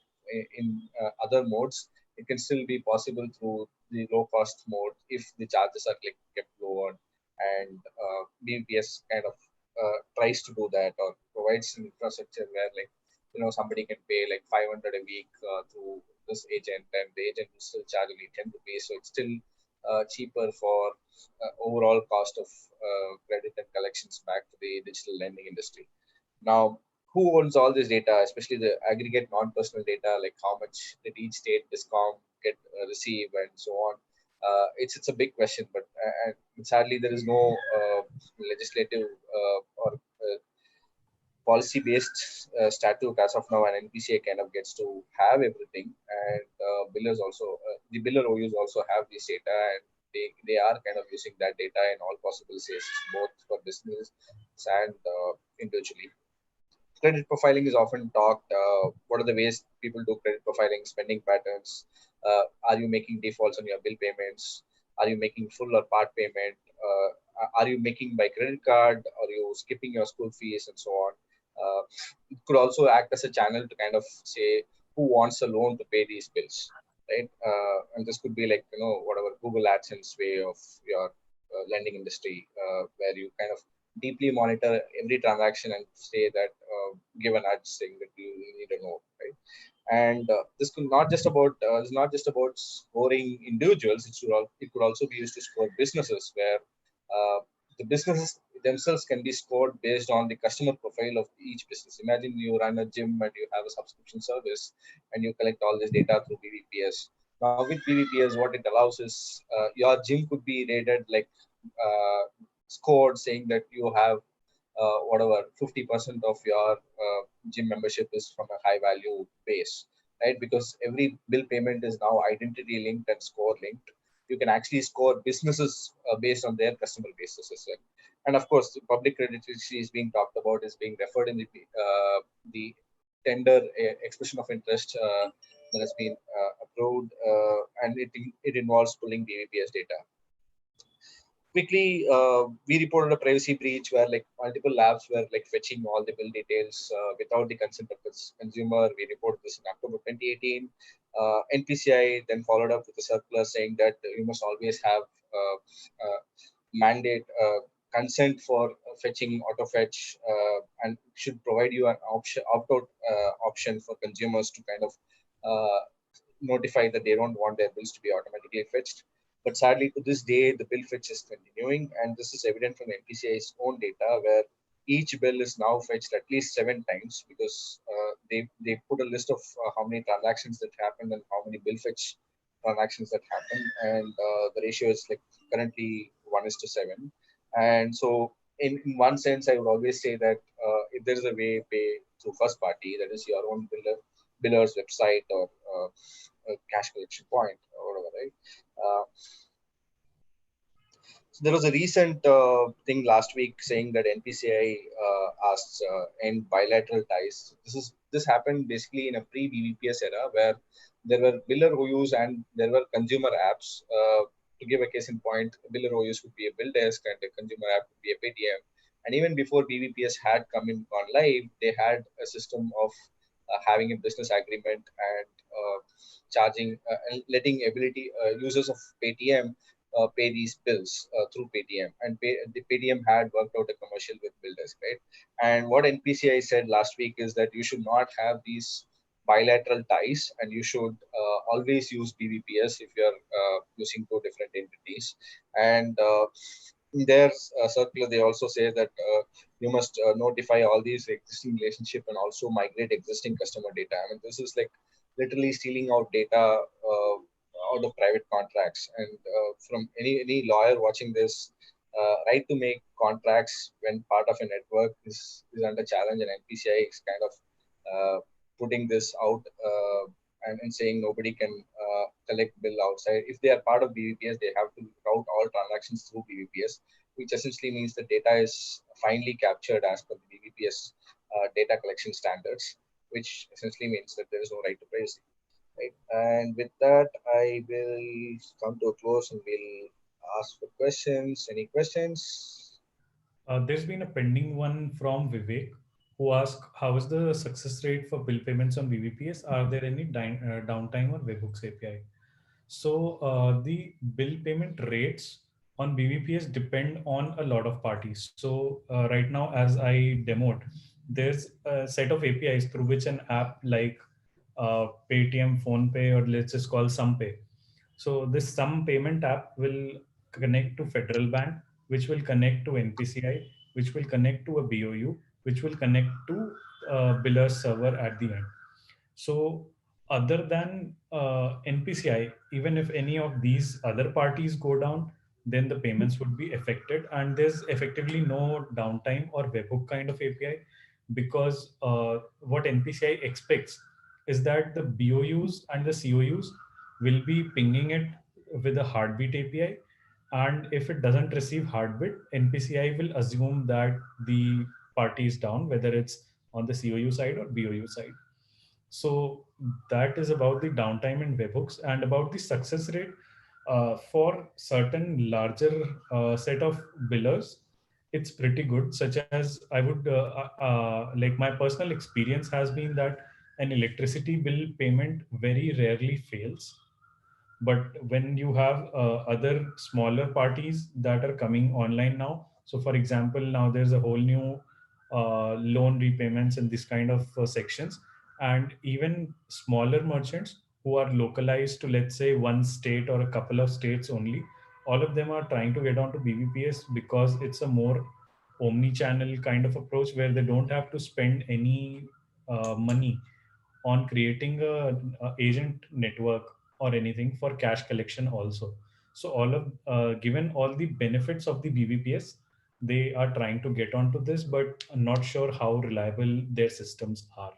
in other modes. It can still be possible through the low cost mode if the charges are like kept lower, and BBPS kind of tries to do that, or provides an infrastructure where like somebody can pay like 500 a week through this agent, and the agent will still charge only 10 rupees, so it's still cheaper for overall cost of credit and collections back to the digital lending industry. Now, who owns all this data, especially the aggregate non-personal data, like how much did each state discom get receive and so on? It's a big question, but sadly there is no legislative or policy-based statute as of now, and NPCI kind of gets to have everything, and billers also, the biller OUs also have this data, and they are kind of using that data in all possible cases, both for business and individually. Credit profiling is often talked. What are the ways people do credit profiling? Spending patterns. Are you making defaults on your bill payments? Are you making full or part payment? Are you making by credit card? Are you skipping your school fees and so on? It could also act as a channel to kind of say who wants a loan to pay these bills, right? And this could be like whatever Google AdSense way of your lending industry, where you kind of deeply monitor every transaction and say that give an nudge saying that you need to know, right? And this could not just about it's not just about scoring individuals. It could also be used to score businesses, where the businesses themselves can be scored based on the customer profile of each business. Imagine you run a gym and you have a subscription service, and you collect all this data through BBPS. Now with BBPS, what it allows is your gym could be rated like scored, saying that you have whatever 50% of your gym membership is from a high value base, right? Because every bill payment is now identity linked and score linked. You can actually score businesses based on their customer bases as well. And of course, the public credit which is being talked about is being referred in the tender expression of interest that has been approved, and it involves pulling BVPS data. Quickly, we reported a privacy breach where like multiple labs were like fetching all the bill details without the consent of the consumer. We reported this in October 2018. NPCI then followed up with a circular saying that you must always have mandate consent for fetching auto fetch, and should provide you an option opt-out option for consumers to kind of notify that they don't want their bills to be automatically fetched. But sadly, to this day, the bill fetch is continuing, and this is evident from NPCI's own data, where each bill is now fetched at least 7 times, because they put a list of how many transactions that happened and how many bill fetch transactions that happen, and the ratio is like currently 1:7. And so, in one sense, I would always say that if there is a way pay through first party, that is your own biller's website or a cash collection point or whatever, right? So there was a recent thing last week saying that NPCI asked end bilateral ties. This happened basically in a pre-BBPS era, where there were biller OUs and there were consumer apps. To give a case in point, biller OUs would be a bill desk and a consumer app would be a Paytm. And even before BBPS had gone live, they had a system of having a business agreement and charging and letting users of Paytm pay these bills through Paytm, and the Paytm had worked out a commercial with BillDesk, right? And what NPCI said last week is that you should not have these bilateral ties, and you should always use BBPS if you're using two different entities. And in their circular, they also say that you must notify all these existing relationship and also migrate existing customer data. I mean, this is like literally stealing out data out of private contracts. And from any lawyer watching this, right to make contracts when part of a network is under challenge, and NPCI is kind of putting this out and saying nobody can collect bill outside. If they are part of BVPS, they have to route all transactions through BVPS, which essentially means the data is finally captured as per the BVPS data collection standards, which essentially means that there is no right to privacy. Right. And with that, I will come to a close and we'll ask for questions. Any questions? There's been a pending one from Vivek who asked, how is the success rate for bill payments on BBPS? Are there any downtime on webhooks API? So the bill payment rates on BBPS depend on a lot of parties. So right now, as I demoed, there's a set of APIs through which an app like Paytm, PhonePe, or let's just call SumPay. So this Sum payment app will connect to Federal Bank, which will connect to NPCI, which will connect to a BOU, which will connect to biller server at the end. So other than NPCI, even if any of these other parties go down, then the payments would be affected. And there's effectively no downtime or webhook kind of API, because what NPCI expects is that the BOUs and the COUs will be pinging it with a heartbeat API. And if it doesn't receive heartbeat, NPCI will assume that the party is down, whether it's on the COU side or BOU side. So that is about the downtime in webhooks. And about the success rate for certain larger set of billers, it's pretty good. Such as I would like, my personal experience has been that an electricity bill payment very rarely fails. But when you have other smaller parties that are coming online now, so for example, now there's a whole new loan repayments and this kind of sections, and even smaller merchants who are localized to, let's say, one state or a couple of states only, all of them are trying to get onto BBPS because it's a more omni-channel kind of approach where they don't have to spend any money on creating a agent network or anything for cash collection also. So all of given all the benefits of the BBPS, they are trying to get onto this, but I'm not sure how reliable their systems are.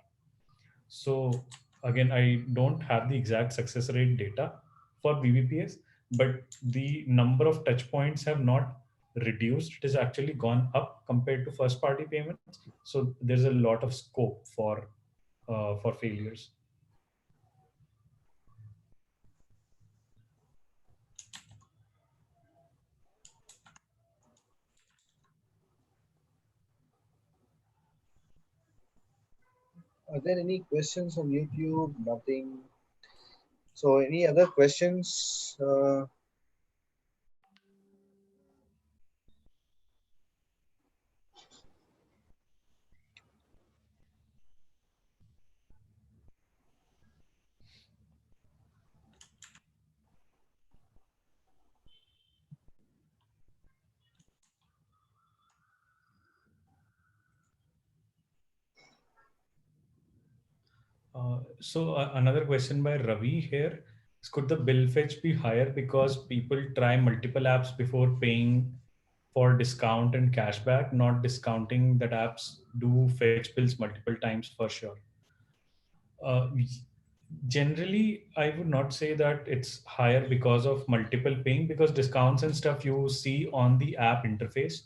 So again, I don't have the exact success rate data for BBPS, but the number of touch points have not reduced. It has actually gone up compared to first party payments. So there's a lot of scope for failures. Are there any questions on YouTube? Nothing. So any other questions? Another question by Ravi here is, could the bill fetch be higher because people try multiple apps before paying for discount and cashback, not discounting that apps do fetch bills multiple times for sure? Uh, Generally, I would not say that it's higher because of multiple paying, because discounts and stuff you see on the app interface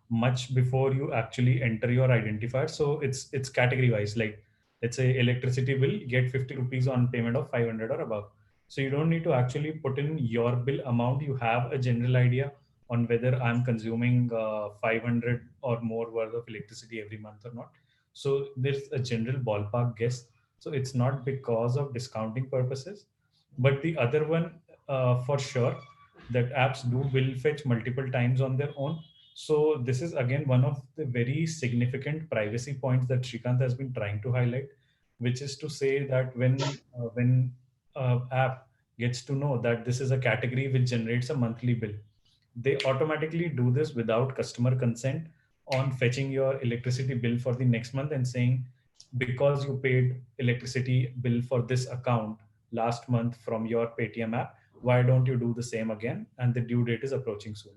much before you actually enter your identifier. So it's category wise. Like, let's say electricity bill, get 50 rupees on payment of 500 or above. So you don't need to actually put in your bill amount. You have a general idea on whether I'm consuming 500 or more worth of electricity every month or not. So there's a general ballpark guess. So it's not because of discounting purposes. But the other one, for sure, that apps do will fetch multiple times on their own. So this is again one of the very significant privacy points that Shrikant has been trying to highlight, which is to say that when app gets to know that this is a category which generates a monthly bill, they automatically do this without customer consent on fetching your electricity bill for the next month and saying, because you paid electricity bill for this account last month from your Paytm app, why don't you do the same again? And the due date is approaching soon.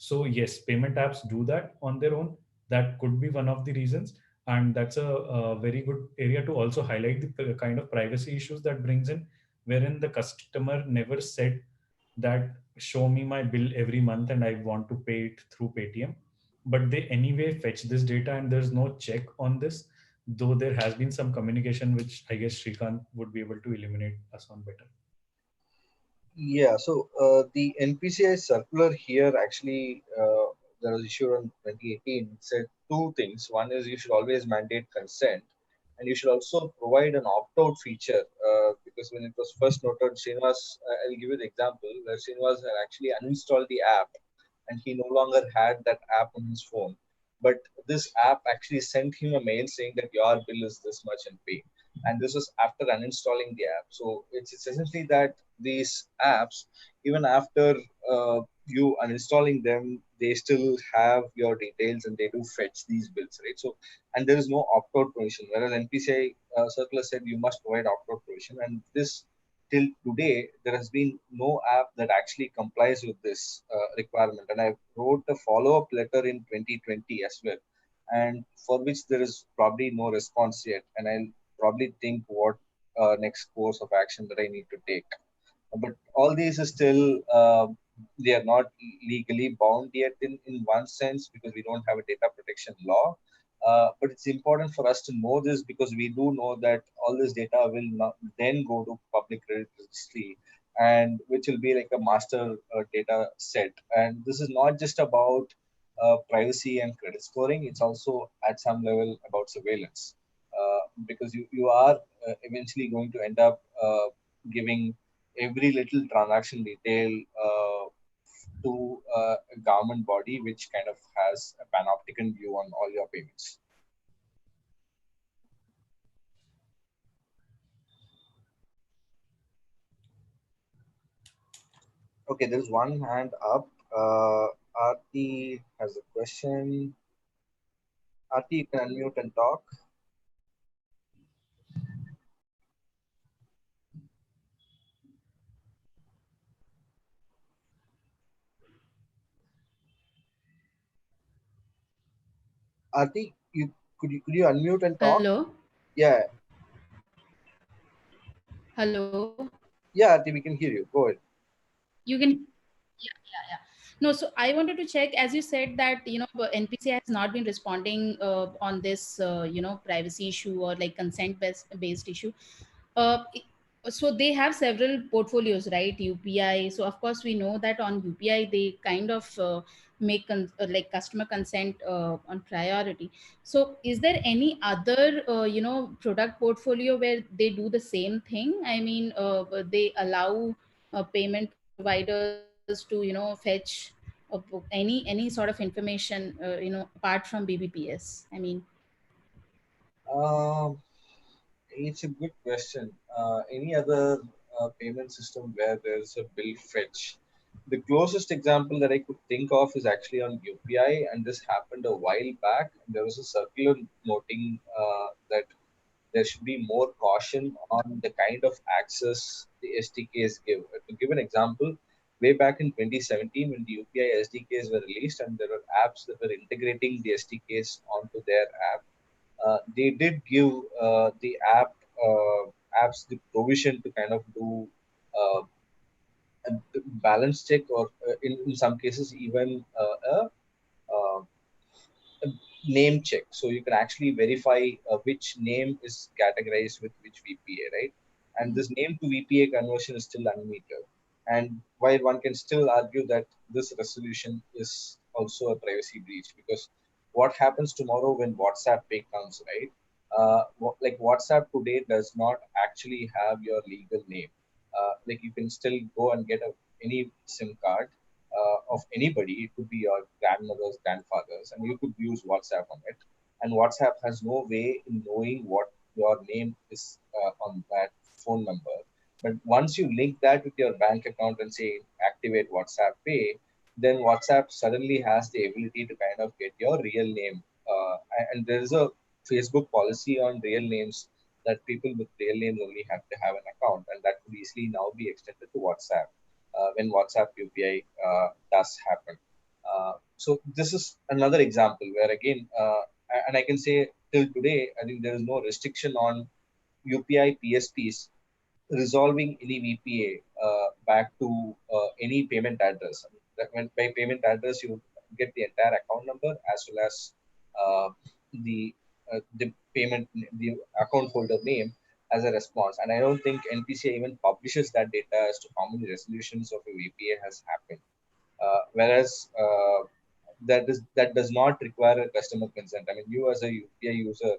So yes, payment apps do that on their own. That could be one of the reasons, and that's a very good area to also highlight the kind of privacy issues that brings in, wherein the customer never said that show me my bill every month and I want to pay it through Paytm, but they anyway fetch this data and there's no check on this. Though there has been some communication, which I guess Shrikant would be able to illuminate us on better. Yeah, so the NPCI circular here actually that was issued on 2018 said two things. One is you should always mandate consent, and you should also provide an opt-out feature because when it was first noted, Srinivas, I'll give you the example where Srinivas had actually uninstalled the app and he no longer had that app on his phone. But this app actually sent him a mail saying that your bill is this much and pay. And this was after uninstalling the app. So it's essentially that these apps, even after you uninstalling them, they still have your details and they do fetch these bills, right? So, and there is no opt-out provision. Whereas NPCI circular said you must provide opt-out provision, and this till today there has been no app that actually complies with this requirement. And I wrote a follow-up letter in 2020 as well, and for which there is probably no response yet. And I'll probably think what next course of action that I need to take. But all these is still they are not legally bound yet in one sense because we don't have a data protection law. But it's important for us to know this because we do know that all this data will not then go to public credit registry, and which will be like a master data set. And this is not just about privacy and credit scoring; it's also at some level about surveillance, because you are eventually going to end up giving every little transaction detail to a government body which kind of has a panopticon view on all your payments. Okay, there's one hand up. Aarti has a question. Aarti, you can unmute and talk. Aarti, could you unmute and talk? Hello. Yeah, Hello. yeah, Aarti, we can hear you. Go ahead. You can. Yeah. No, so I wanted to check, as you said that, NPC has not been responding on this, privacy issue or like consent based issue. Uh, i- so they have several portfolios, right? UPI. So of course we know that on UPI they kind of make like customer consent on priority. So is there any other, product portfolio where they do the same thing? I mean, they allow payment providers to, fetch any sort of information, apart from BBPS. I mean, Um, it's a good question. Any other payment system where there's a bill fetch? The closest example that I could think of is actually on UPI, and this happened a while back. There was a circular noting that there should be more caution on the kind of access the SDKs give. To give an example, way back in 2017, when the UPI SDKs were released, and there were apps that were integrating the SDKs onto their app, they did give the apps the provision to kind of do uh, a balance check, or in some cases even uh, a name check. So you can actually verify which name is categorized with which VPA, right? And this name to VPA conversion is still unmetered. And while one can still argue that this resolution is also a privacy breach, because what happens tomorrow when WhatsApp Pay comes, right? Like WhatsApp today does not actually have your legal name. Like you can still go and get any SIM card of anybody. It could be your grandmother's, grandfather's, and you could use WhatsApp on it. And WhatsApp has no way in knowing what your name is on that phone number. But once you link that with your bank account and say activate WhatsApp Pay, then WhatsApp suddenly has the ability to kind of get your real name. And there is a Facebook policy on real names that people with real names only have to have an account, and that could easily now be extended to WhatsApp when WhatsApp UPI does happen. So this is another example where again, and I can say till today, I think there is no restriction on UPI PSPs resolving any VPA back to any payment address. I mean, that when by payment address you get the entire account number as well as uh, the payment the account holder name as a response. And I don't think NPCI even publishes that data as to how many resolutions of a VPA has happened. Whereas that does not require a customer consent. I mean, you as a UPI user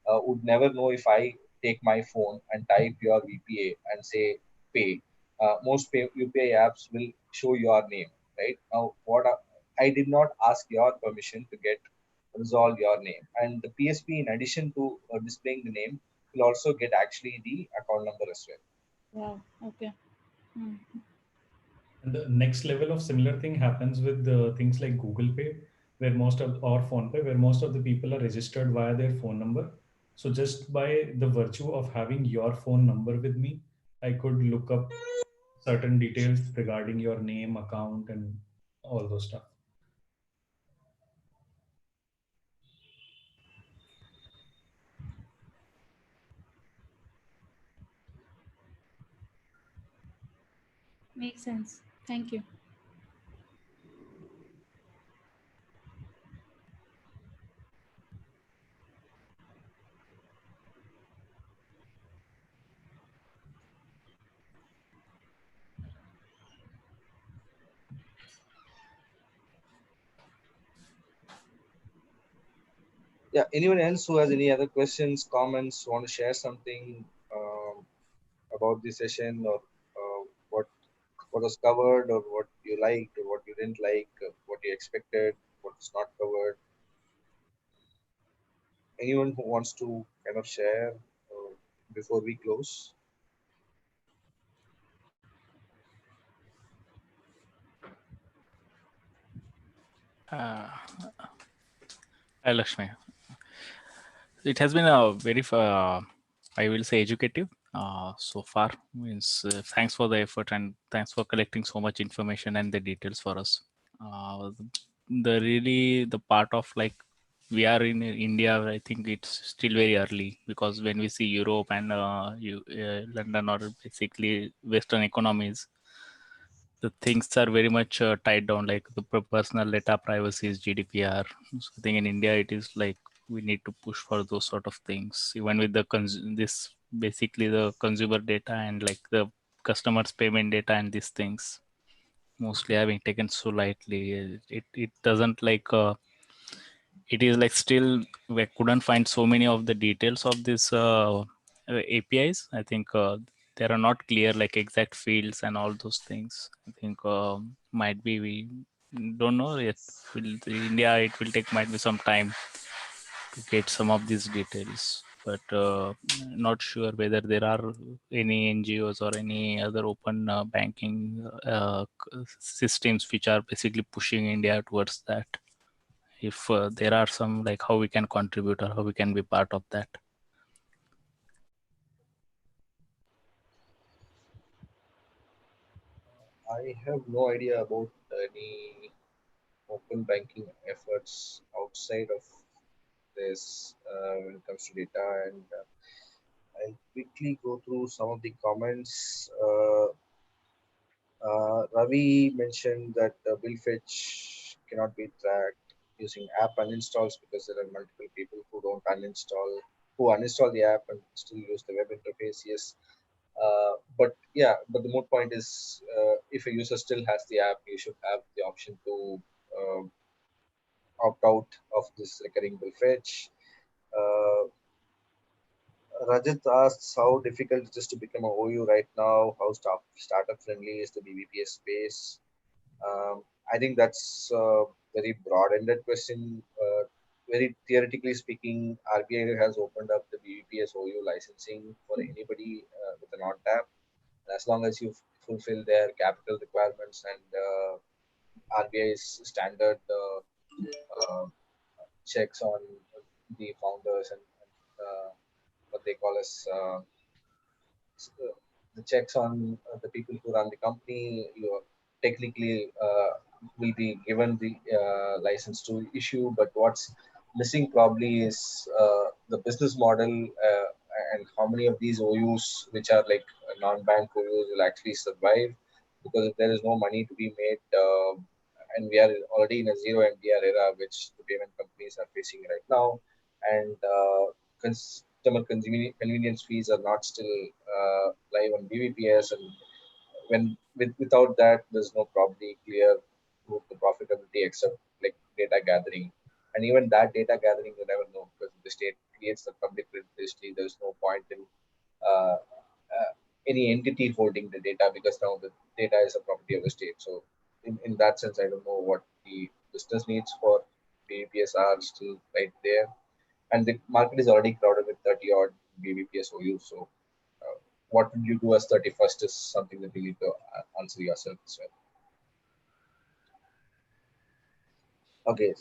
would never know if I take my phone and type your VPA and say pay. UPI apps will show your name, right? Now, I did not ask your permission to get resolve your name, and the PSP, in addition to displaying the name, will also get actually the account number as well. Wow. Okay. Hmm. And the next level of similar thing happens with things like Google Pay, where most of or Phone Pay, where most of the people are registered via their phone number. So just by the virtue of having your phone number with me, I could look up certain details regarding your name, account, and all those stuff. Makes sense. Thank you. Yeah, anyone else who has any other questions, comments, want to share something about this session, or what was covered, or what you liked, or what you didn't like, what you expected, what's not covered? Anyone who wants to kind of share before we close? Uh, Lakshmi, it has been a very, I will say, educative so far. Means thanks for the effort and thanks for collecting so much information and the details for us. The really the part of like we are in India, I think it's still very early because when we see Europe and London or basically Western economies, the things are very much tied down, like the personal data privacy is GDPR. So I think in India it is like we need to push for those sort of things, even with the this basically the consumer data and like the customers payment data and these things mostly having taken so lightly. It doesn't like it is like still we couldn't find so many of the details of this APIs. I think there are not clear like exact fields and all those things. I think might be we don't know yet. Will India it will take might be some time to get some of these details, but not sure whether there are any NGOs or any other open banking systems which are basically pushing India towards that. If there are some like how we can contribute or how we can be part of that. I have no idea about any open banking efforts outside of this when it comes to data, and I'll quickly go through some of the comments. Ravi mentioned that bill fetch cannot be tracked using app uninstalls because there are multiple people who don't uninstall, who uninstall the app and still use the web interface. Yes, but yeah, but the more point is, if a user still has the app, you should have the option to opt out of this recurring bill fetch. Uh, Rajat asks how difficult it is to become a OU right now. How startup friendly is the BBPS space? I think that's a very broad-ended question. Very theoretically speaking, RBI has opened up the BBPS OU licensing for anybody with an on-tap, as long as you fulfill their capital requirements and RBI's standard uh, checks on the founders and what they call as the checks on the people who run the company. You are technically will be given the license to issue, but what's missing probably is the business model, and how many of these OUs, which are like non-bank OUs, will actually survive, because if there is no money to be made, and we are already in a zero MDR era, which the payment companies are facing right now, and customer convenience fees are not still live on BBPS, and without that, there's no probably clear route to profitability except like data gathering, and even that data gathering you never know, because if the state creates the public registry, there's no point in uh, any entity holding the data, because now the data is a property of the state. So in that sense, I don't know what the business needs for BBPS are still right there, and the market is already crowded with 30 odd BBPS OUs. So what would you do as 31st is something that you need to answer yourself as well. Okay.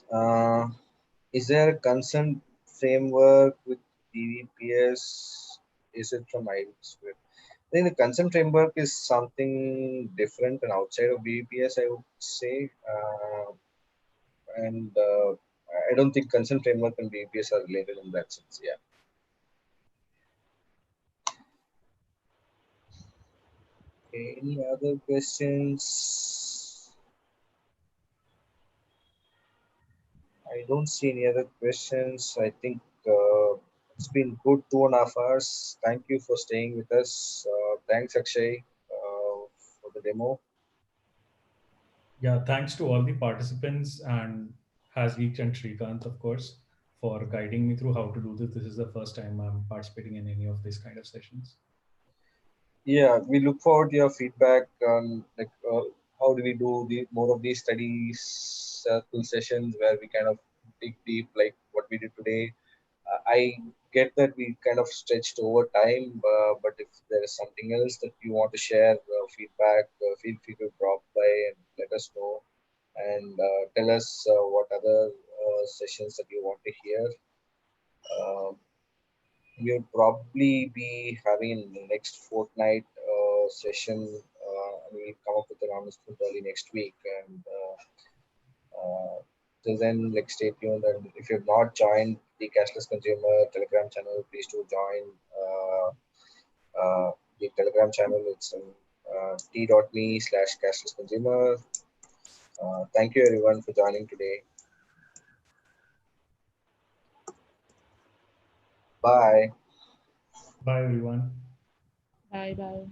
Is there a consent framework with BBPS? Is it from IDSwift? I think the consent framework is something different and outside of BBPS, I would say. And I don't think consent framework and BBPS are related in that sense. Yeah. Okay, any other questions? I don't see any other questions. I think it's been good 2.5 hours. Thank you for staying with us. Thanks, Akshay, for the demo. Yeah, thanks to all the participants and Hasgeek and Shrikant, of course, for guiding me through how to do this. This is the first time I'm participating in any of these kind of sessions. Yeah, we look forward to your feedback on like how do we do the more of these studies circle sessions where we kind of dig deep like what we did today. I get that we kind of stretched over time, but if there is something else that you want to share, feedback, feel free to drop by and let us know, and tell us what other sessions that you want to hear. Um, we'll probably be having in the next fortnight session. We'll come up with an announcement early next week, and till then, like stay tuned. And if you've not joined the Cashless Consumer Telegram channel, please do join the Telegram channel. It's t.me/cashless consumer. Thank you everyone for joining today. Bye. Bye, everyone. Bye bye.